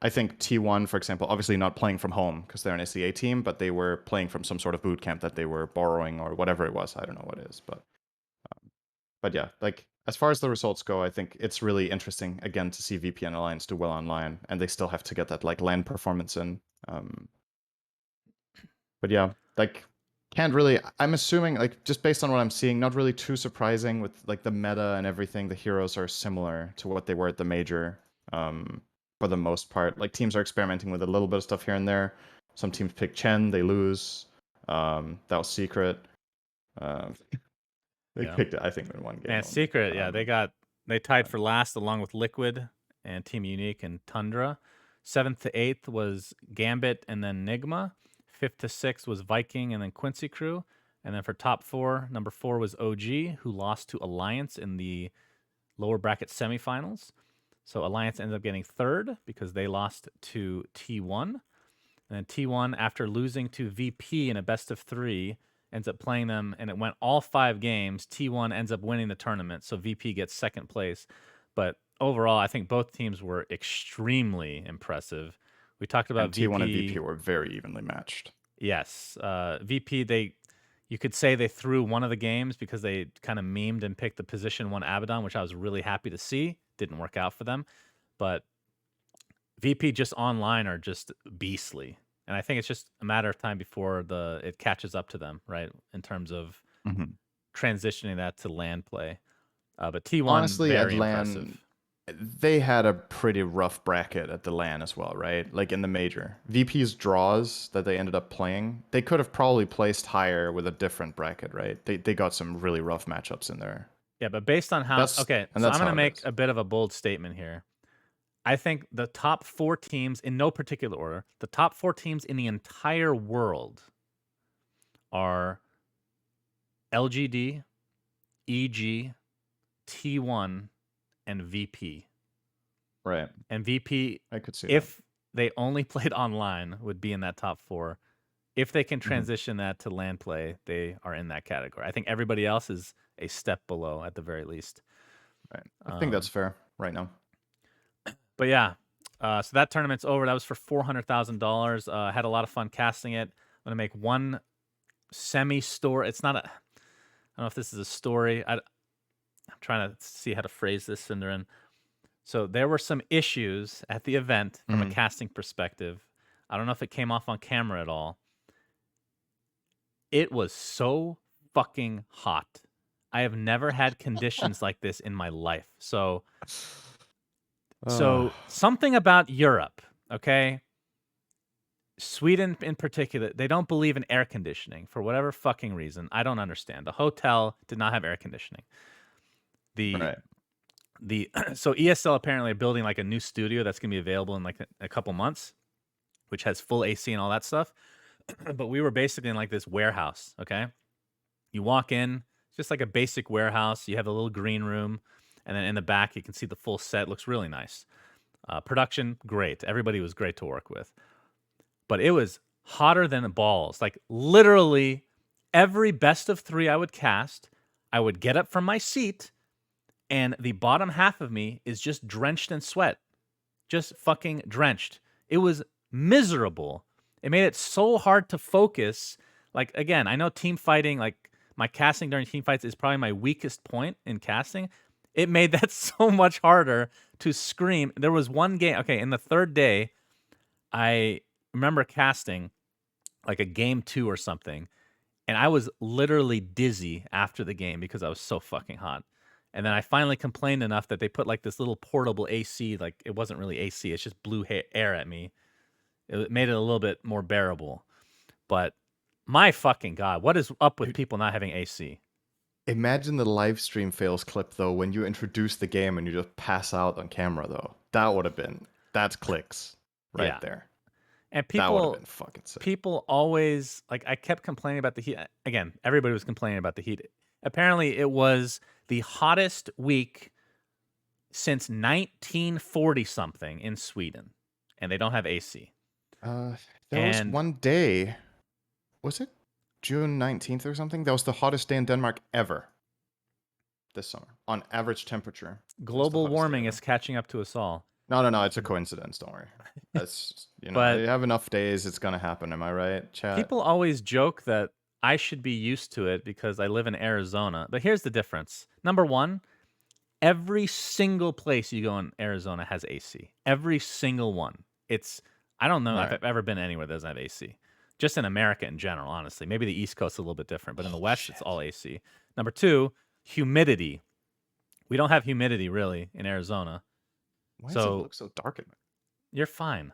[SPEAKER 2] I think T1, for example, obviously not playing from home because they're an SEA team, but they were playing from some sort of boot camp that they were borrowing or whatever it was. I don't know what it is, but yeah, like as far as the results go, I think it's really interesting again to see VP and Alliance do well online, and they still have to get that like LAN performance in. But yeah, like can't really. I'm assuming like just based on what I'm seeing, not really too surprising with like the meta and everything. The heroes are similar to what they were at the major, for the most part. Like teams are experimenting with a little bit of stuff here and there. Some teams pick Chen, they lose. That was Secret. They picked it, I think, in one game.
[SPEAKER 1] Man, Secret, yeah, they tied for last along with Liquid and Team Unique and Tundra. 7th to 8th was Gambit and then Nigma. 5th to 6th was Viking and then Quincy Crew. And then for top 4, number 4 was OG, who lost to Alliance in the lower bracket semifinals. So Alliance ended up getting 3rd because they lost to T1. And then T1, after losing to VP in a best of 3, ends up playing them, and it went all 5 games. T1 ends up winning the tournament, so VP gets 2nd place. But overall, I think both teams were extremely impressive. We talked about VP.
[SPEAKER 2] T1 and VP were very evenly matched.
[SPEAKER 1] Yes. VP, you could say they threw one of the games because they kind of memed and picked the position 1 Abaddon, which I was really happy to see. Didn't work out for them. But VP just online are just beastly. And I think it's just a matter of time before it catches up to them, right? In terms of transitioning that to LAN play. But T1,
[SPEAKER 2] honestly,
[SPEAKER 1] very
[SPEAKER 2] at LAN,
[SPEAKER 1] impressive.
[SPEAKER 2] They had a pretty rough bracket at the LAN as well, right? Like in the major. VP's draws that they ended up playing, they could have probably placed higher with a different bracket, right? They got some really rough matchups in there.
[SPEAKER 1] Yeah, but based on how... Okay, so I'm going to make a bit of a bold statement here. I think the top 4 teams, in no particular order, the top 4 teams in the entire world are LGD, EG, T1, and VP.
[SPEAKER 2] Right.
[SPEAKER 1] And VP,
[SPEAKER 2] I could see
[SPEAKER 1] if they only played online, would be in that top 4 If they can
[SPEAKER 2] Mhm.
[SPEAKER 1] transition that to LAN play, they are in that category. I think everybody else is a step below at the very least.
[SPEAKER 2] Right. I think that's fair right now.
[SPEAKER 1] But yeah, so that tournament's over. That was for $400,000. Had a lot of fun casting it. I'm gonna make one semi-story. It's not a. I don't know if this is a story. I'm trying to see how to phrase this, Cinderin. So there were some issues at the event from a
[SPEAKER 2] Mhm.
[SPEAKER 1] casting perspective. I don't know if it came off on camera at all. It was so fucking hot. I have never had conditions like this in my life. So
[SPEAKER 2] Uh,
[SPEAKER 1] something about Europe, okay? Sweden in particular, they don't believe in air conditioning for whatever fucking reason. I don't understand. The hotel did not have air conditioning. The
[SPEAKER 2] right.
[SPEAKER 1] the so ESL apparently are building like a new studio that's going to be available in like a couple months, which has full AC and all that stuff. But we were basically in like this warehouse, okay? You walk in, it's just like a basic warehouse. You have a little green room, and then in the back you can see the full set. Looks really nice. Production, great. Everybody was great to work with. But it was hotter than balls. Like literally every best of 3 I would cast, I would get up from my seat and the bottom half of me is just drenched in sweat. Just fucking drenched. It was miserable. It made it so hard to focus. Like again, I know team fighting, like my casting during team fights is probably my weakest point in casting. It made that so much harder to scream. There was one game, okay, in the third day, I remember casting like a game 2 or something, and I was literally dizzy after the game because I was so fucking hot. And then I finally complained enough that they put like this little portable AC, like it wasn't really AC, it's just blew air at me. It made it a little bit more bearable. But my fucking god, what is up with
[SPEAKER 2] Dude,
[SPEAKER 1] people not having AC?
[SPEAKER 2] imagine the live stream fails clip though when you introduce the game and you just pass out on camera though. That would have been that's clicks right
[SPEAKER 1] Yeah.
[SPEAKER 2] there.
[SPEAKER 1] And
[SPEAKER 2] That would have
[SPEAKER 1] people
[SPEAKER 2] been fucking sick.
[SPEAKER 1] people always like I kept complaining about the heat. Again, everybody was complaining about the heat. Apparently it was the hottest week since 1940 something in Sweden, and they don't have AC.
[SPEAKER 2] Uh, there was
[SPEAKER 1] And
[SPEAKER 2] one day, was it June 19th or something? That was the hottest day in Denmark ever this summer on average temperature. It was the
[SPEAKER 1] global
[SPEAKER 2] hottest day
[SPEAKER 1] warming
[SPEAKER 2] ever.
[SPEAKER 1] is catching up to us all.
[SPEAKER 2] No, it's a coincidence. Don't worry. That's
[SPEAKER 1] But
[SPEAKER 2] you have enough days, it's gonna happen. Am I right, chat?
[SPEAKER 1] people always joke that I should be used to it because I live in Arizona. But here's the difference. Number one, every single place you go in Arizona has AC. Every single one. It's I don't know if
[SPEAKER 2] Right.
[SPEAKER 1] I've ever been anywhere that doesn't have AC. Just in America in general, honestly. Maybe the East Coast is a little bit different, but in the
[SPEAKER 2] Oh
[SPEAKER 1] West, it's
[SPEAKER 2] shit.
[SPEAKER 1] all AC. Number two, humidity. We don't have humidity really in Arizona.
[SPEAKER 2] Why does it
[SPEAKER 1] So
[SPEAKER 2] look so dark in
[SPEAKER 1] you're fine.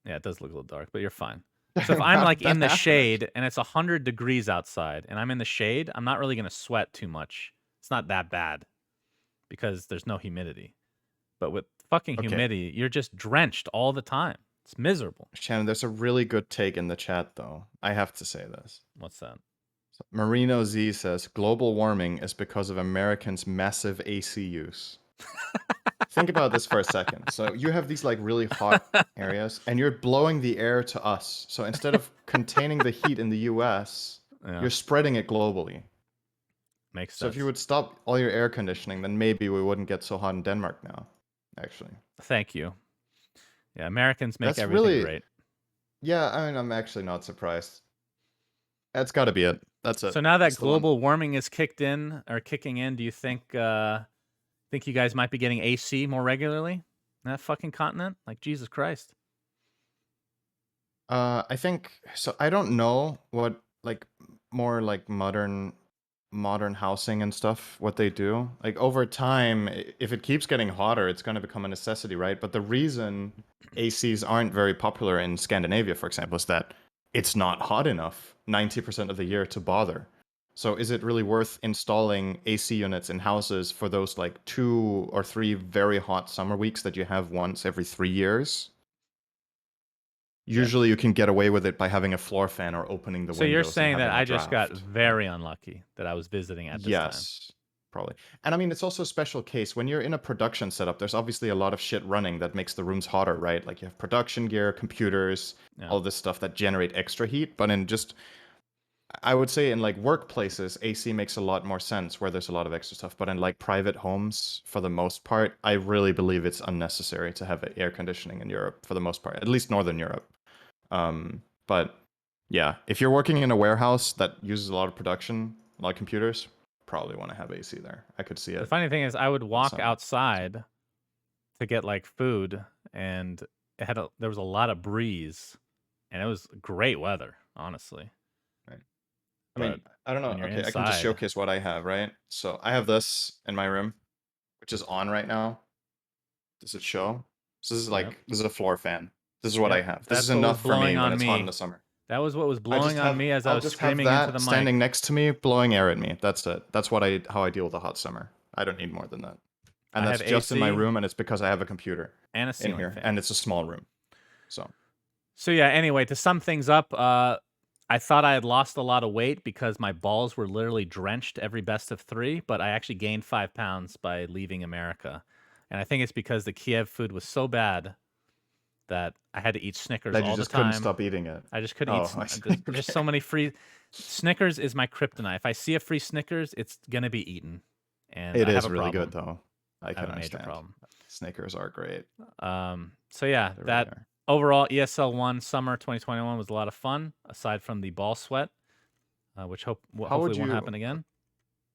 [SPEAKER 1] Yeah, it does look a little dark, but you're fine. So if
[SPEAKER 2] there?
[SPEAKER 1] I'm
[SPEAKER 2] How
[SPEAKER 1] like
[SPEAKER 2] did
[SPEAKER 1] in
[SPEAKER 2] that
[SPEAKER 1] the
[SPEAKER 2] happen? Actually,
[SPEAKER 1] shade and it's 100 degrees outside and I'm in the shade, I'm not really going to sweat too much. It's not that bad because there's no humidity. But with fucking
[SPEAKER 2] okay,
[SPEAKER 1] humidity, you're just drenched all the time. It's miserable.
[SPEAKER 2] Shannon. There's a really good take in the chat, though. I have to say this.
[SPEAKER 1] What's that?
[SPEAKER 2] So, Marino Z says global warming is because of Americans' massive AC use. Think about this for a second. So you have these like really hot areas, and you're blowing the air to us. So instead of containing the heat in the US,
[SPEAKER 1] Yeah,
[SPEAKER 2] you're spreading it globally.
[SPEAKER 1] makes
[SPEAKER 2] So if you
[SPEAKER 1] sense.
[SPEAKER 2] would stop all your air conditioning, then maybe we wouldn't get so hot in Denmark now, actually.
[SPEAKER 1] Thank you. Yeah, Americans make
[SPEAKER 2] That's
[SPEAKER 1] everything
[SPEAKER 2] really,
[SPEAKER 1] great.
[SPEAKER 2] yeah, I mean, I'm actually not surprised. That's got to be it. That's it.
[SPEAKER 1] So now that
[SPEAKER 2] That's the one.
[SPEAKER 1] global warming is kicked in or kicking in, do you think you guys might be getting AC more regularly in that fucking continent? Like Jesus Christ.
[SPEAKER 2] I think so. I don't know what like more like modern housing and stuff what they do. Like over time, if it keeps getting hotter, it's going to become a necessity, right? But the reason ACs aren't very popular in Scandinavia, for example, is that it's not hot enough 90% of the year to bother. So is it really worth installing AC units in houses for those like 2 or 3 very hot summer weeks that you have once every 3 years?
[SPEAKER 1] Yes.
[SPEAKER 2] Usually you can get away with it by having a floor fan or opening the
[SPEAKER 1] So you're
[SPEAKER 2] windows and
[SPEAKER 1] saying that
[SPEAKER 2] having a
[SPEAKER 1] I just got
[SPEAKER 2] draft, right?
[SPEAKER 1] very unlucky that I was visiting at this time.
[SPEAKER 2] Yes. probably. And I mean, it's also a special case. When you're in a production setup, there's obviously a lot of shit running that makes the rooms hotter, right? Like you have production gear, computers,
[SPEAKER 1] Yeah.
[SPEAKER 2] all this stuff that generate extra heat. But in just, I would say in like workplaces, AC makes a lot more sense where there's a lot of extra stuff. But in like private homes, for the most part, I really believe it's unnecessary to have air conditioning in Europe for the most part, at least Northern Europe. But yeah, if you're working in a warehouse that uses a lot of production, a lot of computers, probably want to have AC there. I could see
[SPEAKER 1] The
[SPEAKER 2] it.
[SPEAKER 1] funny thing is, I would walk
[SPEAKER 2] Summer.
[SPEAKER 1] outside to get like food, and there was a lot of breeze, and it was great weather, honestly.
[SPEAKER 2] Right. I
[SPEAKER 1] But
[SPEAKER 2] mean, I don't know.
[SPEAKER 1] when you're
[SPEAKER 2] Okay, I can just
[SPEAKER 1] inside,
[SPEAKER 2] showcase what I have, right? So I have this in my room, which is on right now. Does it show? So
[SPEAKER 1] yep,
[SPEAKER 2] this is a floor fan. This is what
[SPEAKER 1] yep,
[SPEAKER 2] I have. This is
[SPEAKER 1] that's what was
[SPEAKER 2] enough for
[SPEAKER 1] blowing
[SPEAKER 2] me when
[SPEAKER 1] on
[SPEAKER 2] it's hot in
[SPEAKER 1] me.
[SPEAKER 2] the summer.
[SPEAKER 1] That was what was blowing on me as I
[SPEAKER 2] I'll
[SPEAKER 1] was
[SPEAKER 2] just have
[SPEAKER 1] screaming into the
[SPEAKER 2] that standing
[SPEAKER 1] mic.
[SPEAKER 2] next to me, blowing air at me. That's it. That's how I deal with a hot summer. I don't need more than that. And
[SPEAKER 1] I
[SPEAKER 2] that's
[SPEAKER 1] have
[SPEAKER 2] just in my
[SPEAKER 1] AC
[SPEAKER 2] room, and it's because I have a computer
[SPEAKER 1] and a
[SPEAKER 2] in
[SPEAKER 1] ceiling
[SPEAKER 2] here,
[SPEAKER 1] fan.
[SPEAKER 2] and it's a small room.
[SPEAKER 1] So yeah, anyway, to sum things up, I thought I had lost a lot of weight because my balls were literally drenched every best of 3, but I actually gained 5 pounds by leaving America. And I think it's because the Kiev food was so bad that I had to eat Snickers
[SPEAKER 2] That you
[SPEAKER 1] all the
[SPEAKER 2] just couldn't
[SPEAKER 1] time.
[SPEAKER 2] stop eating it.
[SPEAKER 1] I just couldn't eat.
[SPEAKER 2] Oh, I see.
[SPEAKER 1] There's just so
[SPEAKER 2] Okay.
[SPEAKER 1] many free. Snickers is my kryptonite. If I see a free Snickers, it's gonna be eaten, and
[SPEAKER 2] It
[SPEAKER 1] I have
[SPEAKER 2] is
[SPEAKER 1] a
[SPEAKER 2] really good
[SPEAKER 1] problem.
[SPEAKER 2] though. I
[SPEAKER 1] I have
[SPEAKER 2] can
[SPEAKER 1] a major
[SPEAKER 2] understand.
[SPEAKER 1] problem.
[SPEAKER 2] Snickers are great.
[SPEAKER 1] So yeah,
[SPEAKER 2] They really
[SPEAKER 1] that
[SPEAKER 2] are.
[SPEAKER 1] overall ESL One Summer 2021 was a lot of fun. Aside from the ball sweat, which
[SPEAKER 2] How
[SPEAKER 1] hopefully
[SPEAKER 2] would
[SPEAKER 1] won't
[SPEAKER 2] you?
[SPEAKER 1] happen again.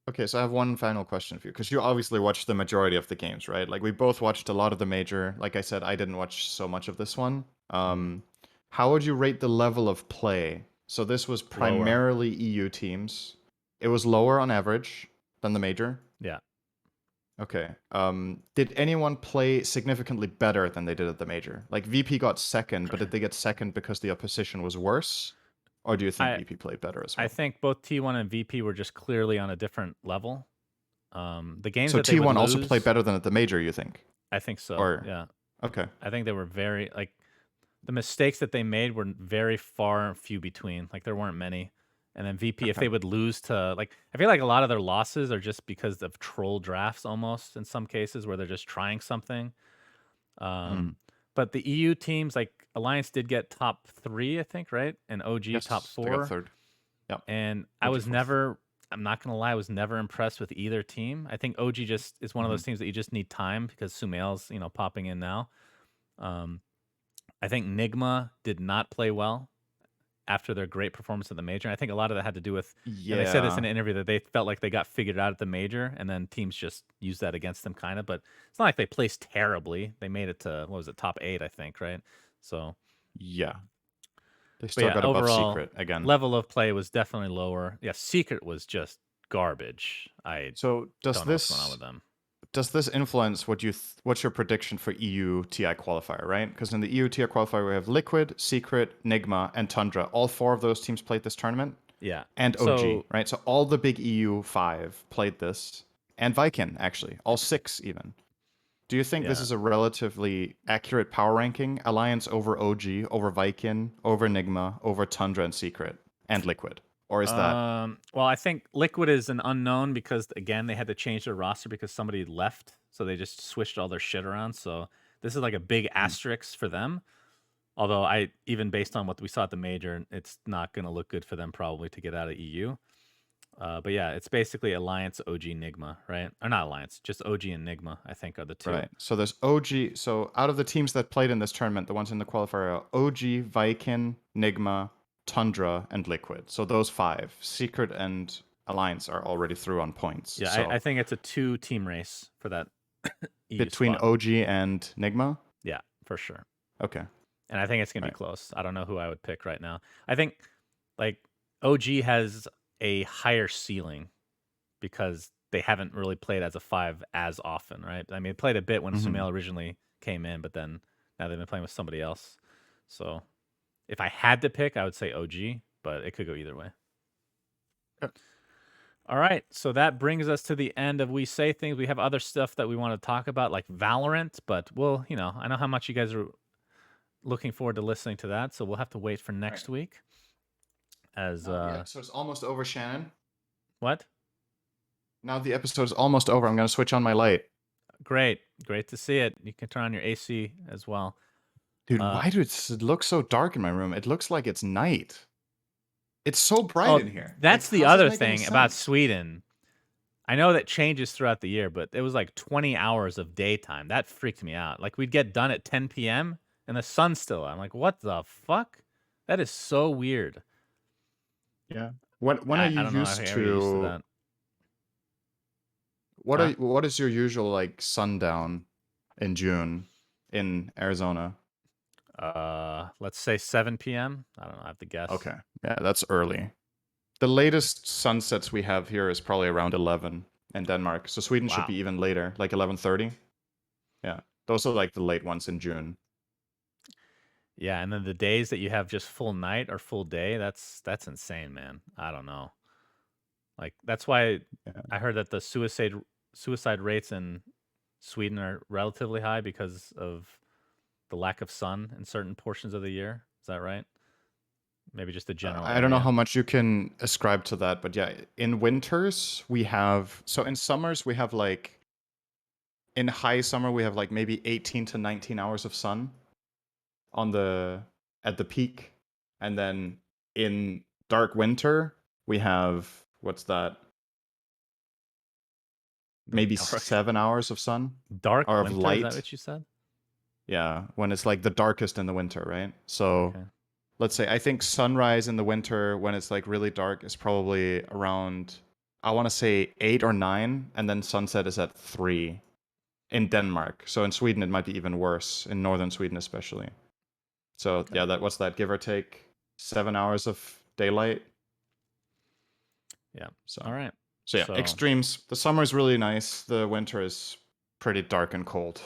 [SPEAKER 2] Okay, so I have one final question for you because you obviously watched the majority of the games, right? Like we both watched a lot of the major. Like I said, I didn't watch so much of this one.
[SPEAKER 1] Mhm.
[SPEAKER 2] How would you rate the level of play? So this was
[SPEAKER 1] Lower,
[SPEAKER 2] primarily EU teams. It was lower on average than the major.
[SPEAKER 1] yeah.
[SPEAKER 2] Okay. Did anyone play significantly better than they did at the major? Like VP got second, but did they get second because the opposition was worse? Or do you think
[SPEAKER 1] I
[SPEAKER 2] VP played better as
[SPEAKER 1] I
[SPEAKER 2] well?
[SPEAKER 1] think both T1 and VP were just clearly on a different level. The games
[SPEAKER 2] So
[SPEAKER 1] that they would
[SPEAKER 2] T1 also played
[SPEAKER 1] lose,
[SPEAKER 2] better than at the major, you think?
[SPEAKER 1] I think so.
[SPEAKER 2] Or
[SPEAKER 1] Yeah,
[SPEAKER 2] okay.
[SPEAKER 1] I think they were very like the mistakes that they made were very far and few between. Like there weren't many. And then VP, if
[SPEAKER 2] Okay.
[SPEAKER 1] they would lose to like, I feel like a lot of their losses are just because of troll drafts, almost in some cases where they're just trying something.
[SPEAKER 2] Mm.
[SPEAKER 1] But the EU teams, like Alliance, did get top 3, I think, right? And OG top
[SPEAKER 2] Yes, they got
[SPEAKER 1] 4.
[SPEAKER 2] third. Yep.
[SPEAKER 1] And I
[SPEAKER 2] OG
[SPEAKER 1] was
[SPEAKER 2] fourth.
[SPEAKER 1] never, I'm not gonna lie, I was never impressed with either team. I think OG just is one of
[SPEAKER 2] Mm-hmm.
[SPEAKER 1] those teams that you just need time because Sumail's, popping in now. Um, I think Nigma did not play well after their great performance at the major. I think a lot of that had to do with, and they said this in
[SPEAKER 2] Yeah.
[SPEAKER 1] an interview, that they felt like they got figured out at the major, and then teams just used that against them, kind of. But it's not like they placed terribly. They made it to, what was it, top 8, I think, right? So,
[SPEAKER 2] Yeah. They
[SPEAKER 1] but
[SPEAKER 2] still
[SPEAKER 1] yeah,
[SPEAKER 2] got above
[SPEAKER 1] overall
[SPEAKER 2] secret again.
[SPEAKER 1] level of play was definitely lower. Yeah, Secret was just garbage. I
[SPEAKER 2] So does
[SPEAKER 1] don't know what's going on
[SPEAKER 2] this
[SPEAKER 1] with them.
[SPEAKER 2] does this influence what's your prediction for EU TI qualifier, right? Because in the EU TI qualifier we have Liquid, Secret, Nigma, and Tundra. All 4 of those teams played this tournament.
[SPEAKER 1] Yeah.
[SPEAKER 2] And OG,
[SPEAKER 1] So
[SPEAKER 2] right? So all the big EU 5 played this. And Viking, actually. All 6 even. Do you think this
[SPEAKER 1] yeah.
[SPEAKER 2] is a relatively accurate power ranking? Alliance over OG, over Viking, over Enigma, over Tundra and Secret, and Liquid? Or is that.
[SPEAKER 1] Well, I think Liquid is an unknown because again they had to change their roster because somebody left, so they just switched all their shit around. So this is like a big
[SPEAKER 2] Mm,
[SPEAKER 1] asterisk for them. Although I even based on what we saw at the major, it's not going to look good for them probably to get out of EU. But yeah, it's basically Alliance, OG, Nigma, right? Or not Alliance, just OG and Nigma. I think are the two.
[SPEAKER 2] right. So there's OG. So out of the teams that played in this tournament, the ones in the qualifier are OG, Viking, Nigma, Tundra, and Liquid. So those 5. Secret and Alliance are already through on points.
[SPEAKER 1] Yeah, I
[SPEAKER 2] So
[SPEAKER 1] think it's a 2-team race for that EU
[SPEAKER 2] between
[SPEAKER 1] spot.
[SPEAKER 2] OG and Nigma?
[SPEAKER 1] Yeah, for sure.
[SPEAKER 2] Okay.
[SPEAKER 1] And I think it's gonna be
[SPEAKER 2] Right.
[SPEAKER 1] close. I don't know who I would pick right now. I think like OG has a higher ceiling because they haven't really played as a 5 as often, right? I mean, they played a bit when
[SPEAKER 2] Mm-hmm.
[SPEAKER 1] Sumail originally came in, but then now they've been playing with somebody else. So if I had to pick, I would say OG, but it could go either way. All right, so that brings us to the end of We Say Things. We have other stuff that we want to talk about, like Valorant, but we'll, I know how much you guys are looking forward to listening to that, so we'll have to wait for
[SPEAKER 2] Right.
[SPEAKER 1] next week. As
[SPEAKER 2] Yeah. So it's almost over, Shannon.
[SPEAKER 1] what?
[SPEAKER 2] Now the episode is almost over. I'm gonna switch on my light.
[SPEAKER 1] Great. Great to see it. You can turn on your AC as well.
[SPEAKER 2] Dude, why does it look so dark in my room? It looks like it's night. It's so bright
[SPEAKER 1] Oh,
[SPEAKER 2] in here.
[SPEAKER 1] that's
[SPEAKER 2] Like,
[SPEAKER 1] the
[SPEAKER 2] how does this
[SPEAKER 1] other
[SPEAKER 2] make any
[SPEAKER 1] thing about
[SPEAKER 2] sense?
[SPEAKER 1] Sweden. I know that changes throughout the year, but it was like 20 hours of daytime. That freaked me out. Like we'd get done at 10 p.m. and the sun's still out. I'm like, what the fuck? That is so weird.
[SPEAKER 2] Yeah. When are
[SPEAKER 1] I
[SPEAKER 2] you
[SPEAKER 1] don't know if I
[SPEAKER 2] used
[SPEAKER 1] ever used to
[SPEAKER 2] to
[SPEAKER 1] that.
[SPEAKER 2] what is your usual like sundown in June in Arizona?
[SPEAKER 1] Let's say 7 p.m. I don't know. I have to guess.
[SPEAKER 2] Okay. Yeah, that's early. The latest sunsets we have here is probably around 11 in Denmark. So Sweden should
[SPEAKER 1] Wow.
[SPEAKER 2] be even later, like 11:30. Yeah. Those are like the late ones in June.
[SPEAKER 1] Yeah, and then the days that you have just full night or full day, that's insane, man. I don't know. Like that's why
[SPEAKER 2] Yeah.
[SPEAKER 1] I heard that the suicide rates in Sweden are relatively high because of the lack of sun in certain portions of the year. Is that right? Maybe just a general
[SPEAKER 2] I don't know how
[SPEAKER 1] area.
[SPEAKER 2] much you can ascribe to that, but yeah, in winters we have so in summers we have like in high summer we have like maybe 18 to 19 hours of sun on the at the peak, and then in dark winter we have what's that? Maybe
[SPEAKER 1] Dark
[SPEAKER 2] 7 hours of sun
[SPEAKER 1] dark
[SPEAKER 2] or of
[SPEAKER 1] winter, is that
[SPEAKER 2] light.
[SPEAKER 1] what you said?
[SPEAKER 2] Yeah, when it's like the darkest in the winter, right? So
[SPEAKER 1] Okay.
[SPEAKER 2] let's say I think sunrise in the winter when it's like really dark is probably around I want to say 8 or 9, and then sunset is at 3 in Denmark. So in Sweden it might be even worse, in northern Sweden especially. So
[SPEAKER 1] Okay.
[SPEAKER 2] yeah, that what's that, give or take 7 hours of daylight.
[SPEAKER 1] Yeah.
[SPEAKER 2] So
[SPEAKER 1] All right.
[SPEAKER 2] so yeah,
[SPEAKER 1] So
[SPEAKER 2] extremes. The summer is really nice. The winter is pretty dark and cold.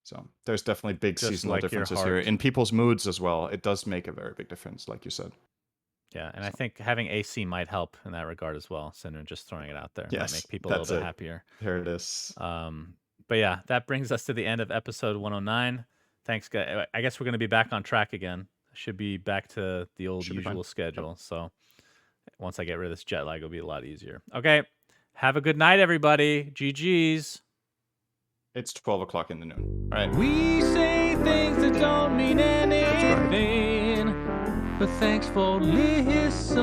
[SPEAKER 2] So there's definitely big
[SPEAKER 1] just
[SPEAKER 2] seasonal
[SPEAKER 1] like your
[SPEAKER 2] differences here
[SPEAKER 1] heart.
[SPEAKER 2] in people's moods as well. It does make a very big difference, like you said.
[SPEAKER 1] Yeah, and I
[SPEAKER 2] So
[SPEAKER 1] think having AC might help in that regard as well. Cinnamon, just throwing it out there might
[SPEAKER 2] yes,
[SPEAKER 1] make people a little
[SPEAKER 2] that's
[SPEAKER 1] bit
[SPEAKER 2] it.
[SPEAKER 1] happier.
[SPEAKER 2] There it is.
[SPEAKER 1] But yeah, that brings us to the end of episode 109. Thanks, guys. I guess we're going to be back on track again. Should be back to the old
[SPEAKER 2] Should be fine.
[SPEAKER 1] usual
[SPEAKER 2] Yep.
[SPEAKER 1] schedule. So once I get rid of this jet lag, it'll be a lot easier. Okay. Have a good night, everybody. GG's.
[SPEAKER 2] It's 12 o'clock in the noon. All right.
[SPEAKER 1] We say things that don't mean
[SPEAKER 2] Subscribe.
[SPEAKER 1] anything, but thanks for listening.